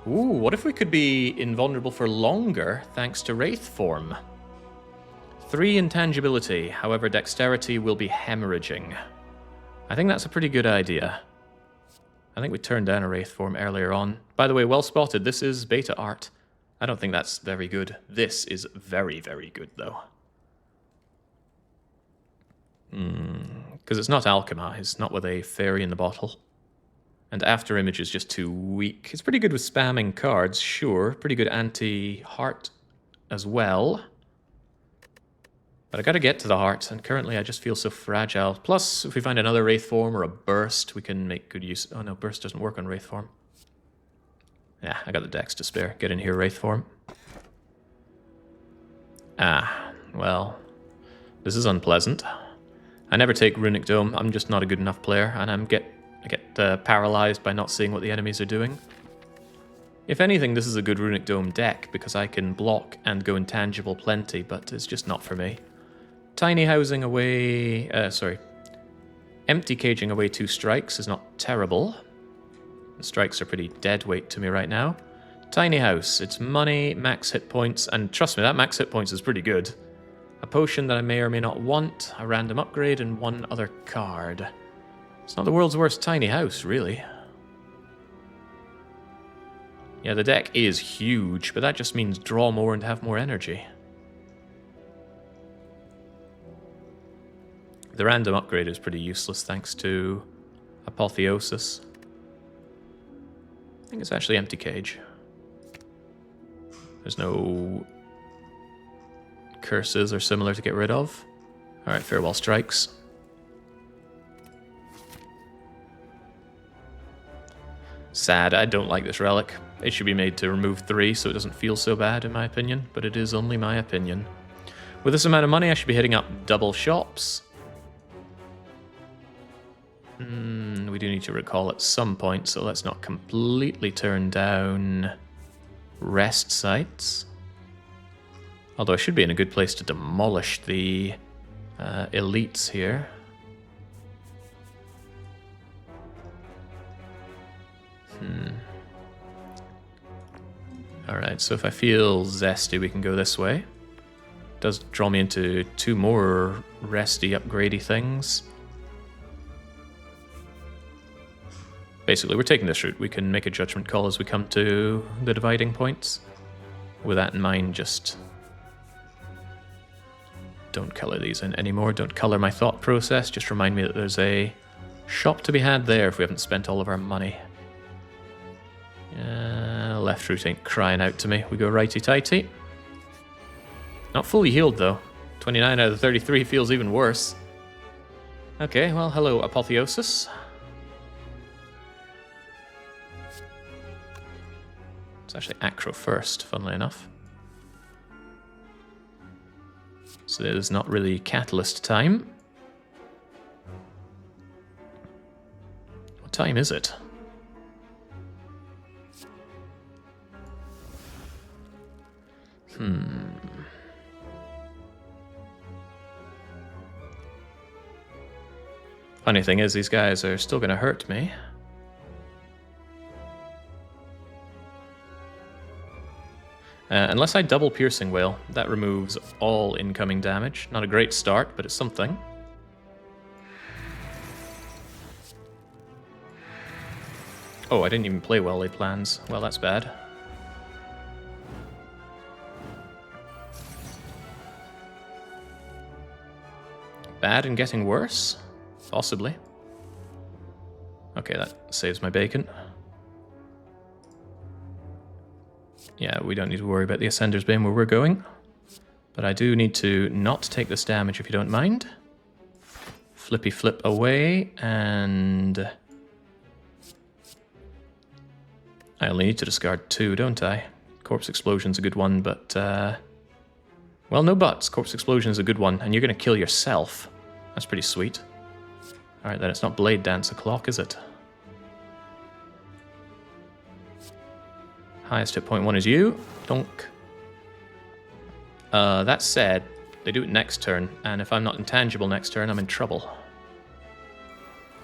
Ooh, what if we could be invulnerable for longer thanks to Wraith form? 3 intangibility, however dexterity will be hemorrhaging. I think that's a pretty good idea. I think we turned down a Wraith form earlier on. By the way, well spotted, this is beta art. I don't think that's very good. This is very, very good, though. Because it's not Alchemize, not with a fairy in the bottle. And After Image is just too weak. It's pretty good with spamming cards, sure. Pretty good anti-heart as well. But I gotta get to the heart, and currently I just feel so fragile. Plus, if we find another Wraith form or a Burst, we can make good use... Oh no, Burst doesn't work on Wraith form. Yeah, I got the dex to spare. Get in here, Wraith form. Ah, well, this is unpleasant. I never take Runic Dome. I'm just not a good enough player, and I get paralyzed by not seeing what the enemies are doing. If anything, this is a good Runic Dome deck, because I can block and go intangible plenty, but it's just not for me. Tiny housing away... Empty caging away 2 strikes is not terrible. The strikes are pretty dead weight to me right now. Tiny house, it's money, max hit points, and trust me, that max hit points is pretty good. A potion that I may or may not want, a random upgrade, and 1 other card. It's not the world's worst tiny house, really. Yeah, the deck is huge, but that just means draw more and have more energy. The random upgrade is pretty useless thanks to Apotheosis. I think it's actually Empty Cage. There's no curses or similar to get rid of. Alright, Farewell Strikes. Sad, I don't like this relic. It should be made to remove 3 so it doesn't feel so bad in my opinion, but it is only my opinion. With this amount of money I should be hitting up double shops. We do need to recall at some point, so let's not completely turn down rest sites. Although I should be in a good place to demolish the elites here. Alright, so if I feel zesty, we can go this way. It does draw me into 2 more resty, upgradey things. Basically, we're taking this route. We can make a judgment call as we come to the dividing points. With that in mind, just don't color these in anymore. Don't color my thought process. Just remind me that there's a shop to be had there if we haven't spent all of our money. Left route ain't crying out to me. We go righty-tighty. Not fully healed, though. 29 out of 33 feels even worse. Okay, well, hello, Apotheosis. It's actually Acro first, funnily enough. So there's not really Catalyst time. What time is it? Funny thing is, these guys are still going to hurt me. Unless I double Piercing Wail, that removes all incoming damage. Not a great start, but it's something. Oh, I didn't even play well laid plans. Well, that's bad. Bad and getting worse? Possibly. Okay, that saves my bacon. Yeah, we don't need to worry about the Ascender's Bane where we're going. But I do need to not take this damage if you don't mind. Flippy flip away, and... I only need to discard 2, don't I? Corpse Explosion's a good one, but... Well, no buts. Corpse Explosion is a good one, and you're going to kill yourself. That's pretty sweet. Alright, then it's not Blade Dance o'clock, is it? Highest hit point 1 is you. Donk. That said, they do it next turn, and if I'm not intangible next turn, I'm in trouble.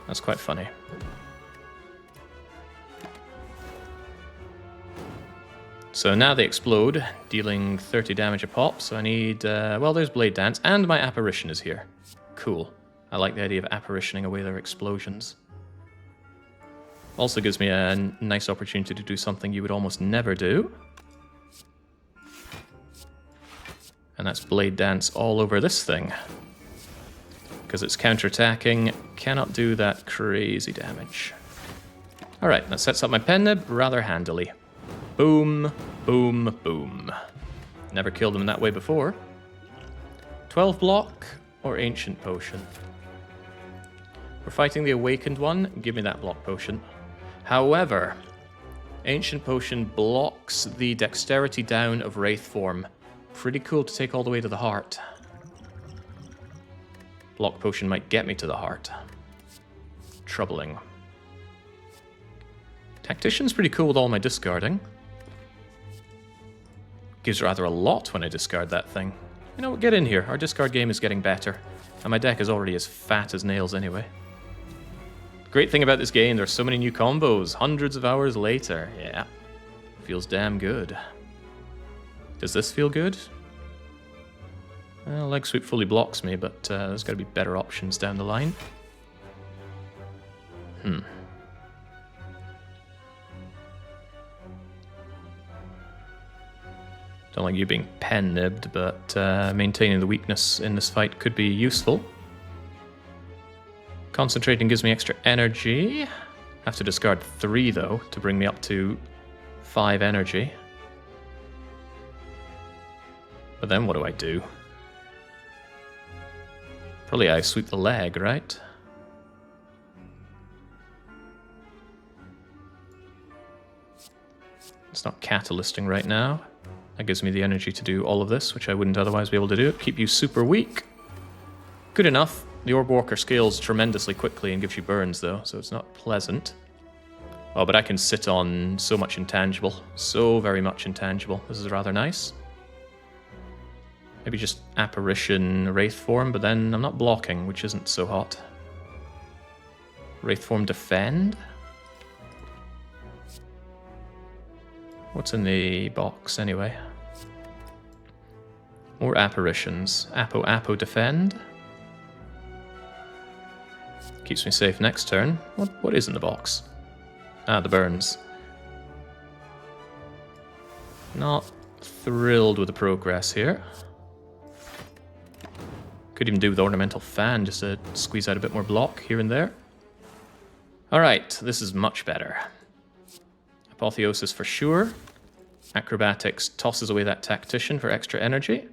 That's quite funny. So now they explode, dealing 30 damage a pop, so I need, well, there's Blade Dance, and my Apparition is here. Cool. I like the idea of apparitioning away their explosions. Also gives me a nice opportunity to do something you would almost never do. And that's Blade Dance all over this thing. Because it's counterattacking, cannot do that crazy damage. Alright, that sets up my pen nib rather handily. Boom, boom, boom. Never killed him that way before. 12 block or Ancient Potion? We're fighting the Awakened one, give me that block potion. However, Ancient Potion blocks the Dexterity down of Wraith form. Pretty cool to take all the way to the heart. Block Potion might get me to the heart. Troubling. Tactician's pretty cool with all my discarding. Gives rather a lot when I discard that thing. You know what, get in here. Our discard game is getting better. And my deck is already as fat as nails anyway. Great thing about this game, there's so many new combos. Hundreds of hours later. Yeah. Feels damn good. Does this feel good? Well, Leg Sweep fully blocks me, but there's got to be better options down the line. Don't like you being pen-nibbed, but maintaining the weakness in this fight could be useful. Concentrating gives me extra energy. Have to discard 3, though, to bring me up to 5 energy. But then what do I do? Probably I sweep the leg, right? It's not catalysting right now. That gives me the energy to do all of this, which I wouldn't otherwise be able to do. Keep you super weak. Good enough. The Orb Walker scales tremendously quickly and gives you burns, though, so it's not pleasant. Oh, but I can sit on so much intangible. So very much intangible. This is rather nice. Maybe just Apparition Wraith form, but then I'm not blocking, which isn't so hot. Wraith form Defend? What's in the box, anyway? More Apparitions. Appo Defend? Keeps me safe next turn. What is in the box? Ah, the burns. Not thrilled with the progress here. Could even do with Ornamental Fan just to squeeze out a bit more block here and there. Alright, this is much better. Apotheosis for sure. Acrobatics tosses away that Tactician for extra energy.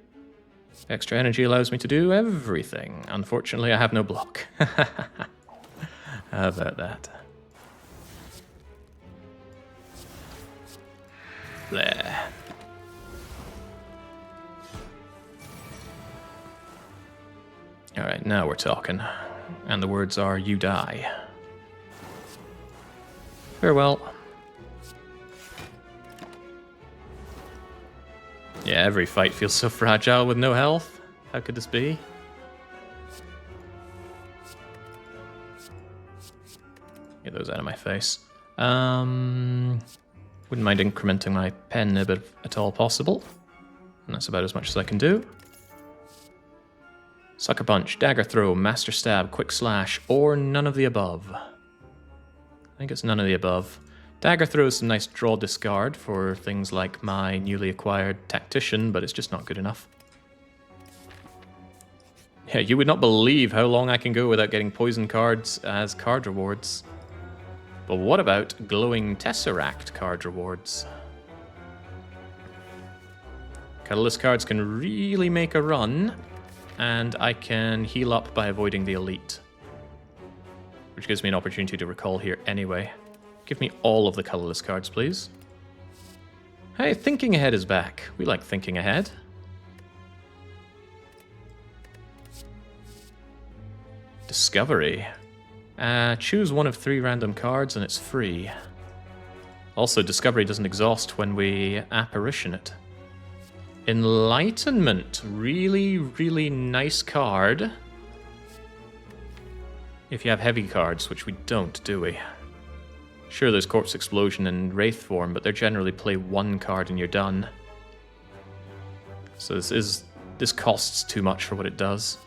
Extra energy allows me to do everything. Unfortunately, I have no block. How about that? Bleh. Alright, now we're talking. And the words are, you die. Farewell. Yeah, every fight feels so fragile with no health. How could this be? Get those out of my face. Wouldn't mind incrementing my pen nib if at all possible. And that's about as much as I can do. Sucker Punch, Dagger Throw, Master Stab, Quick Slash, or none of the above. I think it's none of the above. Dagger Throw is some nice draw discard for things like my newly acquired Tactician, but it's just not good enough. Yeah, you would not believe how long I can go without getting poison cards as card rewards. But what about glowing Tesseract card rewards? Catalyst cards can really make a run, and I can heal up by avoiding the elite. Which gives me an opportunity to recall here anyway. Give me all of the colorless cards, please. Hey, Thinking Ahead is back. We like Thinking Ahead. Discovery. Choose one of 3 random cards and it's free. Also, Discovery doesn't exhaust when we apparition it. Enlightenment. Really, really nice card. If you have heavy cards, which we don't, do we? Sure, there's Corpse Explosion and Wraith form, but they're generally play 1 card and you're done. So this costs too much for what it does.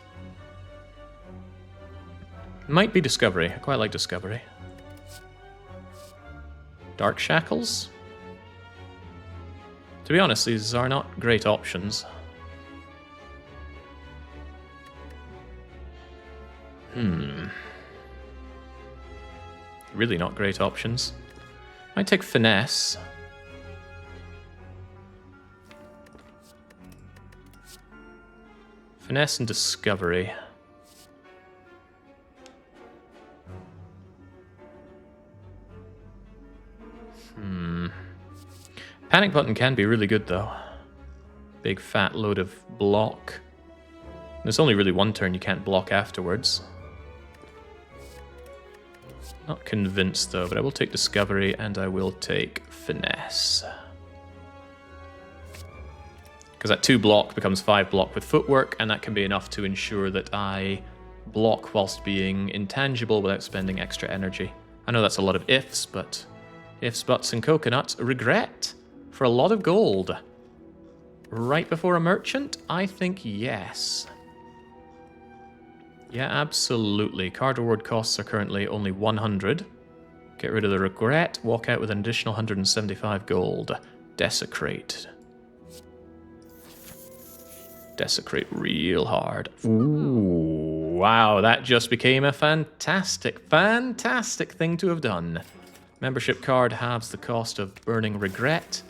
Might be Discovery. I quite like Discovery. Dark Shackles? To be honest, these are not great options. Really not great options. Might take Finesse. Finesse and Discovery. Panic Button can be really good though. Big fat load of block. There's only really 1 turn you can't block afterwards. Not convinced though, but I will take Discovery and I will take Finesse. Because that 2 block becomes 5 block with footwork, and that can be enough to ensure that I block whilst being intangible without spending extra energy. I know that's a lot of ifs, but ifs, buts, and coconuts. Regret for a lot of gold. Right before a merchant? I think yes. Yeah, absolutely. Card reward costs are currently only 100. Get rid of the regret, walk out with an additional 175 gold. Desecrate. Desecrate real hard. Ooh, wow, that just became a fantastic, fantastic thing to have done. Membership card halves the cost of burning regret,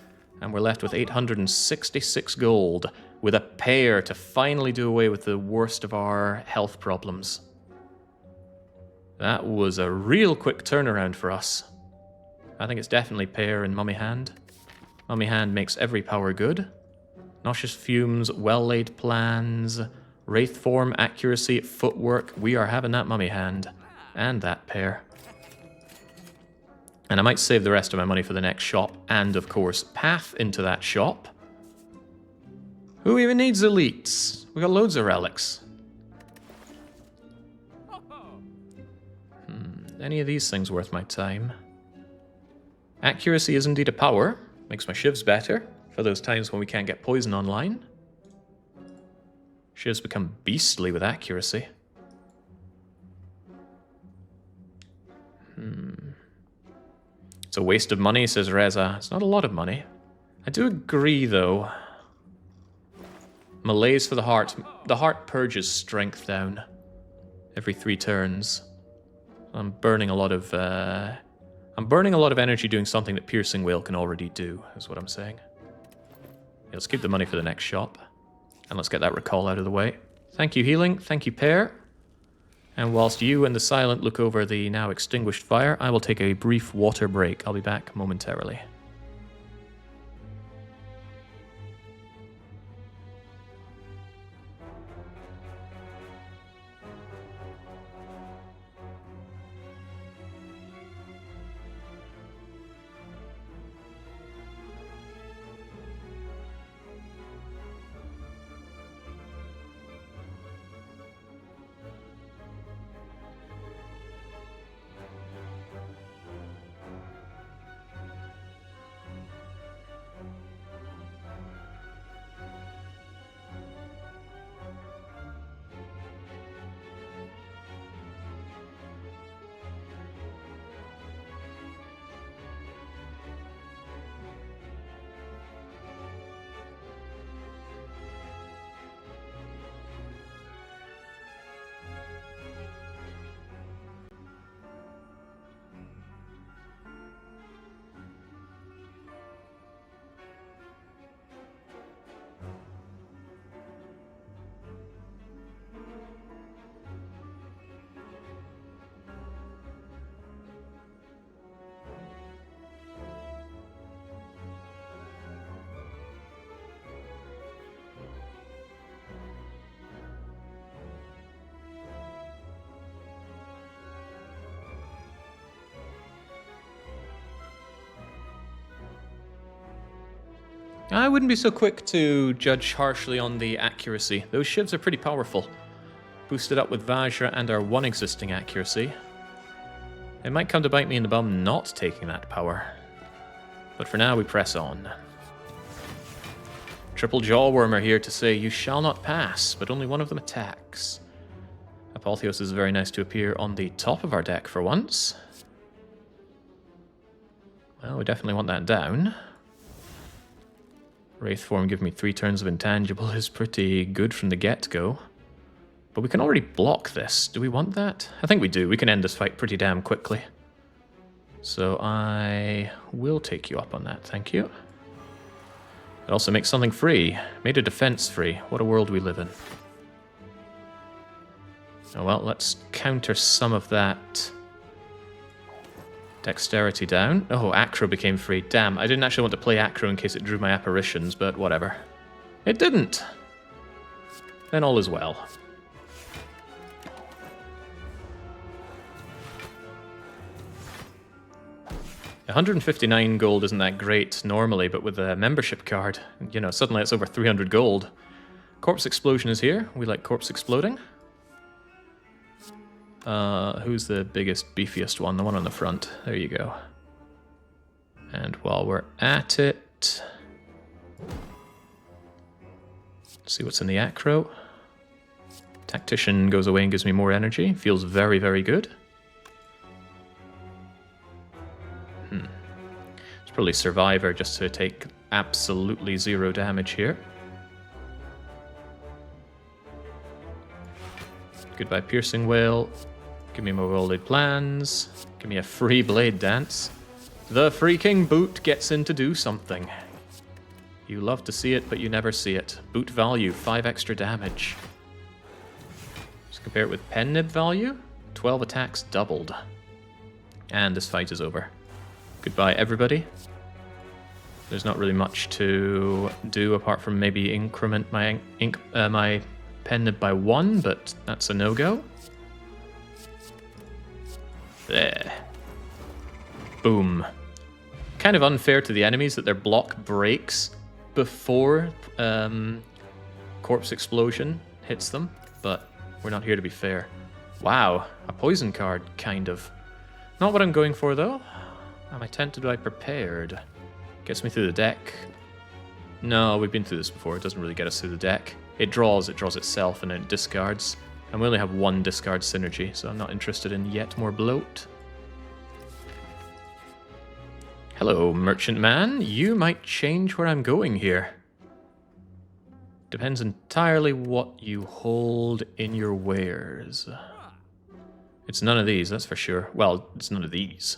and we're left with 866 gold, with a pair to finally do away with the worst of our health problems. That was a real quick turnaround for us. I think it's definitely pair and Mummy Hand. Mummy Hand makes every power good. Nauseous Fumes, Well-Laid Plans, Wraith Form, Accuracy, Footwork. We are having that Mummy Hand. And that pair. And I might save the rest of my money for the next shop, and of course, path into that shop. Who even needs elites? We got loads of relics. Any of these things worth my time? Accuracy is indeed a power. Makes my shivs better for those times when we can't get poison online. Shivs become beastly with accuracy. It's a waste of money, says Reza. It's not a lot of money. I do agree, though. Malaise for the heart. The heart purges strength down every 3 turns. I'm burning a lot of energy doing something that Piercing Wail can already do, is what I'm saying. Yeah, let's keep the money for the next shop. And let's get that recall out of the way. Thank you, Healing. Thank you, Pear. And whilst you and the Silent look over the now extinguished fire, I will take a brief water break. I'll be back momentarily. I wouldn't be so quick to judge harshly on the accuracy. Those shivs are pretty powerful. Boosted up with Vajra and our one existing accuracy. It might come to bite me in the bum not taking that power. But for now, we press on. Triple Jawworm are here to say, you shall not pass, but only one of them attacks. Apotheos is very nice to appear on the top of our deck for once. Well, we definitely want that down. Wraith form give me 3 turns of intangible is pretty good from the get-go. But we can already block this. Do we want that? I think we do. We can end this fight pretty damn quickly. So I will take you up on that, thank you. It also makes something free. Made a defense free. What a world we live in. Oh well, let's counter some of that dexterity down. Oh, Acro became free. Damn, I didn't actually want to play Acro in case it drew my apparitions, but whatever. It didn't! Then all is well. 159 gold isn't that great normally, but with a membership card, you know, suddenly it's over 300 gold. Corpse Explosion is here. We like corpse exploding. Who's the biggest, beefiest one? The one on the front. There you go. And while we're at it, let's see what's in the acro. Tactician goes away and gives me more energy. Feels very, very good. It's probably Survivor just to take absolutely 0 damage here. Goodbye, Piercing Wail. Give me more well-laid plans. Give me a free Blade Dance. The freaking boot gets in to do something. You love to see it, but you never see it. Boot value, 5 extra damage. Let's compare it with Pen Nib value. 12 attacks doubled. And this fight is over. Goodbye, everybody. There's not really much to do apart from maybe increment my my Pen Nib by 1, but that's a no-go. There. Boom. Kind of unfair to the enemies that their block breaks before Corpse Explosion hits them, but we're not here to be fair. Wow, a poison card, kind of. Not what I'm going for, though. Am I tempted? Am I prepared? Gets me through the deck. No, we've been through this before. It doesn't really get us through the deck. It draws itself, and then it discards. And we only have 1 discard synergy, so I'm not interested in yet more bloat. Hello, Merchant Man. You might change where I'm going here. Depends entirely what you hold in your wares. It's none of these, that's for sure. Well, it's none of these.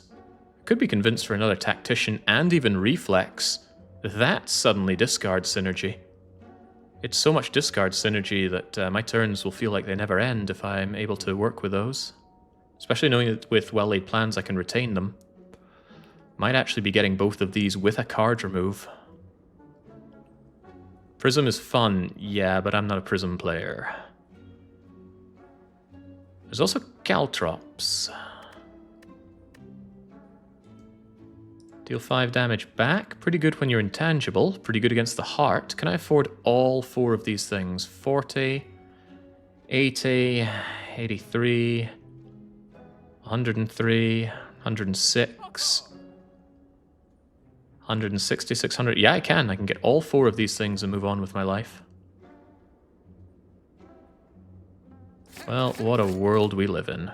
Could be convinced for another Tactician and even Reflex. That suddenly discards synergy. It's so much discard synergy that my turns will feel like they never end if I'm able to work with those. Especially knowing that with well-laid plans I can retain them. Might actually be getting both of these with a card remove. Prism is fun, yeah, but I'm not a Prism player. There's also Caltrops. Deal 5 damage back. Pretty good when you're intangible. Pretty good against the heart. Can I afford all 4 of these things? 40, 80, 83, 103, 106, 160, 600. Yeah, I can. I can get all 4 of these things and move on with my life. Well, what a world we live in.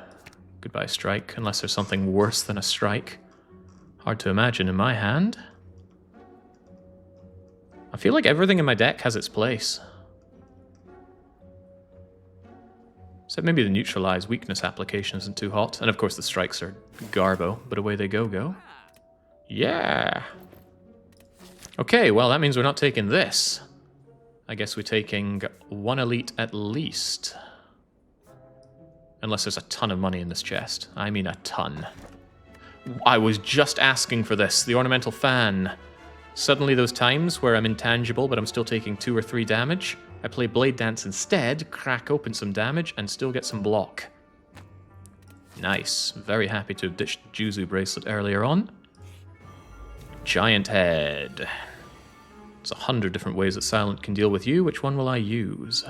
Goodbye, strike, unless there's something worse than a strike. Hard to imagine in my hand. I feel like everything in my deck has its place. Except maybe the neutralize weakness application isn't too hot. And of course the strikes are garbo, but away they go. Yeah! Okay, well that means we're not taking this. I guess we're taking 1 elite at least. Unless there's a ton of money in this chest. I mean a ton. I was just asking for this. The Ornamental Fan. Suddenly those times where I'm intangible but I'm still taking 2 or 3 damage, I play Blade Dance instead, crack open some damage, and still get some block. Nice. Very happy to have ditched the Juzu bracelet earlier on. Giant Head. There's 100 different ways that Silent can deal with you. Which one will I use?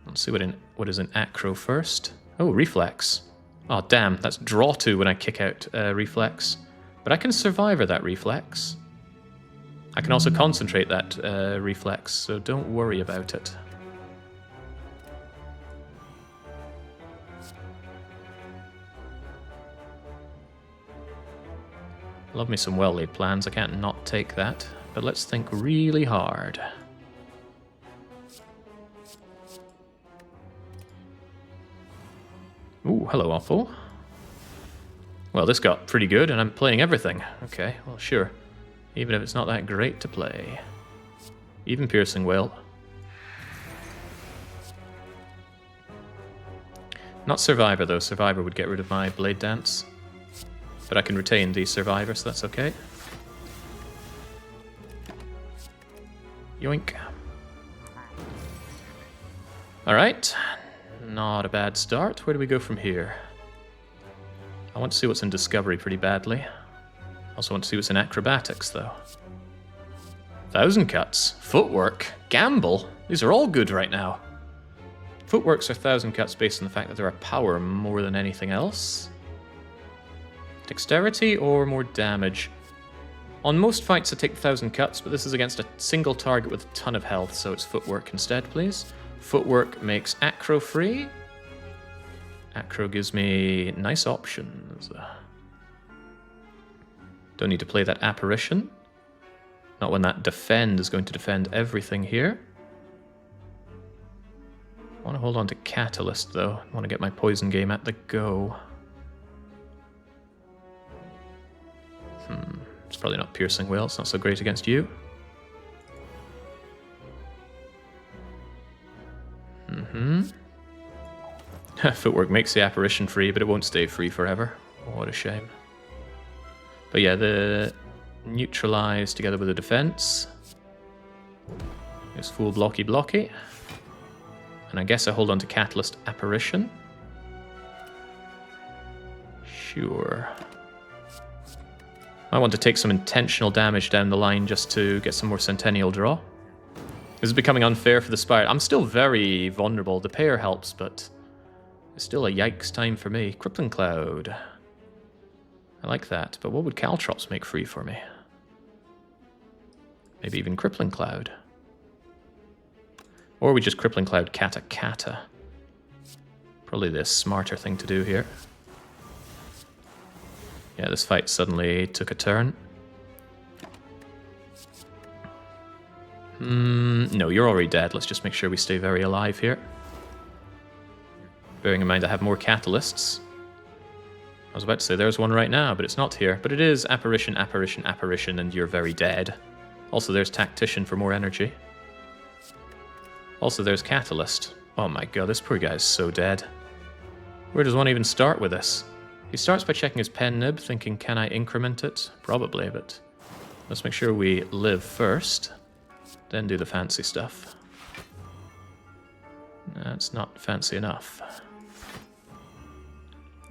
Let's see what is an acro first. Oh, reflex. Oh, damn, that's draw 2 when I kick out reflex. But I can survivor that reflex. I can also concentrate that reflex, so don't worry about it. Love me some well-laid plans, I can't not take that. But let's think really hard. Ooh, hello, Awful. Well, this got pretty good, and I'm playing everything. Okay, well, sure. Even if it's not that great to play. Even Piercing Will. Not Survivor, though. Survivor would get rid of my Blade Dance. But I can retain the Survivor, so that's okay. Yoink. Alright. Not a bad start. Where do we go from here? I want to see what's in Discovery pretty badly. Also want to see what's in Acrobatics, though. 1,000 cuts. Footwork. Gamble. These are all good right now. Footworks are 1,000 cuts based on the fact that they're a power more than anything else. Dexterity or more damage? On most fights I take 1,000 cuts, but this is against a single target with a ton of health, so it's Footwork instead, please. Footwork makes Acro free. Acro gives me nice options. Don't need to play that Apparition. Not when that Defend is going to defend everything here. I want to hold on to Catalyst, though. I want to get my poison game at the go. It's probably not Piercing Will. It's not so great against you. Footwork makes the Apparition free, but it won't stay free forever. What a shame. But yeah, the Neutralize together with the Defense is full blocky. And I guess I hold on to Catalyst Apparition. Sure. I want to take some intentional damage down the line just to get some more Centennial draw. This is becoming unfair for the Spire. I'm still very vulnerable. The pair helps, but it's still a yikes time for me. Crippling Cloud. I like that, but what would Caltrops make free for me? Maybe even Crippling Cloud. Or we just Crippling Cloud Kata. Probably the smarter thing to do here. Yeah, this fight suddenly took a turn. No, you're already dead. Let's just make sure we stay very alive here. Bearing in mind I have more catalysts. I was about to say there's one right now, but it's not here. But it is Apparition, and you're very dead. Also, there's Tactician for more energy. Also, there's Catalyst. Oh my god, this poor guy's so dead. Where does one even start with this? He starts by checking his pen nib, thinking, can I increment it? Probably, but let's make sure we live first, then do the fancy stuff. That's not fancy enough.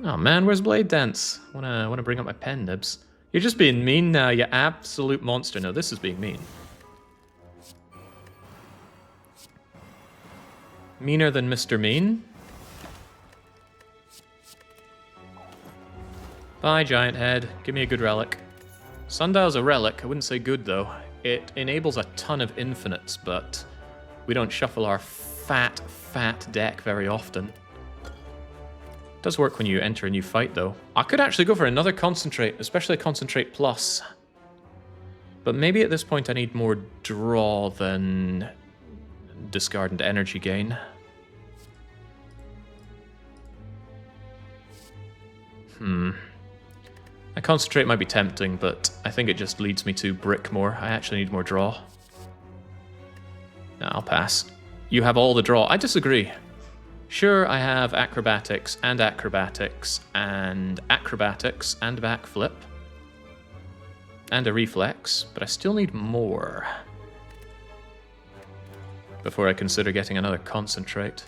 Oh man, where's Blade Dance? Wanna bring up my pen nibs. You're just being mean now, you absolute monster. No, this is being mean. Meaner than Mr. Mean. Bye, Giant Head. Give me a good relic. Sundial's a relic. I wouldn't say good, though. It enables a ton of infinites, but we don't shuffle our fat deck very often. It does work when you enter a new fight, though. I could actually go for another Concentrate, especially a Concentrate Plus. But maybe at this point I need more draw than discard and energy gain. A Concentrate might be tempting, but I think it just leads me to brick more. I actually need more draw. Nah, I'll pass. You have all the draw. I disagree. Sure, I have acrobatics and acrobatics and acrobatics and backflip and a reflex, but I still need more before I consider getting another Concentrate.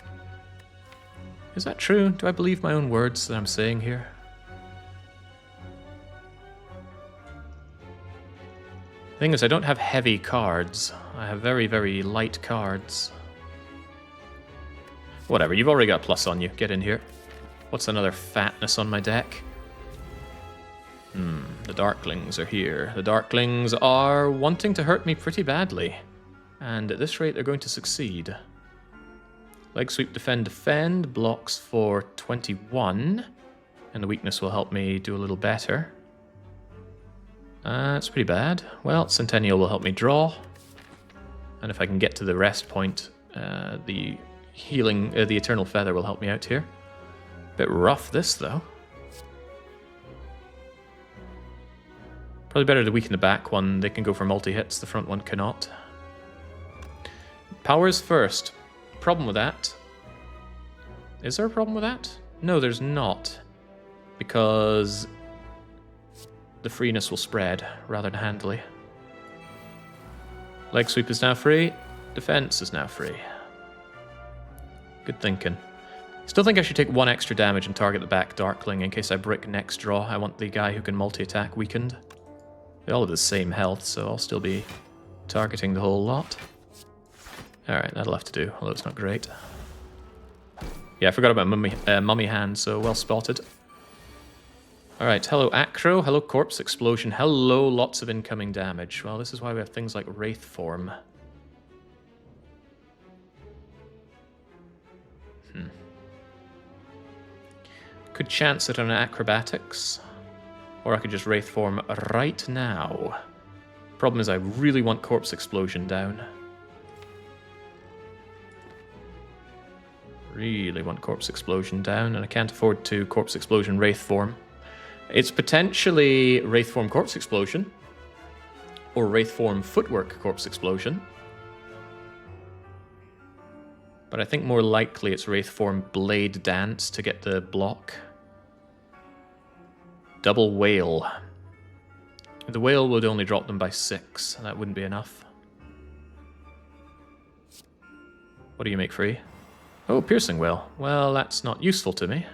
Is that true? Do I believe my own words that I'm saying here? Thing is, I don't have heavy cards. I have very, very light cards. Whatever, you've already got a plus on you. Get in here. What's another fatness on my deck? The Darklings are here. The Darklings are wanting to hurt me pretty badly. And at this rate, they're going to succeed. Leg sweep, defend, defend. Blocks for 21. And the weakness will help me do a little better. That's pretty bad. Well, Centennial will help me draw. And if I can get to the rest point, the healing, the Eternal Feather will help me out here. Bit rough this, though. Probably better to weaken the back one. They can go for multi-hits. The front one cannot. Powers first. Problem with that. Is there a problem with that? No, there's not. Because the freeness will spread rather than handily. Leg sweep is now free. Defense is now free. Good thinking. Still think I should take 1 extra damage and target the back Darkling in case I brick next draw. I want the guy who can multi-attack weakened. They all have the same health, so I'll still be targeting the whole lot. Alright, that'll have to do, although it's not great. Yeah, I forgot about Mummy Hand, so well spotted. Alright, hello Acro, hello Corpse Explosion, hello lots of incoming damage. Well, this is why we have things like Wraith Form. Could chance it on Acrobatics. Or I could just Wraith Form right now. Problem is I really want Corpse Explosion down. Really want Corpse Explosion down, and I can't afford to Corpse Explosion Wraith Form. It's potentially Wraith Form Corpse Explosion, or Wraith Form Footwork Corpse Explosion. But I think more likely it's Wraith Form Blade Dance to get the block. Double Whale. The Whale would only drop them by 6. That wouldn't be enough. What do you make free? Oh, Piercing Whale. Well, that's not useful to me.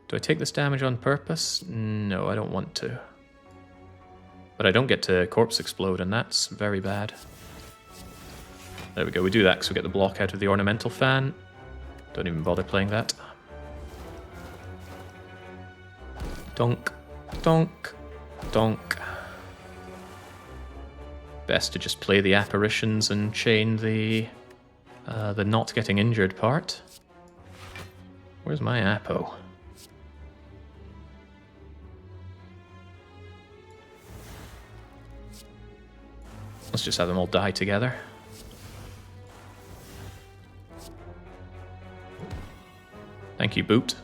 Do I take this damage on purpose? No, I don't want to. But I don't get to Corpse Explode, and that's very bad. There we go, we do that because we get the block out of the Ornamental Fan. Don't even bother playing that. Donk, donk, donk. Best to just play the Apparitions and chain the not getting injured part. Where's my Appo? Let's just have them all die together. Thank you, Boot.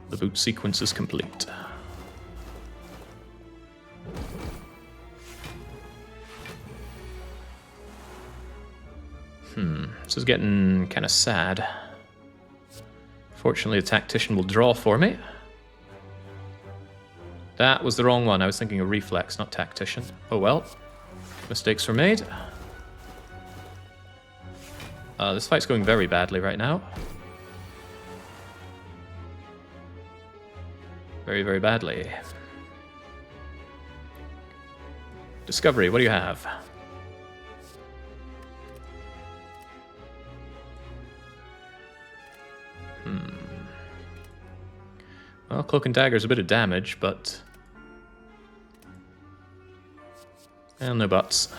The boot sequence is complete. This is getting kind of sad. Fortunately, the Tactician will draw for me. That was the wrong one. I was thinking of Reflex, not Tactician. Oh well. Mistakes were made. This fight's going very badly right now. Very, very badly. Discovery, what do you have? Well, Cloak and Dagger's a bit of damage, but... well, no buts.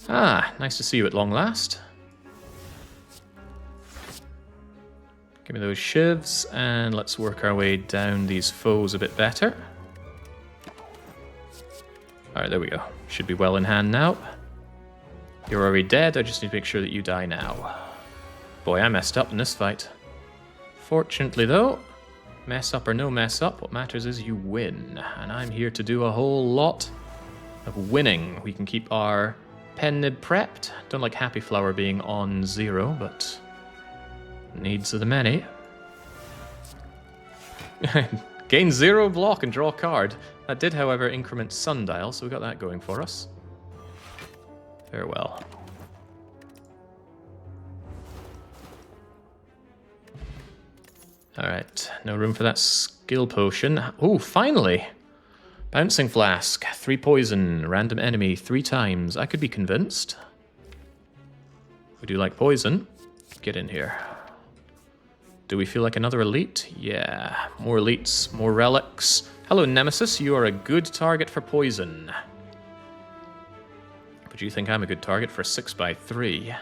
Ah, nice to see you at long last. Give me those shivs, and let's work our way down these foes a bit better. Alright, there we go. Should be well in hand now. You're already dead, I just need to make sure that you die now. Boy, I messed up in this fight. Fortunately though, mess up or no mess up, what matters is you win. And I'm here to do a whole lot of winning. We can keep our pen nib prepped. Don't like Happy Flower being on 0, but... needs of the many. Gain 0 block and draw a card. That did, however, increment Sundial, so we got that going for us. Farewell. Alright, no room for that skill potion. Oh, finally! Bouncing Flask, 3 poison, random enemy 3 times. I could be convinced. We do like poison. Get in here. Do we feel like another elite? Yeah. More elites, more relics. Hello, Nemesis. You are a good target for poison. But you think I'm a good target for 6x3?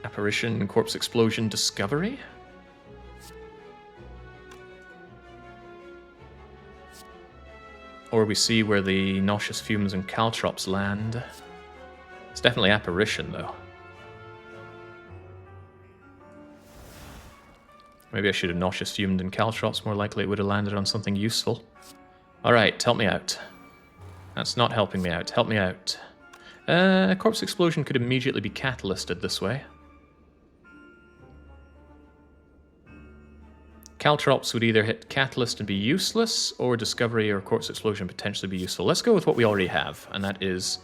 Apparition, Corpse Explosion, Discovery? Or we see where the Nauseous Fumes and Caltrops land. It's definitely Apparition, though. Maybe I should have Nauseous Fumed and Caltrops. More likely it would have landed on something useful. Alright, help me out. That's not helping me out. Help me out. Corpse Explosion could immediately be catalysted this way. Caltrops would either hit Catalyst and be useless, or Discovery or Corpse Explosion potentially be useful. Let's go with what we already have, and that is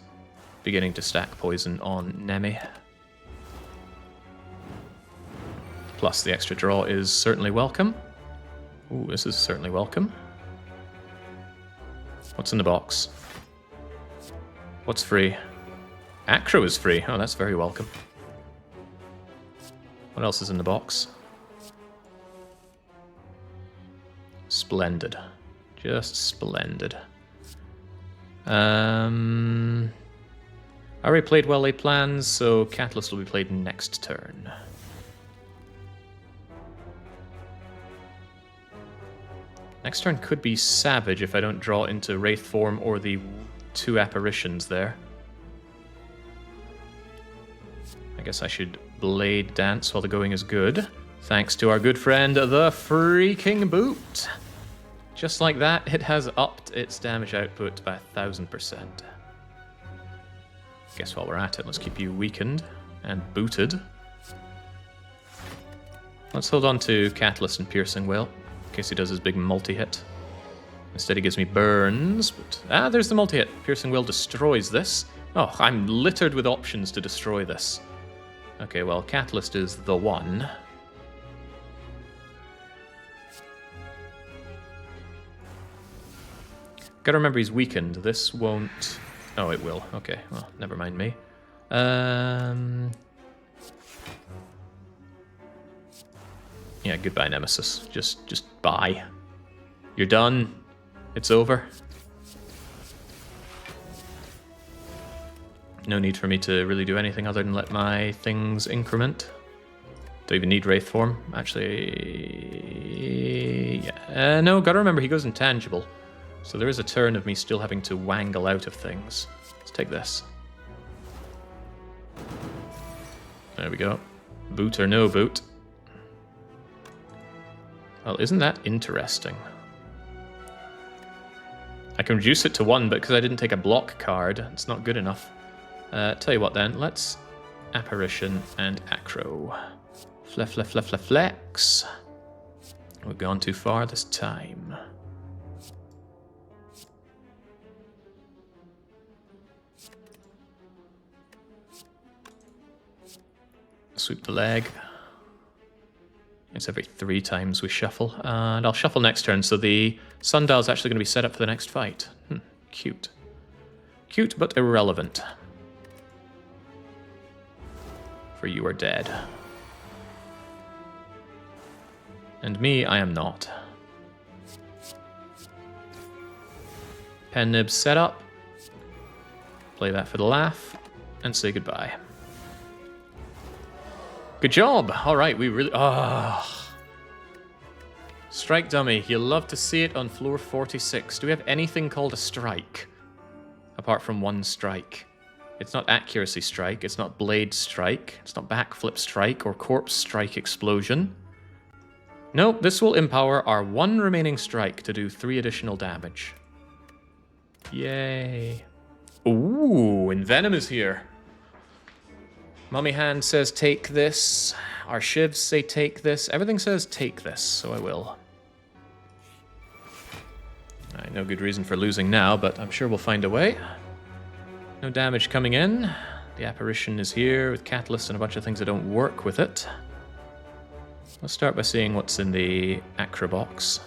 beginning to stack poison on Nemi. Plus the extra draw is certainly welcome. Ooh, this is certainly welcome. What's in the box? What's free? Acro is free. Oh, that's very welcome. What else is in the box? Splendid. Just splendid. I already played well-laid plans, so Catalyst will be played next turn. Next turn could be Savage if I don't draw into Wraith form or the 2 apparitions there. I guess I should Blade Dance while the going is good. Thanks to our good friend, the freaking boot. Just like that, it has upped its damage output by 1000%. Guess while we're at it, let's keep you weakened and booted. Let's hold on to Catalyst and Piercing Will, in case he does his big multi-hit. Instead he gives me burns, but... there's the multi-hit. Piercing Will destroys this. Oh, I'm littered with options to destroy this. Okay, well, Catalyst is the one. Gotta remember he's weakened. This won't... Oh, it will. Okay, well, never mind me. Yeah, goodbye, Nemesis. Just bye. You're done. It's over. No need for me to really do anything other than let my things increment. Don't even need Wraith form. Actually... yeah. No, gotta remember he goes intangible. So there is a turn of me still having to wangle out of things. Let's take this. There we go. Boot or no boot. Well, isn't that interesting? I can reduce it to 1, but because I didn't take a block card, it's not good enough. Tell you what then, let's Apparition and Acro. Flex. We've gone too far this time. Sweep the leg. It's every 3 times we shuffle. And I'll shuffle next turn, so the sundial is actually going to be set up for the next fight. Cute. Cute, but irrelevant. For you are dead. And me, I am not. Pen nibs set up. Play that for the laugh. And say goodbye. Good job! Alright, we really... Strike dummy. You'll love to see it on floor 46. Do we have anything called a strike? Apart from 1 strike. It's not accuracy strike, it's not blade strike, it's not backflip strike or corpse strike explosion. No, this will empower our 1 remaining strike to do 3 additional damage. Yay. Ooh, Envenom is here. Mummy Hand says take this. Our shivs say take this. Everything says take this, so I will. Alright, no good reason for losing now, but I'm sure we'll find a way. No damage coming in. The Apparition is here with Catalyst and a bunch of things that don't work with it. Let's start by seeing what's in the Acro box.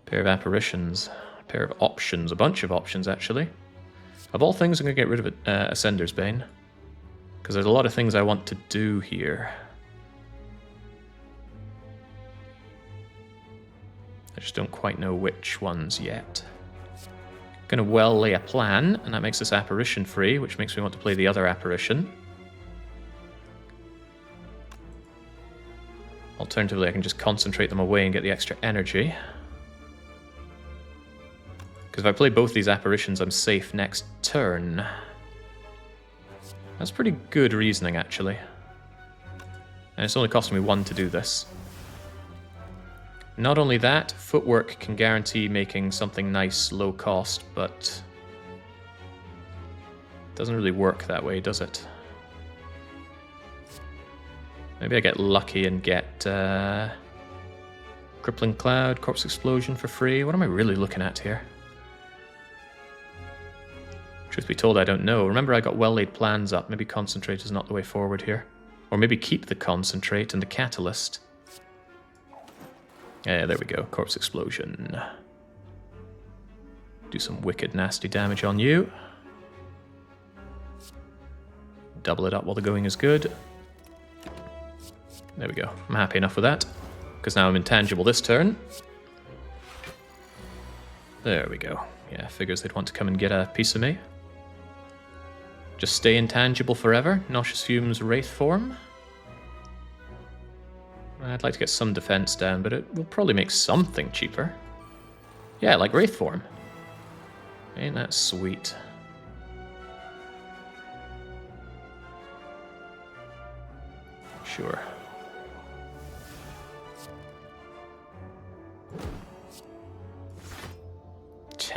Pair of apparitions. A pair of options. A bunch of options, actually. Of all things, I'm going to get rid of Ascender's Bane. Because there's a lot of things I want to do here. I just don't quite know which ones yet. Gonna well lay a plan, and that makes this apparition free, which makes me want to play the other apparition. Alternatively, I can just concentrate them away and get the extra energy. Because if I play both these apparitions, I'm safe next turn. That's pretty good reasoning, actually. And it's only costing me 1 to do this. Not only that, footwork can guarantee making something nice low cost, but it doesn't really work that way, does it? Maybe I get lucky and get Crippling Cloud, Corpse Explosion for free. What am I really looking at here? Truth be told, I don't know. Remember, I got well-laid plans up. Maybe Concentrate is not the way forward here. Or maybe keep the Concentrate and the Catalyst. Yeah, there we go. Corpse Explosion. Do some wicked nasty damage on you. Double it up while the going is good. There we go. I'm happy enough with that. Because now I'm intangible this turn. There we go. Yeah, figures they'd want to come and get a piece of me. Just stay intangible forever. Nauseous Fumes Wraith form. I'd like to get some defense down, but it will probably make something cheaper. Yeah, like Wraith form. Ain't that sweet? Sure. Tch.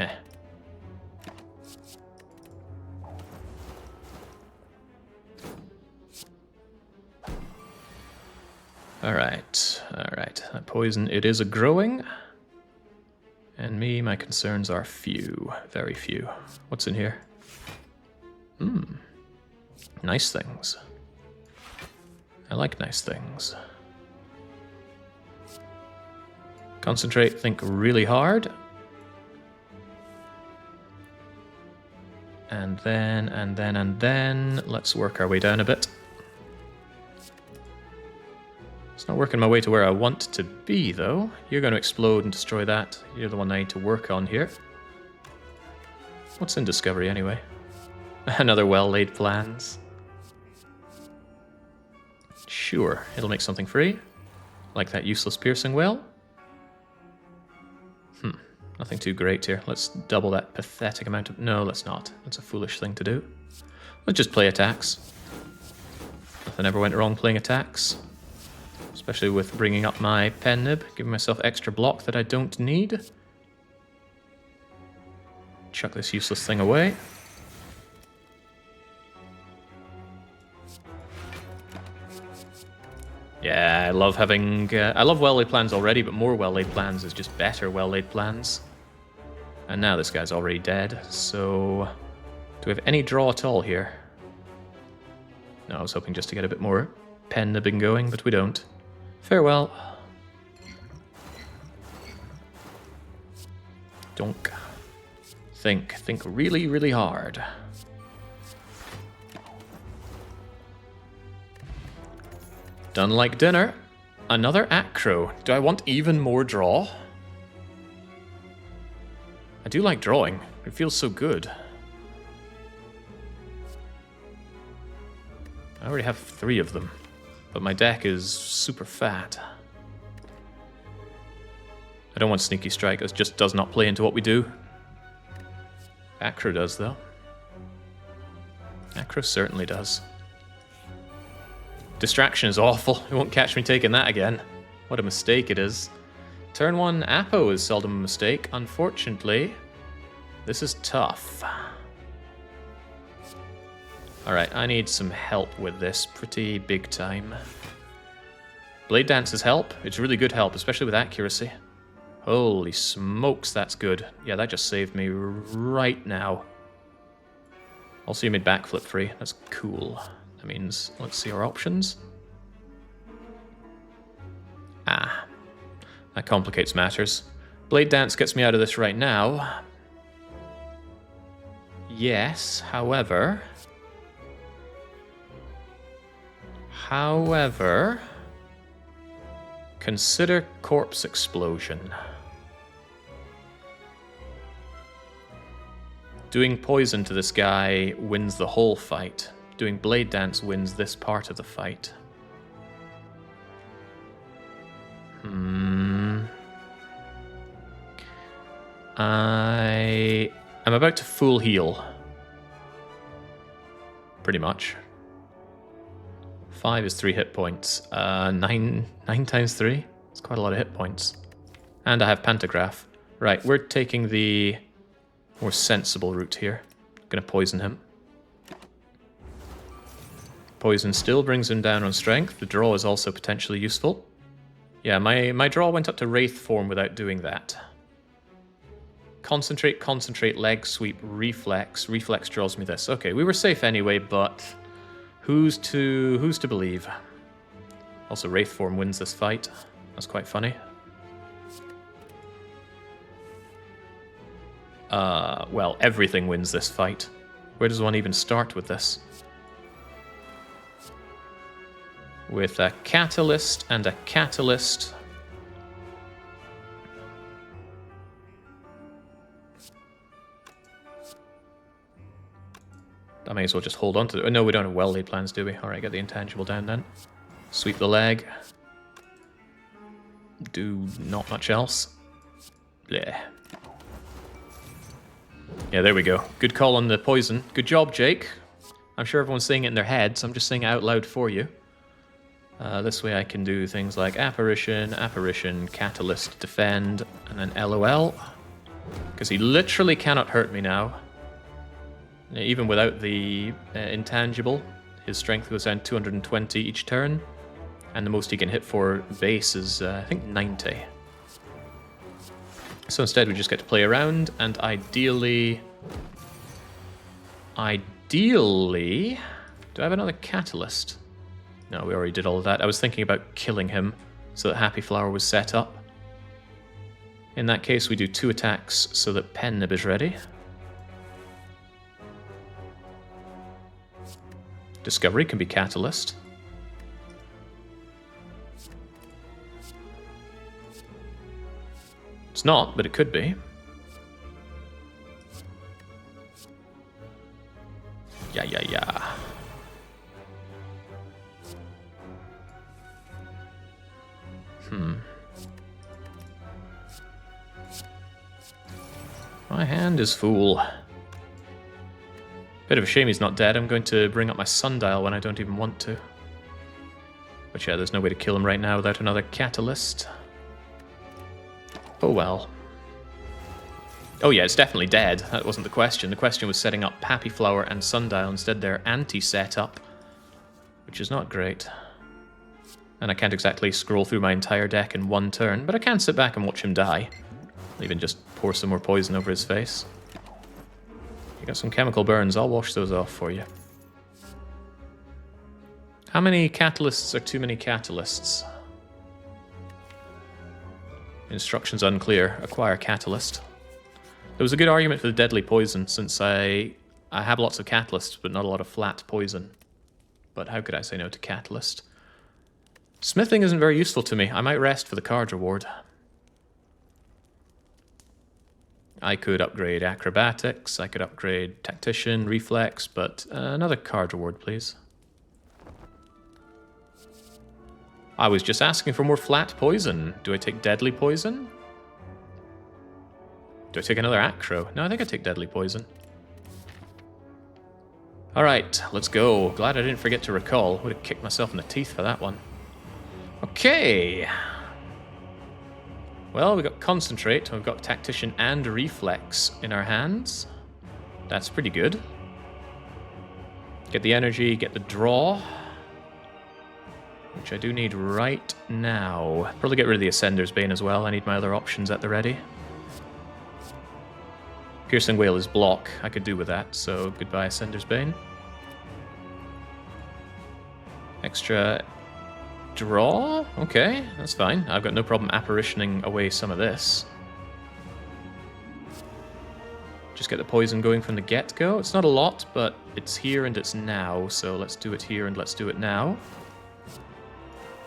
Alright, alright. That poison, it is a growing. And me, my concerns are few. Very few. What's in here? Nice things. I like nice things. Concentrate, think really hard. And then, let's work our way down a bit. It's not working my way to where I want to be, though. You're going to explode and destroy that. You're the one I need to work on here. What's in Discovery, anyway? Another well-laid plans. Sure, it'll make something free. Like that useless piercing whale. Nothing too great here. Let's double that pathetic amount of... No, let's not. That's a foolish thing to do. Let's just play attacks. Nothing ever went wrong playing attacks. Especially with bringing up my pen nib, giving myself extra block that I don't need. Chuck this useless thing away. Yeah, I love having... I love well-laid plans already, but more well-laid plans is just better well-laid plans. And now this guy's already dead, so... Do we have any draw at all here? No, I was hoping just to get a bit more pen nibbing going, but we don't. Farewell. Donk. Think really, really hard. Done like dinner. Another acro. Do I want even more draw? I do like drawing. It feels so good. I already have 3 of them, but my deck is super fat. I don't want Sneaky Strike. It just does not play into what we do. Acro does, though. Acro certainly does. Distraction is awful. You won't catch me taking that again. What a mistake it is. Turn 1 Apo is seldom a mistake. Unfortunately, this is tough. Alright, I need some help with this pretty big time. Blade Dance's help. It's really good help, especially with accuracy. Holy smokes, that's good. Yeah, that just saved me right now. Also, you made backflip free. That's cool. That means, let's see our options. Ah, that complicates matters. Blade Dance gets me out of this right now. Yes, however... Consider Corpse Explosion. Doing poison to this guy wins the whole fight. Doing Blade Dance wins this part of the fight. I'm about to full heal. Pretty much. 5 is 3 hit points. 9 times 3? It's quite a lot of hit points. And I have Pantograph. Right, we're taking the more sensible route here. Gonna poison him. Poison still brings him down on strength. The draw is also potentially useful. Yeah, my draw went up to Wraith form without doing that. Concentrate, concentrate, leg sweep, reflex. Reflex draws me this. Okay, we were safe anyway, but who's to believe? Also, Wraith form wins this fight. That's quite funny. Well, everything wins this fight. Where does one even start with this? With a Catalyst and a Catalyst. I may as well just hold on to it. No, we don't have well-laid plans, do we? Alright, get the intangible down then. Sweep the leg. Do not much else. Blech. Yeah, there we go. Good call on the poison. Good job, Jake. I'm sure everyone's saying it in their heads. I'm just saying it out loud for you. This way I can do things like Apparition, Apparition, Catalyst, Defend, and then LOL. Because he literally cannot hurt me now. Even without the intangible, his strength goes down 220 each turn. And the most he can hit for base is, I think, 90. So instead we just get to play around, and ideally... Do I have another Catalyst? No, we already did all of that. I was thinking about killing him so that Happy Flower was set up. In that case, we do 2 attacks so that Pen Nib is ready. Discovery can be Catalyst. It's not, but it could be. Yeah. My hand is full. Bit of a shame he's not dead. I'm going to bring up my sundial when I don't even want to. But yeah, there's no way to kill him right now without another Catalyst. Oh well. Oh yeah, it's definitely dead. That wasn't the question. The question was setting up Happy Flower and Sundial. Instead they're anti-setup, which is not great. And I can't exactly scroll through my entire deck in one turn, but I can sit back and watch him die. Even just pour some more poison over his face. You got some chemical burns, I'll wash those off for you. How many catalysts are too many catalysts? Instructions unclear. Acquire catalyst. There was a good argument for the deadly poison, since I have lots of catalysts, but not a lot of flat poison. But how could I say no to catalyst? Smithing isn't very useful to me. I might rest for the card reward. I could upgrade acrobatics, I could upgrade tactician, reflex, but another card reward, please. I was just asking for more flat poison. Do I take deadly poison? Do I take another acro? No, I think I take deadly poison. Alright, let's go. Glad I didn't forget to recall. Would have kicked myself in the teeth for that one. Okay. Well, we've got Concentrate, we've got Tactician and Reflex in our hands. That's pretty good. Get the energy, get the draw. Which I do need right now. Probably get rid of the Ascender's Bane as well. I need my other options at the ready. Piercing Wail is block. I could do with that, so goodbye Ascender's Bane. Extra draw? Okay, that's fine. I've got no problem apparitioning away some of this. Just get the poison going from the get-go. It's not a lot, but it's here and it's now, so let's do it here and let's do it now.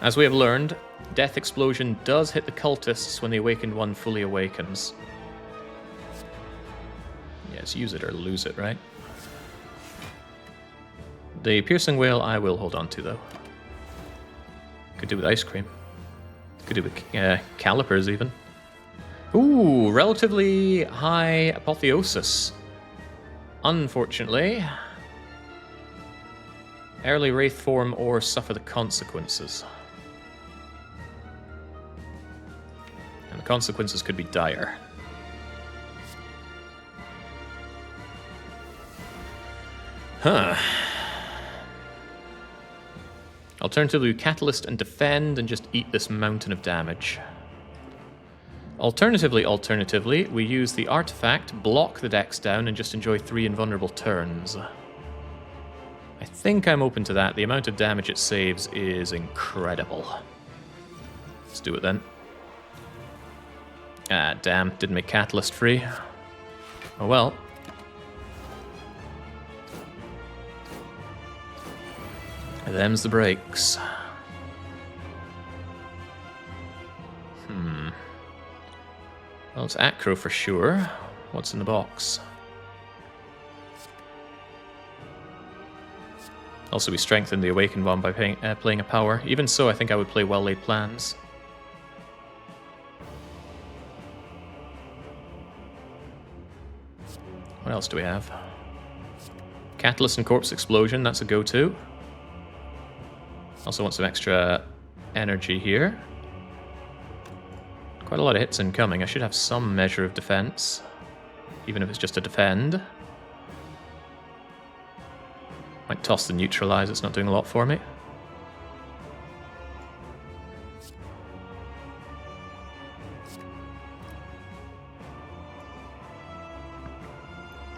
As we have learned, Death Explosion does hit the cultists when the Awakened One fully awakens. Yes, use it or lose it, right? The Piercing Wail I will hold on to, though. Could do with ice cream. Could do with calipers, even. Ooh, relatively high apotheosis. Unfortunately. Early Wraith form or suffer the consequences. And the consequences could be dire. Huh. Alternatively, we Catalyst and Defend and just eat this mountain of damage. Alternatively, we use the Artifact, block the Dex down, and just enjoy 3 invulnerable turns. I think I'm open to that. The amount of damage it saves is incredible. Let's do it then. Ah, damn. Didn't make Catalyst free. Oh well. Them's the breaks. Well, it's Acro for sure. What's in the box? Also, we strengthen the Awakened One by playing a power. Even so, I think I would play Well Laid Plans. What else do we have? Catalyst and Corpse Explosion, that's a go-to. Also want some extra energy here. Quite a lot of hits incoming. I should have some measure of defense, even if it's just a defend. Might toss the neutralize, it's not doing a lot for me.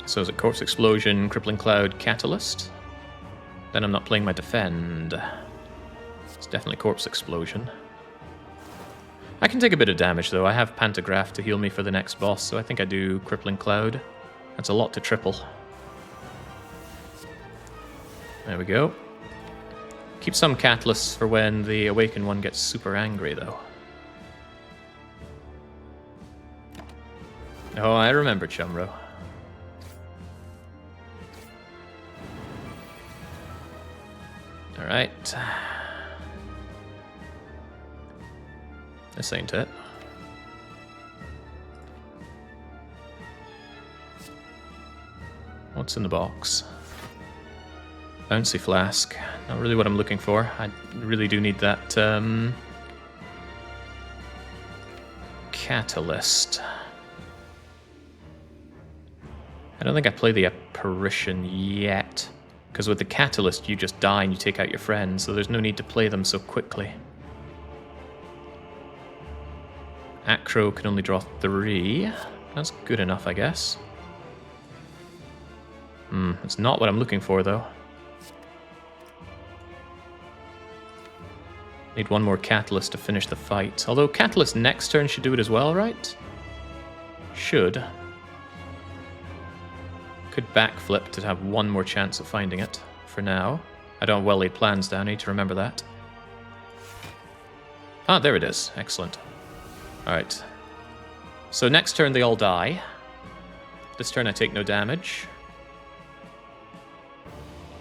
So is it Corpse Explosion, Crippling Cloud, Catalyst? Then I'm not playing my defend. It's definitely Corpse Explosion. I can take a bit of damage, though. I have Pantograph to heal me for the next boss, so I think I do Crippling Cloud. That's a lot to triple. There we go. Keep some Catalysts for when the Awakened One gets super angry, though. Oh, I remember Chumro. Alright. This ain't it. What's in the box? Bouncy Flask. Not really what I'm looking for. I really do need that Catalyst. I don't think I play the Apparition yet. Because with the Catalyst, you just die and you take out your friends, so there's no need to play them so quickly. Acro can only draw 3. That's good enough, I guess. It's not what I'm looking for, though. Need one more Catalyst to finish the fight. Although Catalyst next turn should do it as well, right? Should. Could backflip to have one more chance of finding it, for now. I don't have well-laid plans down, I need to remember that. Ah, there it is. Excellent. Alright. So next turn they all die. This turn I take no damage.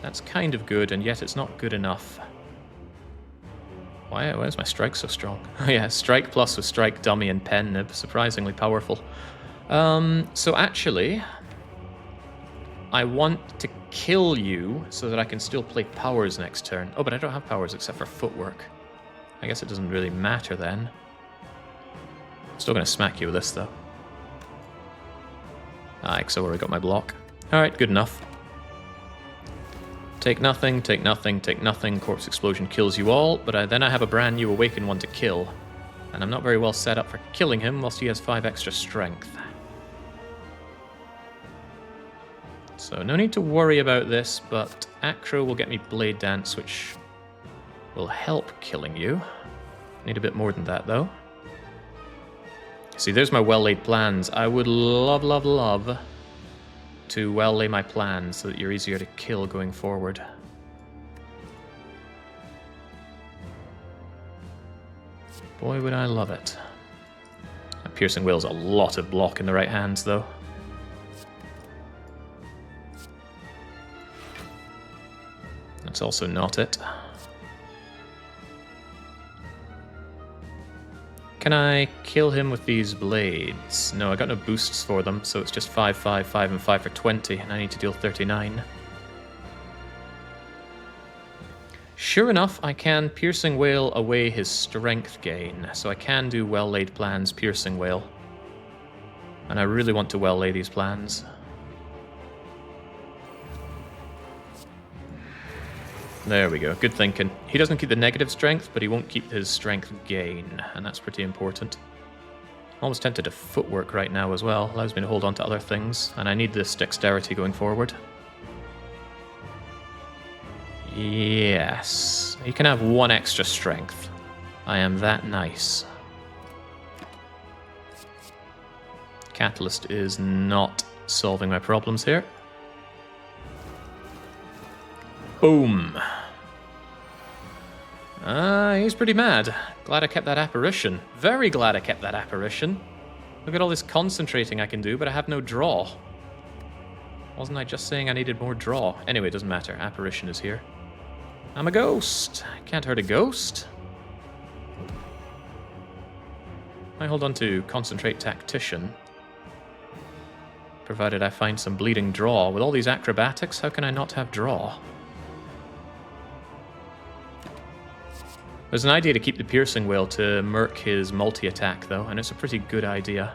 That's kind of good, and yet it's not good enough. Why is my strike so strong? Oh yeah, strike plus with strike, dummy, and pen nib. Surprisingly powerful. So actually, I want to kill you so that I can still play powers next turn. Oh, but I don't have powers except for footwork. I guess it doesn't really matter then. Still gonna smack you with this though. Ah, so already got my block. Alright, good enough. Take nothing, take nothing, take nothing. Corpse Explosion kills you all, but then I have a brand new Awakened One to kill. And I'm not very well set up for killing him whilst he has 5 extra strength. So no need to worry about this, but Acro will get me Blade Dance, which will help killing you. Need a bit more than that, though. See, there's my well-laid plans. I would love, love, love to well-lay my plans so that you're easier to kill going forward. Boy, would I love it. That piercing will's a lot of block in the right hands, though. That's also not it. Can I kill him with these blades? No, I got no boosts for them, so it's just 5, 5, 5, and 5 for 20, and I need to deal 39. Sure enough, I can Piercing Wail away his strength gain, so I can do well-laid plans Piercing Wail. And I really want to well-lay these plans. There we go, good thinking. He doesn't keep the negative strength, but he won't keep his strength gain, and that's pretty important. I'm almost tempted to footwork right now as well. Allows me to hold on to other things, and I need this dexterity going forward. Yes, he can have 1 extra strength. I am that nice. Catalyst is not solving my problems here. Boom. He's pretty mad. Glad I kept that apparition. Very glad I kept that apparition. Look at all this concentrating I can do, but I have no draw. Wasn't I just saying I needed more draw? Anyway, it doesn't matter. Apparition is here. I'm a ghost. Can't hurt a ghost. I hold on to Concentrate Tactician. Provided I find some bleeding draw. With all these acrobatics, how can I not have draw? There's an idea to keep the Piercing Wail to murk his multi-attack, though, and it's a pretty good idea.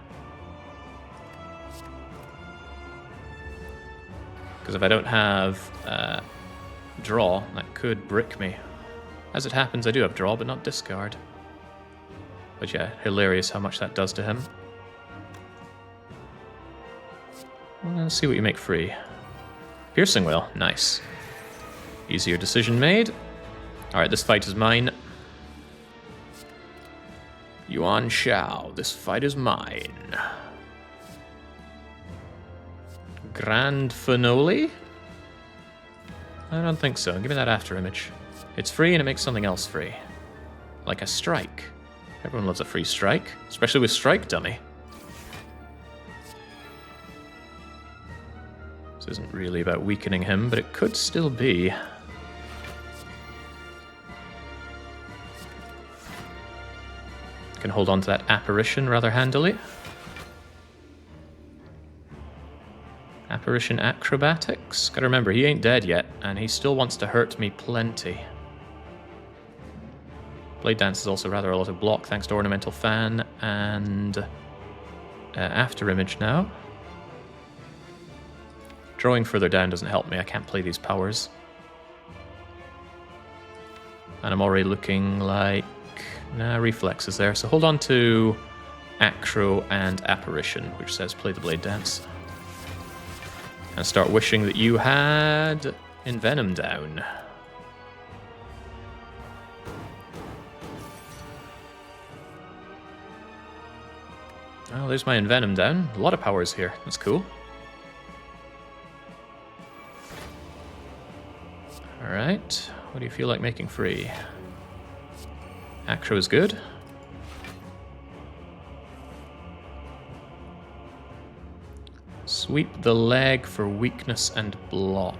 Because if I don't have draw, that could brick me. As it happens, I do have draw, but not discard. But yeah, hilarious how much that does to him. Well, let's see what you make free. Piercing Wail, nice. Easier decision made. Alright, this fight is mine. Yuan Shao, this fight is mine. Grand Finale? I don't think so. Give me that after image. It's free and it makes something else free. Like a strike. Everyone loves a free strike, especially with Strike Dummy. This isn't really about weakening him, but it could still be. Can hold on to that apparition rather handily. Apparition acrobatics. Gotta remember, he ain't dead yet, and he still wants to hurt me plenty. Blade Dance is also rather a lot of block thanks to Ornamental Fan and After Image now. Drawing further down doesn't help me, I can't play these powers. And I'm already looking like... Nah, Reflex is there, so hold on to Acro and Apparition, which says play the Blade Dance. And start wishing that you had Envenom down. Oh, there's my Envenom down. A lot of powers here. That's cool. Alright, what do you feel like making free? Acro is good. Sweep the leg for weakness and block.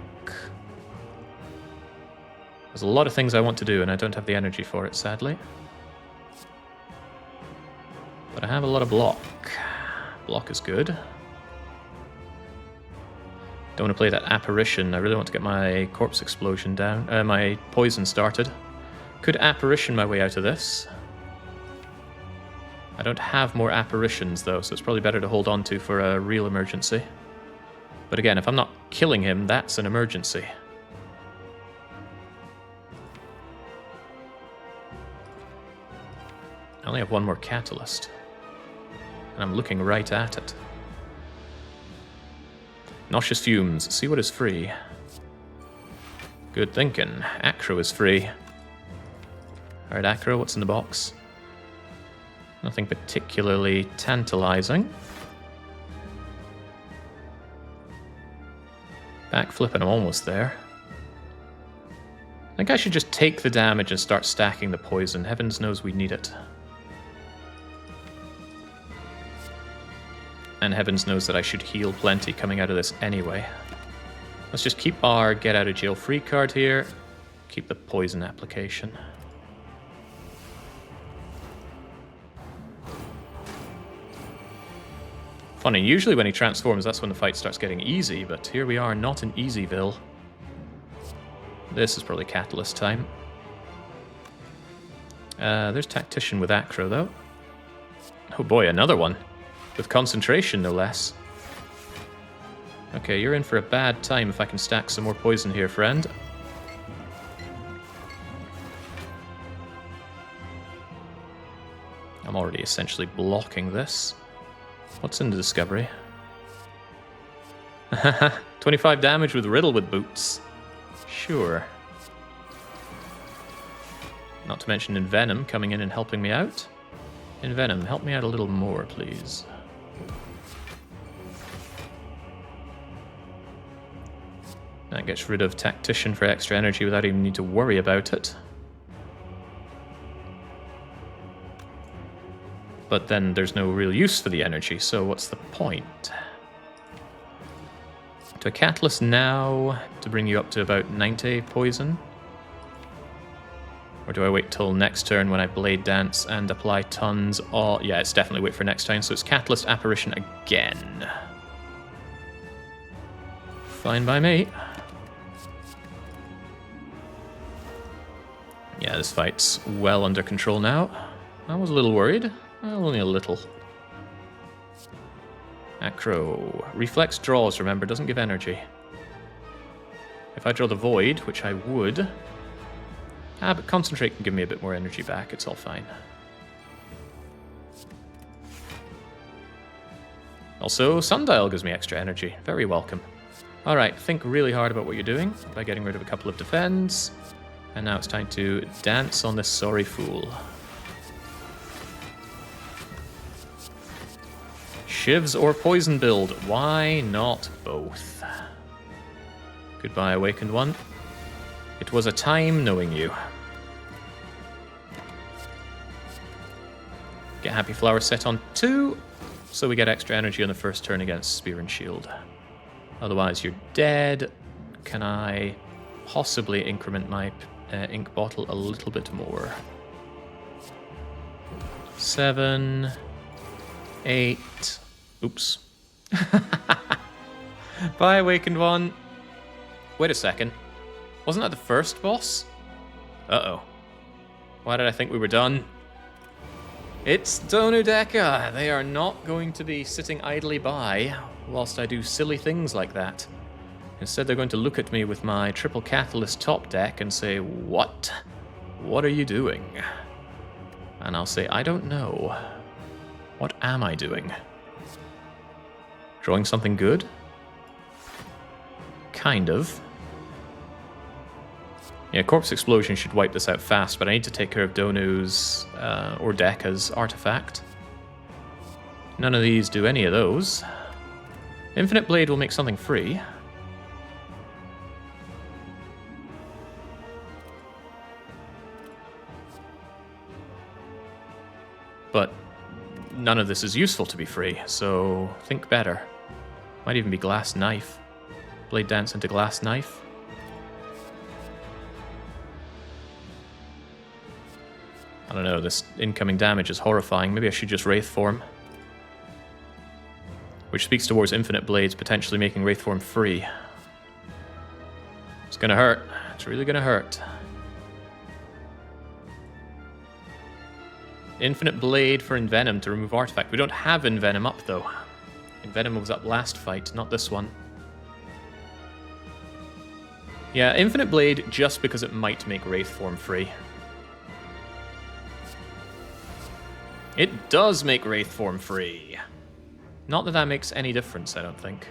There's a lot of things I want to do and I don't have the energy for it, sadly. But I have a lot of block. Block is good. Don't want to play that apparition. I really want to get my corpse explosion down. My poison started. Could apparition my way out of this. I don't have more apparitions though, so it's probably better to hold on to for a real emergency. But again, if I'm not killing him, that's an emergency. I only have one more catalyst. And I'm looking right at it. Nauseous Fumes, see what is free. Good thinking. Acro is free. Alright, Acro, what's in the box? Nothing particularly tantalizing. Backflip and I'm almost there. I think I should just take the damage and start stacking the poison. Heavens knows we need it. And heavens knows that I should heal plenty coming out of this anyway. Let's just keep our get out of jail free card here. Keep the poison application. Funny, usually when he transforms, that's when the fight starts getting easy, but here we are, not in Easyville. This is probably Catalyst time. There's Tactician with Acro, though. Oh boy, another one. With concentration, no less. Okay, you're in for a bad time if I can stack some more poison here, friend. I'm already essentially blocking this. What's in the discovery? 25 damage with Riddle with boots. Sure. Not to mention Envenom coming in and helping me out. Envenom, help me out a little more, please. That gets rid of Tactician for extra energy without even need to worry about it. But then there's no real use for the energy, so what's the point? To a Catalyst now to bring you up to about 90 poison? Or do I wait till next turn when I Blade Dance and apply tons? Oh, yeah, it's definitely wait for next time, so it's Catalyst Apparition again. Fine by me. Yeah, this fight's well under control now. I was a little worried. Well, only a little. Acro. Reflex draws, remember, doesn't give energy. If I draw the Void, which I would... but Concentrate can give me a bit more energy back, it's all fine. Also, Sundial gives me extra energy. Very welcome. Alright, think really hard about what you're doing by getting rid of a couple of defends. And now it's time to dance on this sorry fool. Shivs or poison build, why not both? Goodbye, Awakened One. It was a time knowing you. Get Happy Flower set on 2, so we get extra energy on the first turn against Spear and Shield. Otherwise you're dead. Can I possibly increment my ink bottle a little bit more? 7, 8... Oops. Bye, Awakened One. Wait a second. Wasn't that the first boss? Uh-oh. Why did I think we were done? It's Donudeka. They are not going to be sitting idly by whilst I do silly things like that. Instead, they're going to look at me with my triple catalyst top deck and say, "What? What are you doing?" And I'll say, "I don't know. What am I doing? Drawing something good? Kind of. Yeah, Corpse Explosion should wipe this out fast, but I need to take care of Donu's or Deka's artifact. None of these do any of those. Infinite Blade will make something free. But none of this is useful to be free, so think better. Might even be Glass Knife. Blade Dance into Glass Knife. I don't know, this incoming damage is horrifying. Maybe I should just Wraith Form. Which speaks towards Infinite Blades potentially making Wraith Form free. It's gonna hurt. It's really gonna hurt. Infinite Blade for Envenom to remove Artifact. We don't have Envenom up, though. Envenom was up last fight, not this one. Yeah, Infinite Blade just because it might make Wraith Form free. It does make Wraith Form free. Not that that makes any difference, I don't think.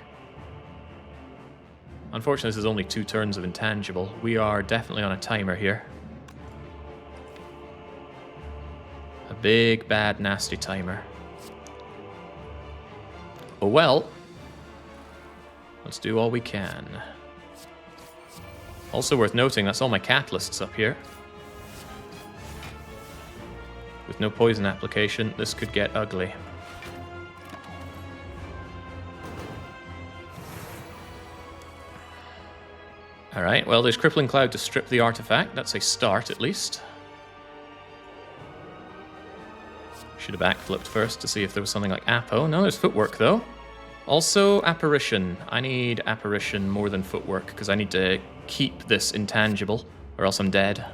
Unfortunately, this is only 2 turns of Intangible. We are definitely on a timer here. Big, bad, nasty timer. Oh well. Let's do all we can. Also worth noting, that's all my catalysts up here. With no poison application, this could get ugly. Alright, well, there's Crippling Cloud to strip the artifact. That's a start, at least. Should have backflipped first to see if there was something like Apo. No, there's Footwork, though. Also, Apparition. I need Apparition more than Footwork, because I need to keep this intangible, or else I'm dead.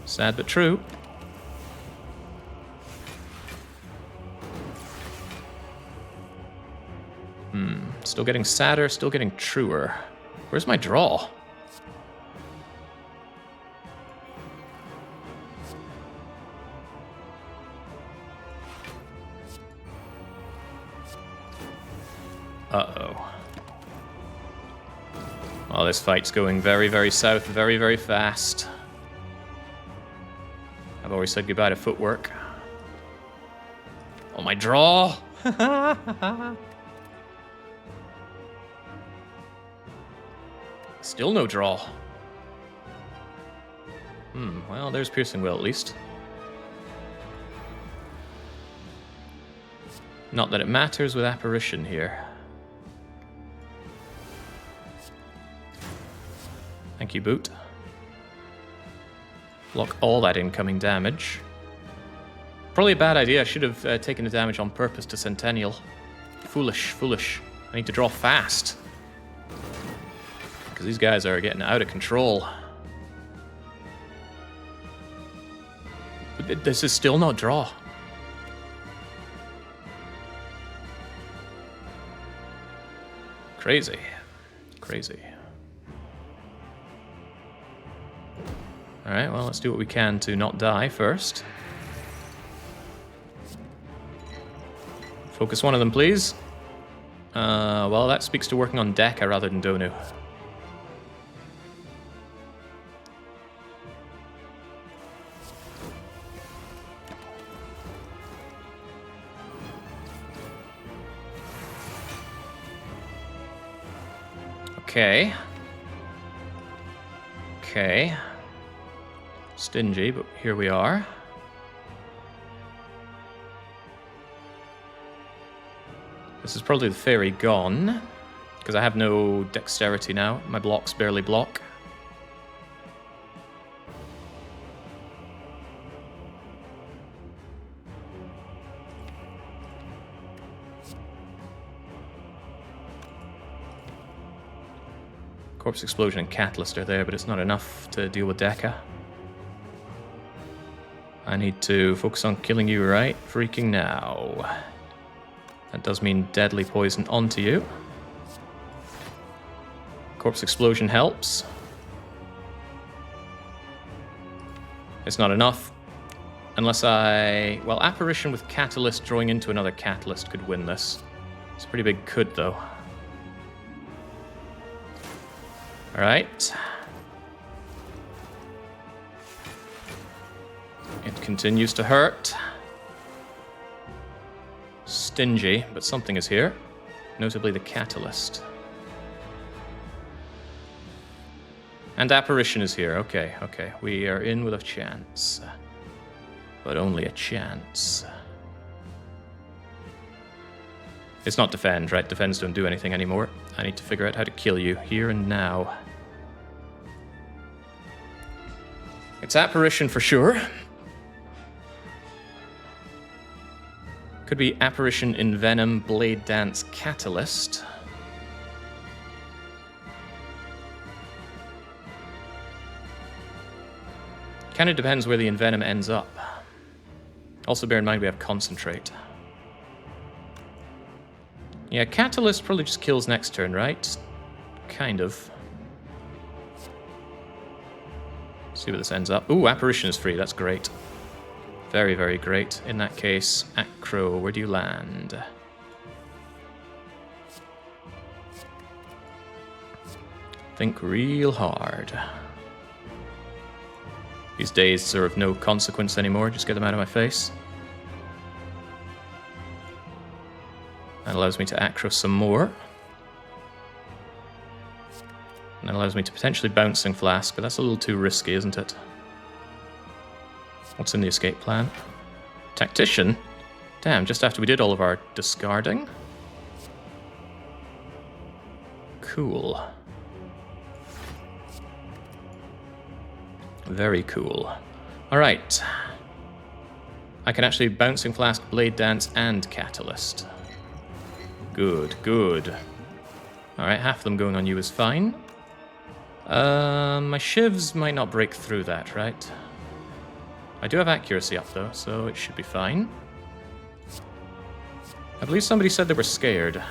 Sad but true. Still getting sadder, still getting truer. Where's my draw? Uh-oh. Well, this fight's going very, very south, very, very fast. I've always said goodbye to Footwork. Oh, my draw! Still no draw. Well, there's Piercing Will at least. Not that it matters with Apparition here. Thank you, Boot. Block all that incoming damage. Probably a bad idea. I should have taken the damage on purpose to Centennial. Foolish, foolish. I need to draw fast. Because these guys are getting out of control. But this is still not draw. Crazy. Crazy. Alright, well, let's do what we can to not die first. Focus one of them, please. Well, that speaks to working on Dekka rather than Donu. Okay. Okay. Stingy, but here we are. This is probably the fairy gone, because I have no dexterity now. My blocks barely block. Corpse Explosion and Catalyst are there, but it's not enough to deal with Dekka. I need to focus on killing you right freaking now. That does mean deadly poison onto you. Corpse Explosion helps. It's not enough. Unless I... Well, Apparition with Catalyst drawing into another Catalyst could win this. It's a pretty big could, though. Alright. It continues to hurt. Stingy, but something is here. Notably the Catalyst. And Apparition is here. Okay, okay. We are in with a chance. But only a chance. It's not defend, right? Defends don't do anything anymore. I need to figure out how to kill you here and now. It's Apparition for sure. Could be Apparition, Envenom, Blade Dance, Catalyst. Kind of depends where the Envenom ends up. Also bear in mind we have Concentrate. Yeah, Catalyst probably just kills next turn, right? Kind of. See where this ends up. Ooh, Apparition is free. That's great. Very, very great. In that case, Acro, where do you land? Think real hard. These days are of no consequence anymore, just get them out of my face. That allows me to acro some more. And that allows me to potentially Bouncing Flask, but that's a little too risky, isn't it? What's in the escape plan? Tactician? Damn, just after we did all of our discarding? Cool. Very cool. Alright. I can actually Bouncing Flask, Blade Dance, and Catalyst. Good, good. Alright, half of them going on you is fine. My shivs might not break through that, right? I do have accuracy up though, so it should be fine. I believe somebody said they were scared.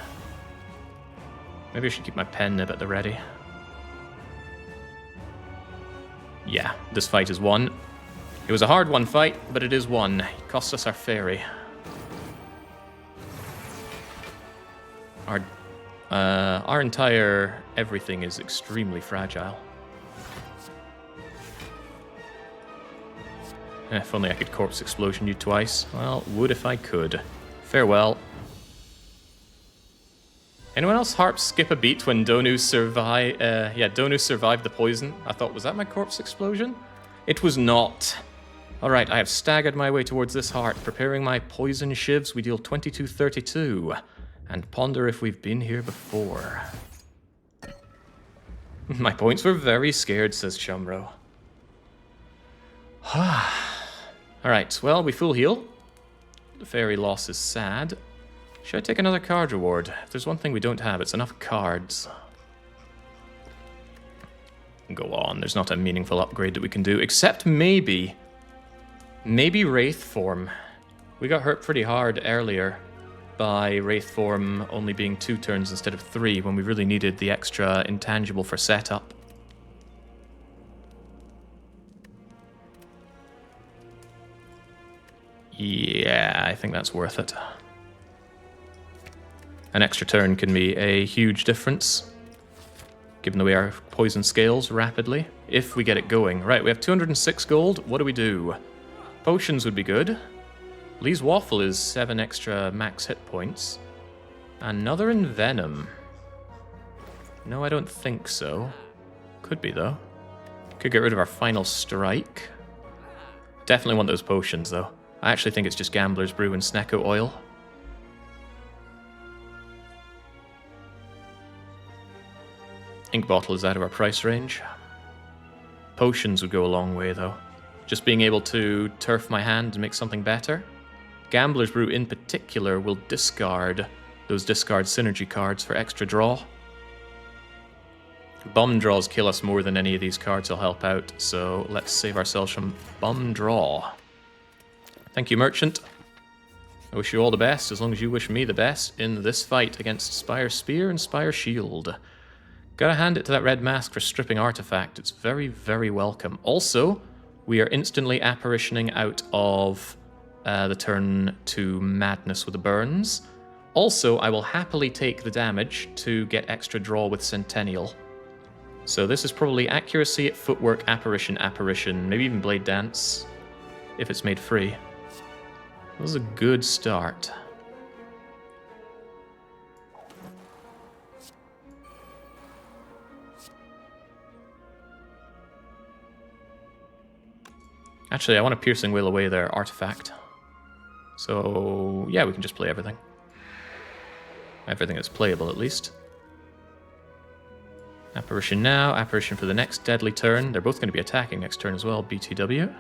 Maybe I should keep my pen nib at the ready. Yeah, this fight is won. It was a hard-won fight, but it is won. It cost us our fairy. Our entire everything is extremely fragile. If only I could Corpse Explosion you twice. Well, would if I could. Farewell. Anyone else harp skip a beat when Donu survived the poison? I thought, was that my Corpse Explosion? It was not. Alright, I have staggered my way towards this heart, preparing my poison shivs. We deal 22-32. And ponder if we've been here before. My points were very scared, says Chumro. Alright, well, we full heal. The fairy loss is sad. Should I take another card reward? If there's one thing we don't have, it's enough cards. Go on, there's not a meaningful upgrade that we can do, except maybe Wraith form. We got hurt pretty hard earlier by Wraith form only being 2 turns instead of 3 when we really needed the extra intangible for setup. Yeah, I think that's worth it. An extra turn can be a huge difference, given the way our poison scales rapidly, if we get it going. Right, we have 206 gold. What do we do? Potions would be good. Lee's Waffle is 7 extra max hit points. Another Envenom. No, I don't think so. Could be, though. Could get rid of our Final Strike. Definitely want those potions, though. I actually think it's just Gambler's Brew and Snecko Oil. Ink Bottle is out of our price range. Potions would go a long way, though. Just being able to turf my hand and make something better. Gambler's Brew in particular will discard those discard synergy cards for extra draw. Bum draws kill us more than any of these cards will help out, so let's save ourselves from bum draw. Thank you, Merchant. I wish you all the best, as long as you wish me the best in this fight against Spire Spear and Spire Shield. Gotta hand it to that red mask for stripping artifact. It's very, very welcome. Also, we are instantly apparitioning out of the turn to Madness with the Burns. Also, I will happily take the damage to get extra draw with Centennial. So this is probably accuracy, footwork, apparition, maybe even Blade Dance, if it's made free. This is a good start. Actually, I want a Piercing Wail away their artifact. So, yeah, we can just play everything. Everything that's playable, at least. Apparition now, Apparition for the next deadly turn. They're both going to be attacking next turn as well, BTW.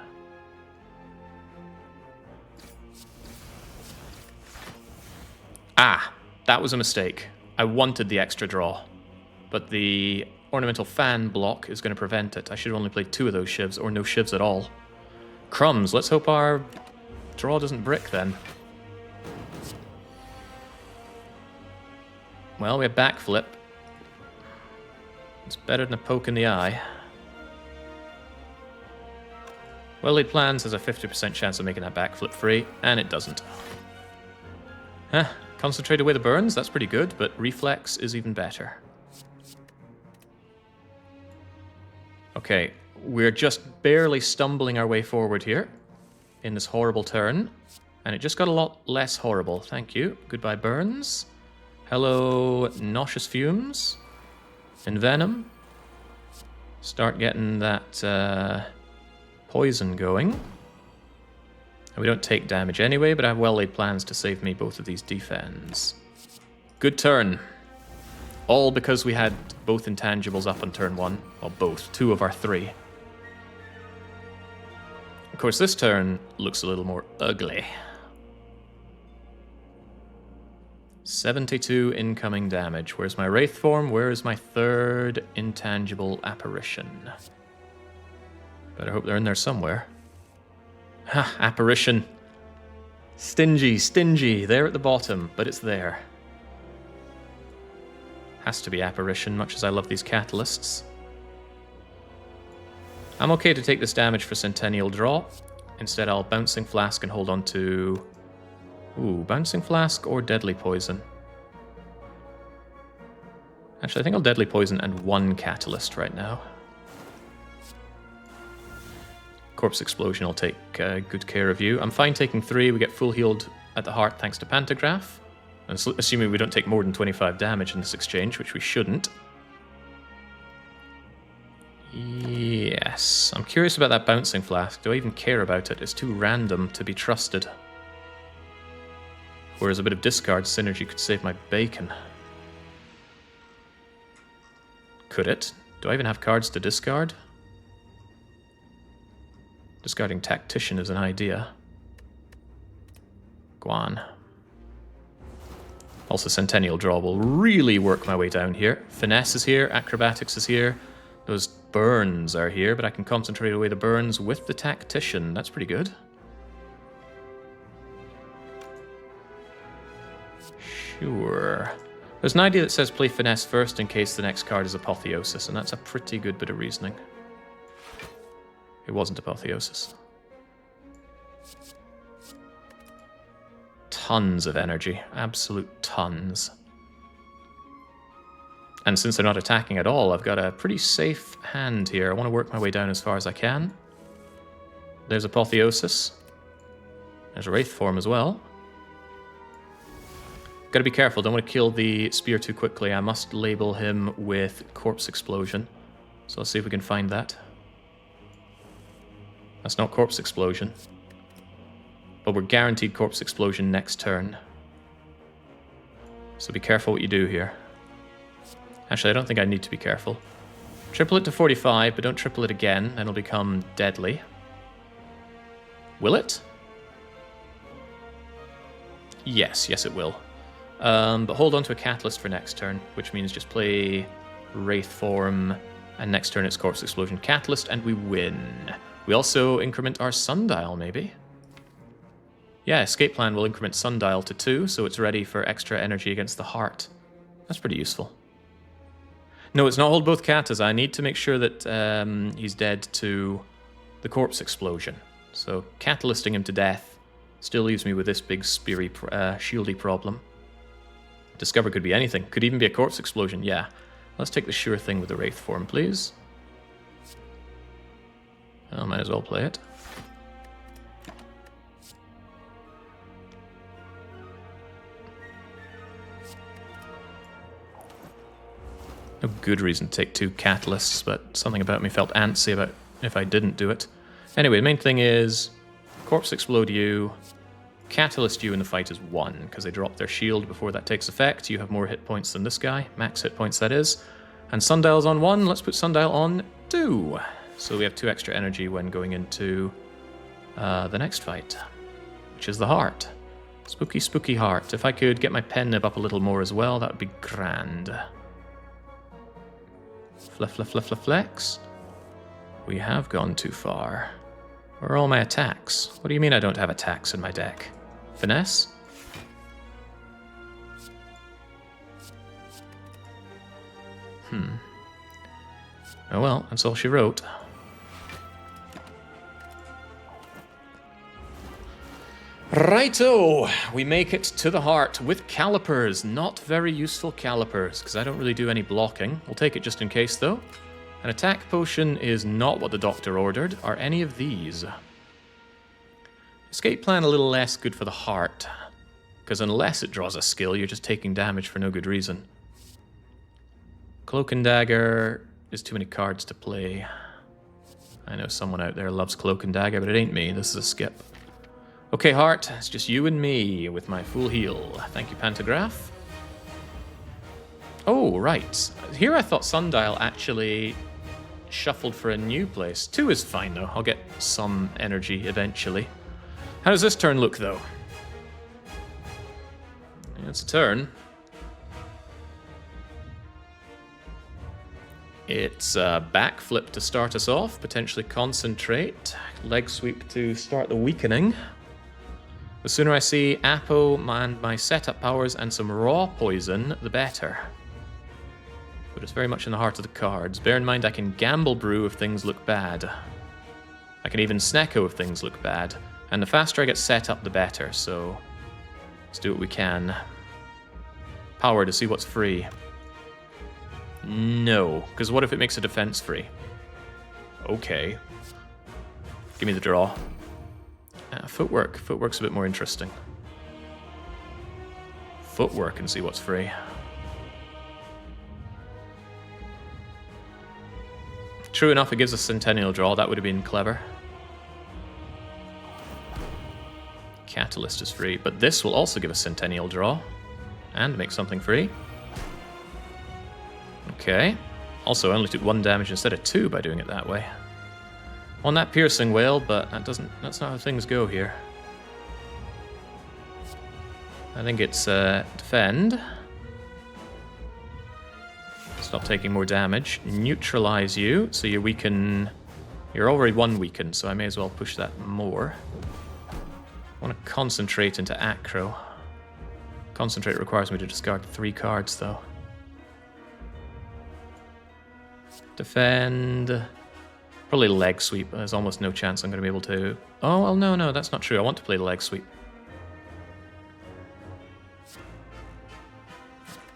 Ah, that was a mistake. I wanted the extra draw, but the Ornamental Fan block is going to prevent it. I should have only played 2 of those shivs, or no shivs at all. Crumbs, let's hope our draw doesn't brick then. Well, we have backflip. It's better than a poke in the eye. Well Laid Plans has a 50% chance of making that backflip free, and it doesn't. Huh, concentrate away the burns, that's pretty good, but reflex is even better. Okay, We're just barely stumbling our way forward here in this horrible turn. And it just got a lot less horrible. Thank you. Goodbye, Burns. Hello, Nauseous Fumes. Envenom. Start getting that poison going. And we don't take damage anyway, but I have well-laid plans to save me both of these defends. Good turn. All because we had both intangibles up on turn 1. Well, both. 2 of our 3. Of course, this turn looks a little more ugly. 72 incoming damage. Where's my Wraith form? Where is my 3rd intangible apparition? Better hope they're in there somewhere. Ha, apparition. Stingy, stingy. There at the bottom, but it's there. Has to be apparition, much as I love these catalysts. I'm okay to take this damage for Centennial Draw. Instead, I'll Bouncing Flask and hold on to... Ooh, Bouncing Flask or Deadly Poison. Actually, I think I'll Deadly Poison and 1 Catalyst right now. Corpse Explosion will take good care of you. I'm fine taking 3. We get full healed at the heart thanks to Pantograph. Assuming we don't take more than 25 damage in this exchange, which we shouldn't. Yes. I'm curious about that Bouncing Flask. Do I even care about it? It's too random to be trusted. Whereas a bit of discard synergy could save my bacon. Could it? Do I even have cards to discard? Discarding Tactician is an idea. Go on. Also, Centennial Draw will really work my way down here. Finesse is here, Acrobatics is here. Those burns are here, but I can concentrate away the burns with the Tactician. That's pretty good. Sure. There's an idea that says play Finesse first in case the next card is Apotheosis, and that's a pretty good bit of reasoning. It wasn't Apotheosis. Tons of energy. Absolute tons. And since they're not attacking at all, I've got a pretty safe hand here. I want to work my way down as far as I can. There's Apotheosis. There's a Wraith form as well. Gotta be careful, don't want to kill the spear too quickly. I must label him with Corpse Explosion. So let's see if we can find that. That's not Corpse Explosion. But we're guaranteed Corpse Explosion next turn. So be careful what you do here. Actually, I don't think I need to be careful. Triple it to 45, but don't triple it again, then it'll become deadly. Will it? Yes, yes it will. But hold on to a Catalyst for next turn, which means just play Wraith form, and next turn it's Corpse Explosion Catalyst, and we win. We also increment our Sundial, maybe? Yeah, Escape Plan will increment Sundial to 2, so it's ready for extra energy against the heart. That's pretty useful. No, it's not hold both katas. I need to make sure that he's dead to the Corpse Explosion. So catalysting him to death still leaves me with this big speary, shieldy problem. Discover could be anything. Could even be a Corpse Explosion, yeah. Let's take the sure thing with the Wraith form, please. I might as well play it. No good reason to take 2 catalysts, but something about me felt antsy about if I didn't do it. Anyway, the main thing is Corpse Explode you, Catalyst you in the fight is 1, because they drop their shield before that takes effect. You have more hit points than this guy, max hit points that is. And Sundial's on 1, let's put Sundial on 2. So we have 2 extra energy when going into the next fight, which is the heart. Spooky, spooky heart. If I could get my pen nib up a little more as well, that would be grand. Flex. We have gone too far. Where are all my attacks? What do you mean I don't have attacks in my deck? Finesse? Oh well, that's all she wrote. Righto! We make it to the heart with calipers. Not very useful calipers, because I don't really do any blocking. We'll take it just in case, though. An attack potion is not what the doctor ordered. Are any of these? Escape plan a little less good for the heart. Because unless it draws a skill, you're just taking damage for no good reason. Cloak and Dagger is too many cards to play. I know someone out there loves Cloak and Dagger, but it ain't me. This is a skip. Okay, Heart, it's just you and me with my full heal. Thank you, Pantograph. Oh, right. Here I thought Sundial actually shuffled for a new place. 2 is fine, though. I'll get some energy eventually. How does this turn look, though? Yeah, it's a turn. It's a backflip to start us off, potentially concentrate, leg sweep to start the weakening. The sooner I see Apo and my setup powers and some raw poison, the better. But it's very much in the heart of the cards. Bear in mind I can Gamble Brew if things look bad. I can even Snecko if things look bad. And the faster I get set up, the better, so let's do what we can. Power to see what's free. No, because what if it makes a defense free? Okay. Give me the draw. Footwork. Footwork's a bit more interesting. Footwork and see what's free. True enough, it gives us Centennial draw. That would have been clever. Catalyst is free, but this will also give us Centennial draw. And make something free. Okay. Also, I only took 1 damage instead of 2 by doing it that way. On that Piercing Wail, but that's not how things go here. I think it's defend. Stop taking more damage. Neutralize you, so you weaken. You're already 1 weakened, so I may as well push that more. I want to concentrate into Acro. Concentrate requires me to discard 3 cards, though. Defend. Probably leg sweep. There's almost no chance I'm going to be able to... Oh, well, no, that's not true. I want to play the leg sweep.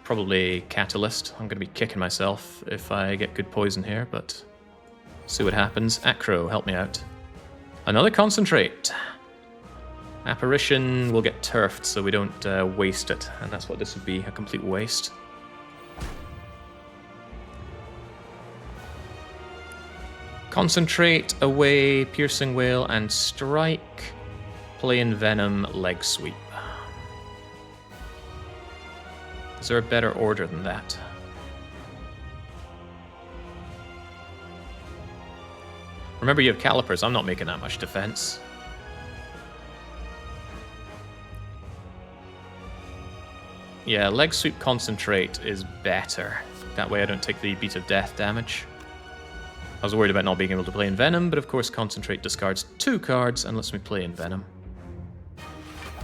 Probably Catalyst. I'm going to be kicking myself if I get good poison here, but see what happens. Acro, help me out. Another Concentrate. Apparition will get turfed, so we don't waste it, and that's what this would be, a complete waste. Concentrate, away, Piercing Wail, and strike. Plain Venom, leg sweep. Is there a better order than that? Remember, you have Calipers. I'm not making that much defense. Yeah, leg sweep concentrate is better. That way I don't take the beat of death damage. I was worried about not being able to play in Venom, but of course concentrate discards 2 cards and lets me play in Venom.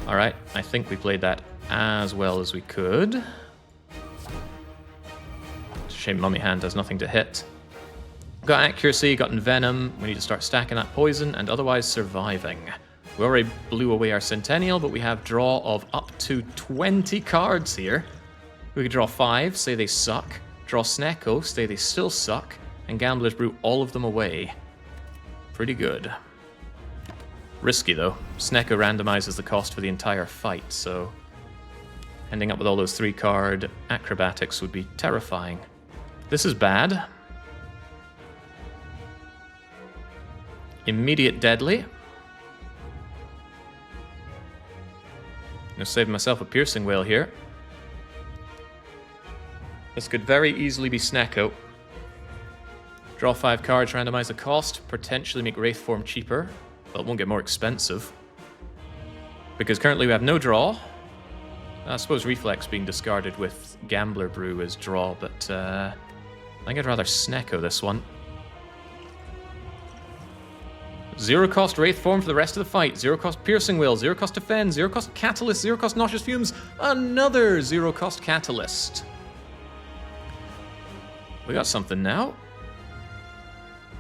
Alright, I think we played that as well as we could. It's a shame Mummy Hand has nothing to hit. Got accuracy, got Venom. We need to start stacking that poison and otherwise surviving. We already blew away our Centennial, but we have draw of up to 20 cards here. We could draw 5, say they suck. Draw Snecko, say they still suck. And Gambler's Brew all of them away. Pretty good. Risky, though. Snecko randomizes the cost for the entire fight, so... ending up with all those 3-card acrobatics would be terrifying. This is bad. Immediate Deadly. I'm going to save myself a Piercing Wail here. This could very easily be Snecko. Draw 5 cards, randomize the cost, potentially make Wraith Form cheaper, but it won't get more expensive. Because currently we have no draw. I suppose Reflex being discarded with Gambler Brew is draw, but I think I'd rather Snecko this one. 0 cost Wraith Form for the rest of the fight. 0 cost Piercing Wail. 0 cost Defend. 0 cost Catalyst. 0 cost Nauseous Fumes. Another 0 cost Catalyst. We got something now.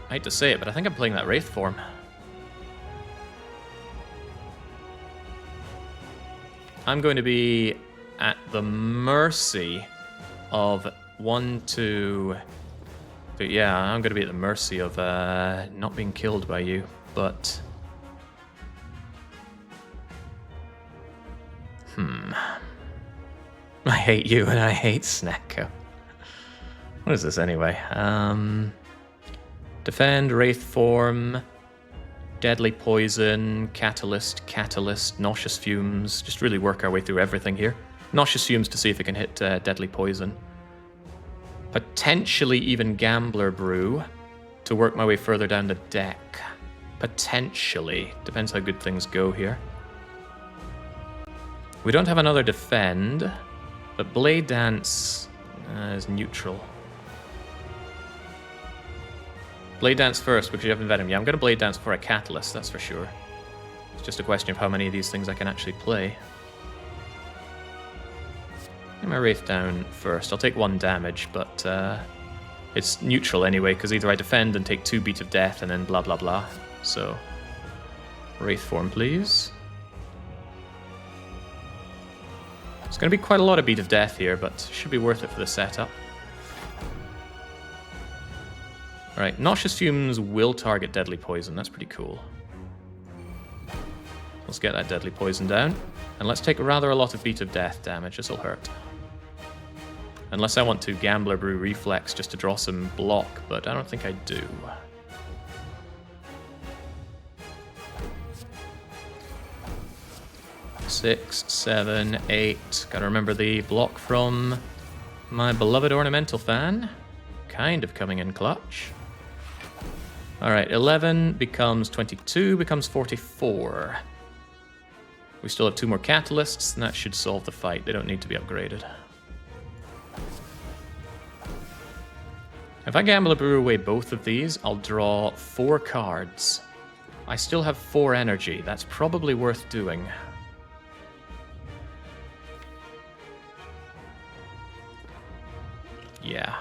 I hate to say it, but I think I'm playing that Wraith Form. I'm going to be at the mercy of 1, 2, But yeah, I'm going to be at the mercy of not being killed by you, but... I hate you and I hate Snecko. What is this anyway? Defend, Wraith Form, Deadly Poison, Catalyst, Nauseous Fumes. Just really work our way through everything here. Nauseous Fumes to see if it can hit Deadly Poison. Potentially even Gambler Brew to work my way further down the deck. Potentially. Depends how good things go here. We don't have another Defend, but Blade Dance is neutral. Blade Dance first because you have Venom. Yeah, I'm going to Blade Dance before I Catalyst, that's for sure. It's just a question of how many of these things I can actually play. Get my Wraith down first. I'll take 1 damage, but it's neutral anyway, because either I defend and take 2 Beat of Death and then blah blah blah. So, Wraith form, please. It's going to be quite a lot of Beat of Death here, but should be worth it for the setup. Alright, Nauseous Fumes will target Deadly Poison. That's pretty cool. Let's get that Deadly Poison down. And let's take rather a lot of Beat of Death damage. This'll hurt. Unless I want to Gambler Brew Reflex just to draw some block, but I don't think I do. Six, 7, 8. Gotta remember the block from my beloved Ornamental Fan. Kind of coming in clutch. Alright, 11 becomes 22, becomes 44. We still have 2 more Catalysts, and that should solve the fight. They don't need to be upgraded. If I Gambler Brew away both of these, I'll draw 4 cards. I still have 4 energy. That's probably worth doing. Yeah.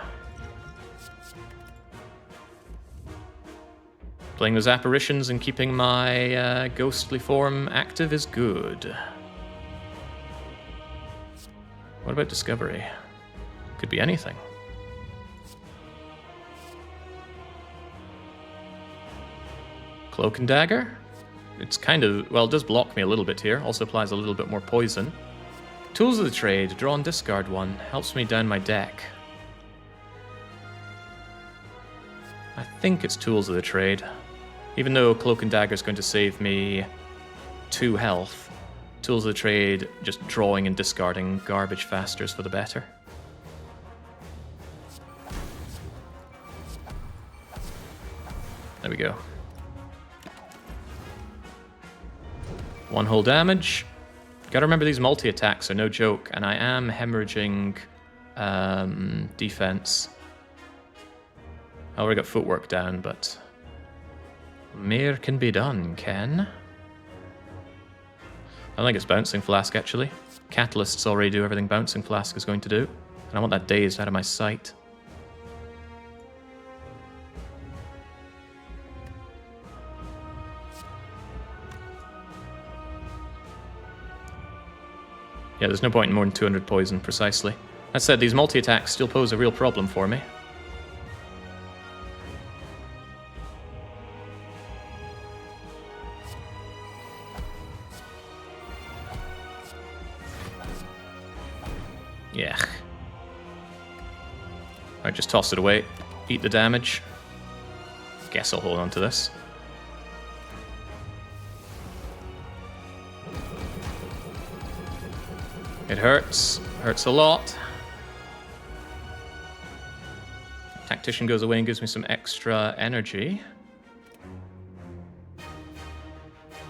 Playing those apparitions and keeping my ghostly form active is good. What about Discovery? Could be anything. Cloak and Dagger? It's kind of, well, it does block me a little bit here. Also applies a little bit more poison. Tools of the Trade, draw and discard 1. Helps me down my deck. I think it's Tools of the Trade. Even though Cloak and Dagger is going to save me 2 health, Tools of the Trade, just drawing and discarding garbage faster is for the better. There we go. 1 whole damage. Gotta remember these multi-attacks are no joke, and I am hemorrhaging defense. I already got footwork down, but more can be done, Ken. I think it's Bouncing Flask, actually. Catalysts already do everything Bouncing Flask is going to do, and I want that dazed out of my sight. Yeah, there's no point in more than 200 poison, precisely. That said, these multi-attacks still pose a real problem for me. Yeah. Alright, just toss it away. Eat the damage. Guess I'll hold on to this. It hurts. Hurts a lot. Tactician goes away and gives me some extra energy.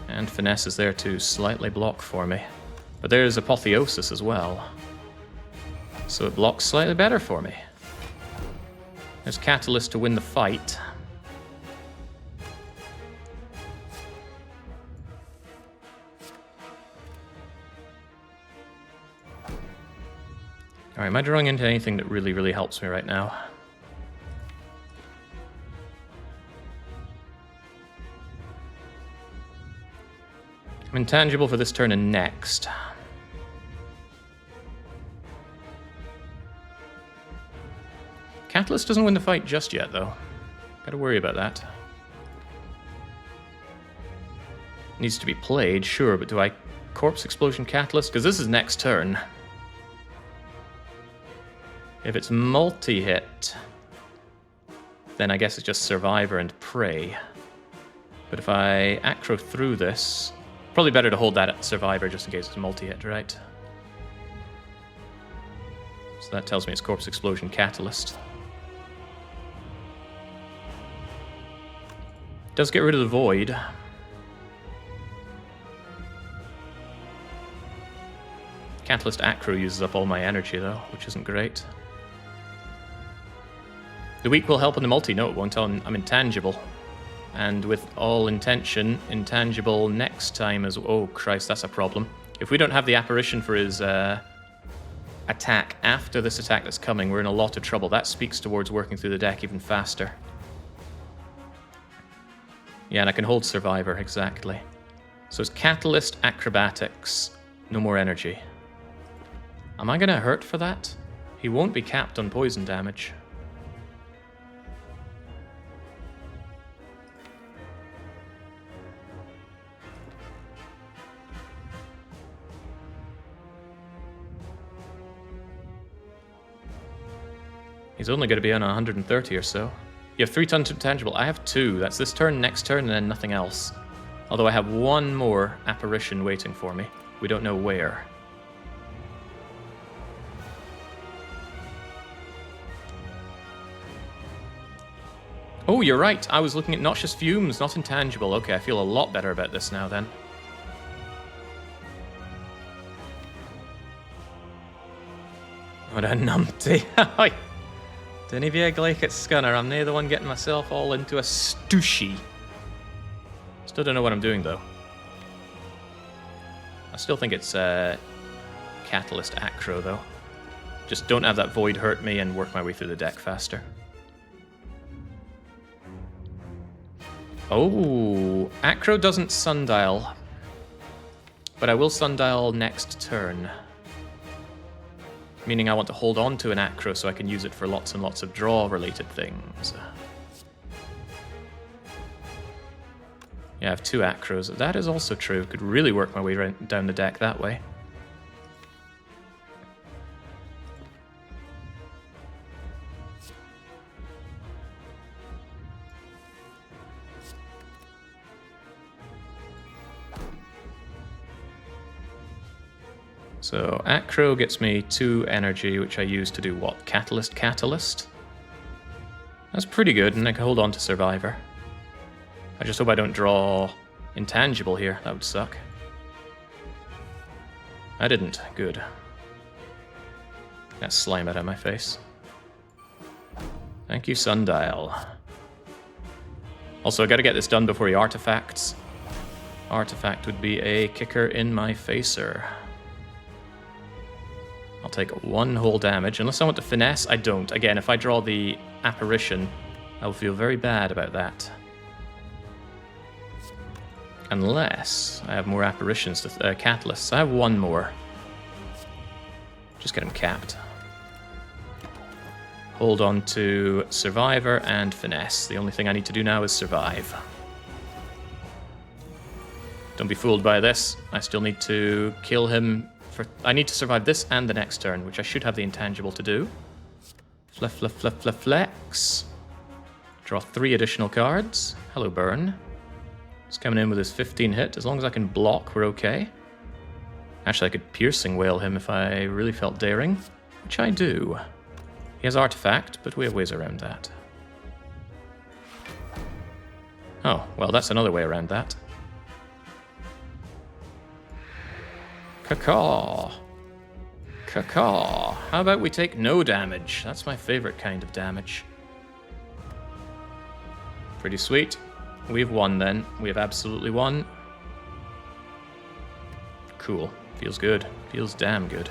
And Finesse is there to slightly block for me. But there's Apotheosis as well. So it blocks slightly better for me. There's Catalyst to win the fight. Alright, am I drawing into anything that really, really helps me right now? I'm intangible for this turn and next. Catalyst doesn't win the fight just yet, though. Gotta worry about that. Needs to be played, sure, but do I Corpse Explosion Catalyst? Because this is next turn. If it's multi-hit, then I guess it's just Survivor and Prey. But if I Acro through this, probably better to hold that at Survivor just in case it's multi-hit, right? So that tells me it's Corpse Explosion Catalyst. Does get rid of the Void. Catalyst Acro uses up all my energy though, which isn't great. The weak will help on the multi. No, it won't. I'm intangible. And with all intention, intangible next time as... Oh, Christ, that's a problem. If we don't have the apparition for his attack after this attack that's coming, we're in a lot of trouble. That speaks towards working through the deck even faster. Yeah, and I can hold Survivor, exactly. So it's Catalyst, Acrobatics, no more energy. Am I going to hurt for that? He won't be capped on poison damage. He's only going to be on 130 or so. You have 3 tons of intangible. I have 2. That's this turn, next turn, and then nothing else. Although I have 1 more apparition waiting for me. We don't know where. Oh, you're right. I was looking at Noxious Fumes, not intangible. Okay, I feel a lot better about this now then. What a numpty. Dinny be a gleich at Scunner. I'm near the one getting myself all into a stooshy. Still don't know what I'm doing though. I still think it's Catalyst Acro though. Just don't have that Void hurt me and work my way through the deck faster. Oh, Acro doesn't Sundial. But I will Sundial next turn. Meaning I want to hold on to an Acro so I can use it for lots and lots of draw-related things. Yeah, I have 2 Acros. That is also true. Could really work my way down the deck that way. So Acro gets me 2 energy, which I use to do what? Catalyst? That's pretty good, and I can hold on to Survivor. I just hope I don't draw Intangible here. That would suck. I didn't. Good. That slime out of my face. Thank you, Sundial. Also, I gotta get this done before he artifacts. Artifact would be a kicker in my facer. I'll take 1 whole damage. Unless I want to finesse, I don't. Again, if I draw the apparition, I'll feel very bad about that. Unless I have more apparitions to catalysts. I have 1 more. Just get him capped. Hold on to Survivor and Finesse. The only thing I need to do now is survive. Don't be fooled by this. I still need to kill him. I need to survive this and the next turn, which I should have the intangible to do. Flex. Draw 3 additional cards. Hello, Burn. He's coming in with his 15 hit. As long as I can block, we're okay. Actually, I could Piercing Wail him if I really felt daring, which I do. He has Artifact, but we have ways around that. Oh, well, that's another way around that. Caw. How about we take no damage? That's my favorite kind of damage. Pretty sweet. We've won then. We have absolutely won. Cool. Feels good. Feels damn good.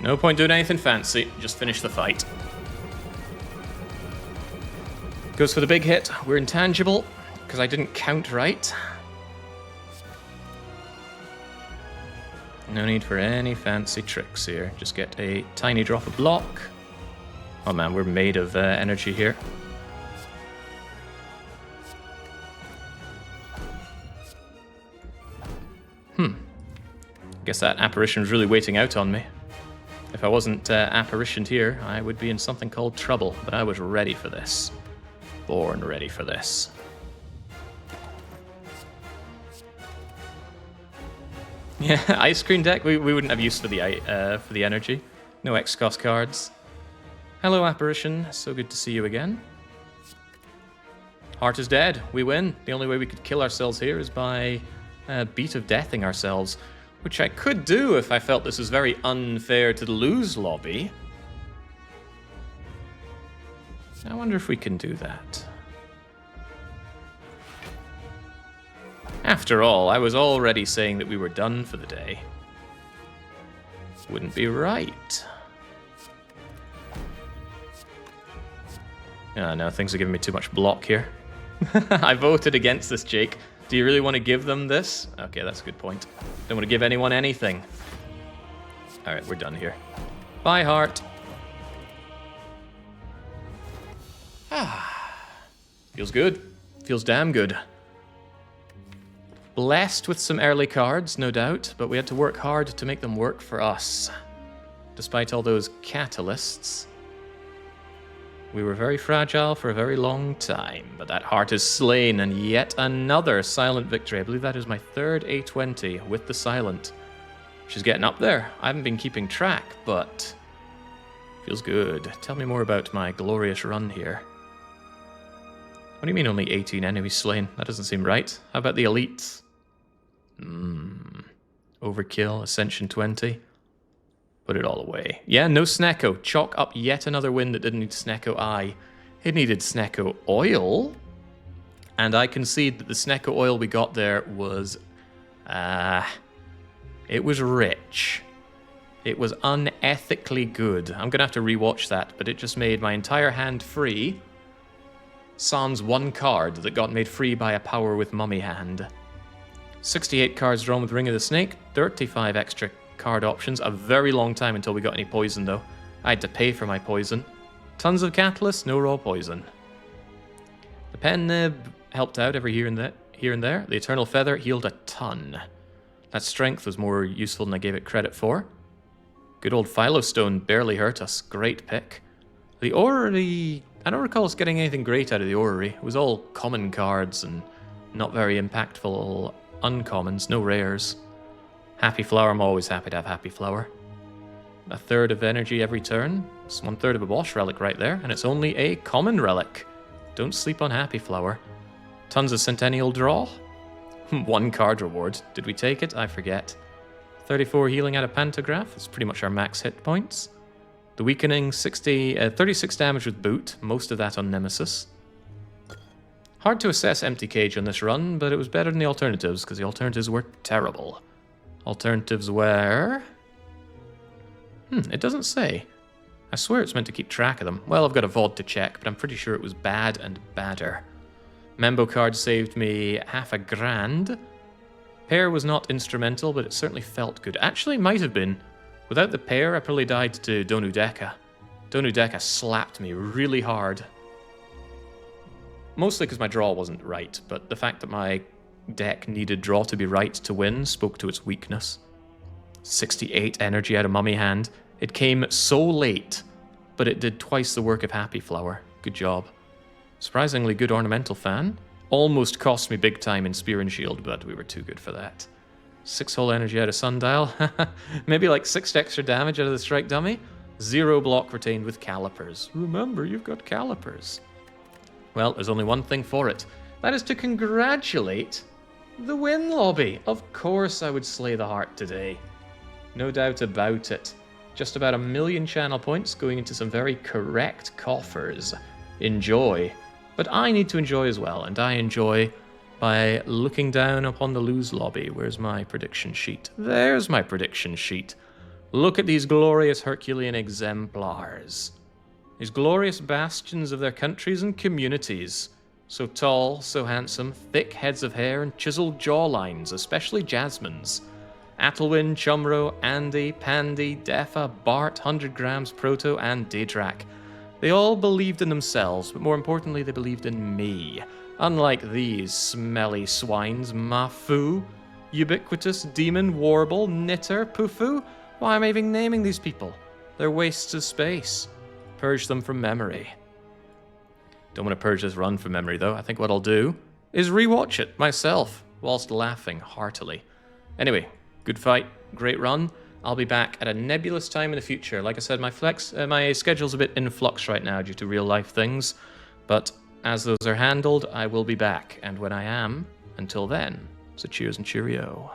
No point doing anything fancy. Just finish the fight. Goes for the big hit. We're intangible, because I didn't count right. No need for any fancy tricks here. Just get a tiny drop of block. Oh man, we're made of energy here. Guess that apparition's really waiting out on me. If I wasn't apparitioned here, I would be in something called trouble, but I was ready for this. Born ready for this. Yeah, ice cream deck. We wouldn't have use for the energy. No X-Cost cards. Hello, apparition. So good to see you again. Heart is dead. We win. The only way we could kill ourselves here is by beat of deathing ourselves, which I could do if I felt this was very unfair to the lose lobby. I wonder if we can do that. After all, I was already saying that we were done for the day. Wouldn't be right. No, things are giving me too much block here. I voted against this, Jake. Do you really want to give them this? Okay, that's a good point. Don't want to give anyone anything. Alright, we're done here. Bye, heart. Feels good. Feels damn good. Blessed with some early cards, no doubt, but we had to work hard to make them work for us. Despite all those catalysts, we were very fragile for a very long time, but that heart is slain, and yet another silent victory. I believe that is my third A20 with the silent. She's getting up there. I haven't been keeping track, but feels good. Tell me more about my glorious run here. What do you mean only 18 enemies slain? That doesn't seem right. How about the elites? Overkill, Ascension 20. Put it all away. Yeah, no Snecko. Chalk up yet another win that didn't need Snecko Eye. It needed Snecko Oil. And I concede that the Snecko Oil we got there was... it was rich. It was unethically good. I'm going to have to rewatch that, but it just made my entire hand free. Sans one card that got made free by a power with Mummy Hand. 68 cards drawn with Ring of the Snake. 35 extra card options. A very long time until we got any poison, though. I had to pay for my poison. Tons of catalysts, no raw poison. The pen nib helped out every here and there. The Eternal Feather healed a ton. That strength was more useful than I gave it credit for. Good old Philostone barely hurt us. Great pick. The Orrery... I don't recall us getting anything great out of the Orrery. It was all common cards and not very impactful uncommons, no rares. Happy Flower, I'm always happy to have Happy Flower. A third of energy every turn. It's 1/3 of a Bosch relic right there, and it's only a common relic. Don't sleep on Happy Flower. Tons of Centennial draw. 1 card reward. Did we take it? I forget. 34 healing out of Pantograph. It's pretty much our max hit points. The weakening, 36 damage with boot, most of that on Nemesis. Hard to assess Empty Cage on this run, but it was better than the alternatives, because the alternatives were terrible. Alternatives were... it doesn't say. I swear it's meant to keep track of them. Well, I've got a VOD to check, but I'm pretty sure it was bad and badder. Membo card saved me $50 grand. Pair was not instrumental, but it certainly felt good. Actually, it might have been. Without the pair, I probably died to Donu Deka. Donu Deka slapped me really hard. Mostly because my draw wasn't right, but the fact that my deck needed draw to be right to win spoke to its weakness. 68 energy out of Mummy Hand. It came so late, but it did twice the work of Happy Flower. Good job. Surprisingly good Ornamental Fan. Almost cost me big time in Spear and Shield, but we were too good for that. 6 whole energy out of Sundial. Maybe like 6 extra damage out of the Strike Dummy. 0 block retained with Calipers. Remember, you've got Calipers. Well, there's only one thing for it. That is to congratulate the win lobby. Of course I would slay the heart today. No doubt about it. Just about 1 million channel points going into some very correct coffers. Enjoy. But I need to enjoy as well, and I enjoy by looking down upon the lose lobby. Where's my prediction sheet? There's my prediction sheet. Look at these glorious Herculean exemplars. These glorious bastions of their countries and communities. So tall, so handsome, thick heads of hair and chiseled jawlines, especially Jasmine's. Athelwyn, Chumro, Andy, Pandy, Defa, Bart, 100 Grams, Proto, and Daedrak. They all believed in themselves, but more importantly, they believed in me. Unlike these smelly swines, Mafu, Ubiquitous, Demon, Warble, Knitter, Pufu. Why am I even naming these people? They're wastes of space. Purge them from memory. Don't want to purge this run from memory, though. I think what I'll do is rewatch it myself, whilst laughing heartily. Anyway, good fight, great run. I'll be back at a nebulous time in the future. Like I said, my schedule's a bit in flux right now due to real-life things, but as those are handled, I will be back. And when I am, until then, so cheers and cheerio.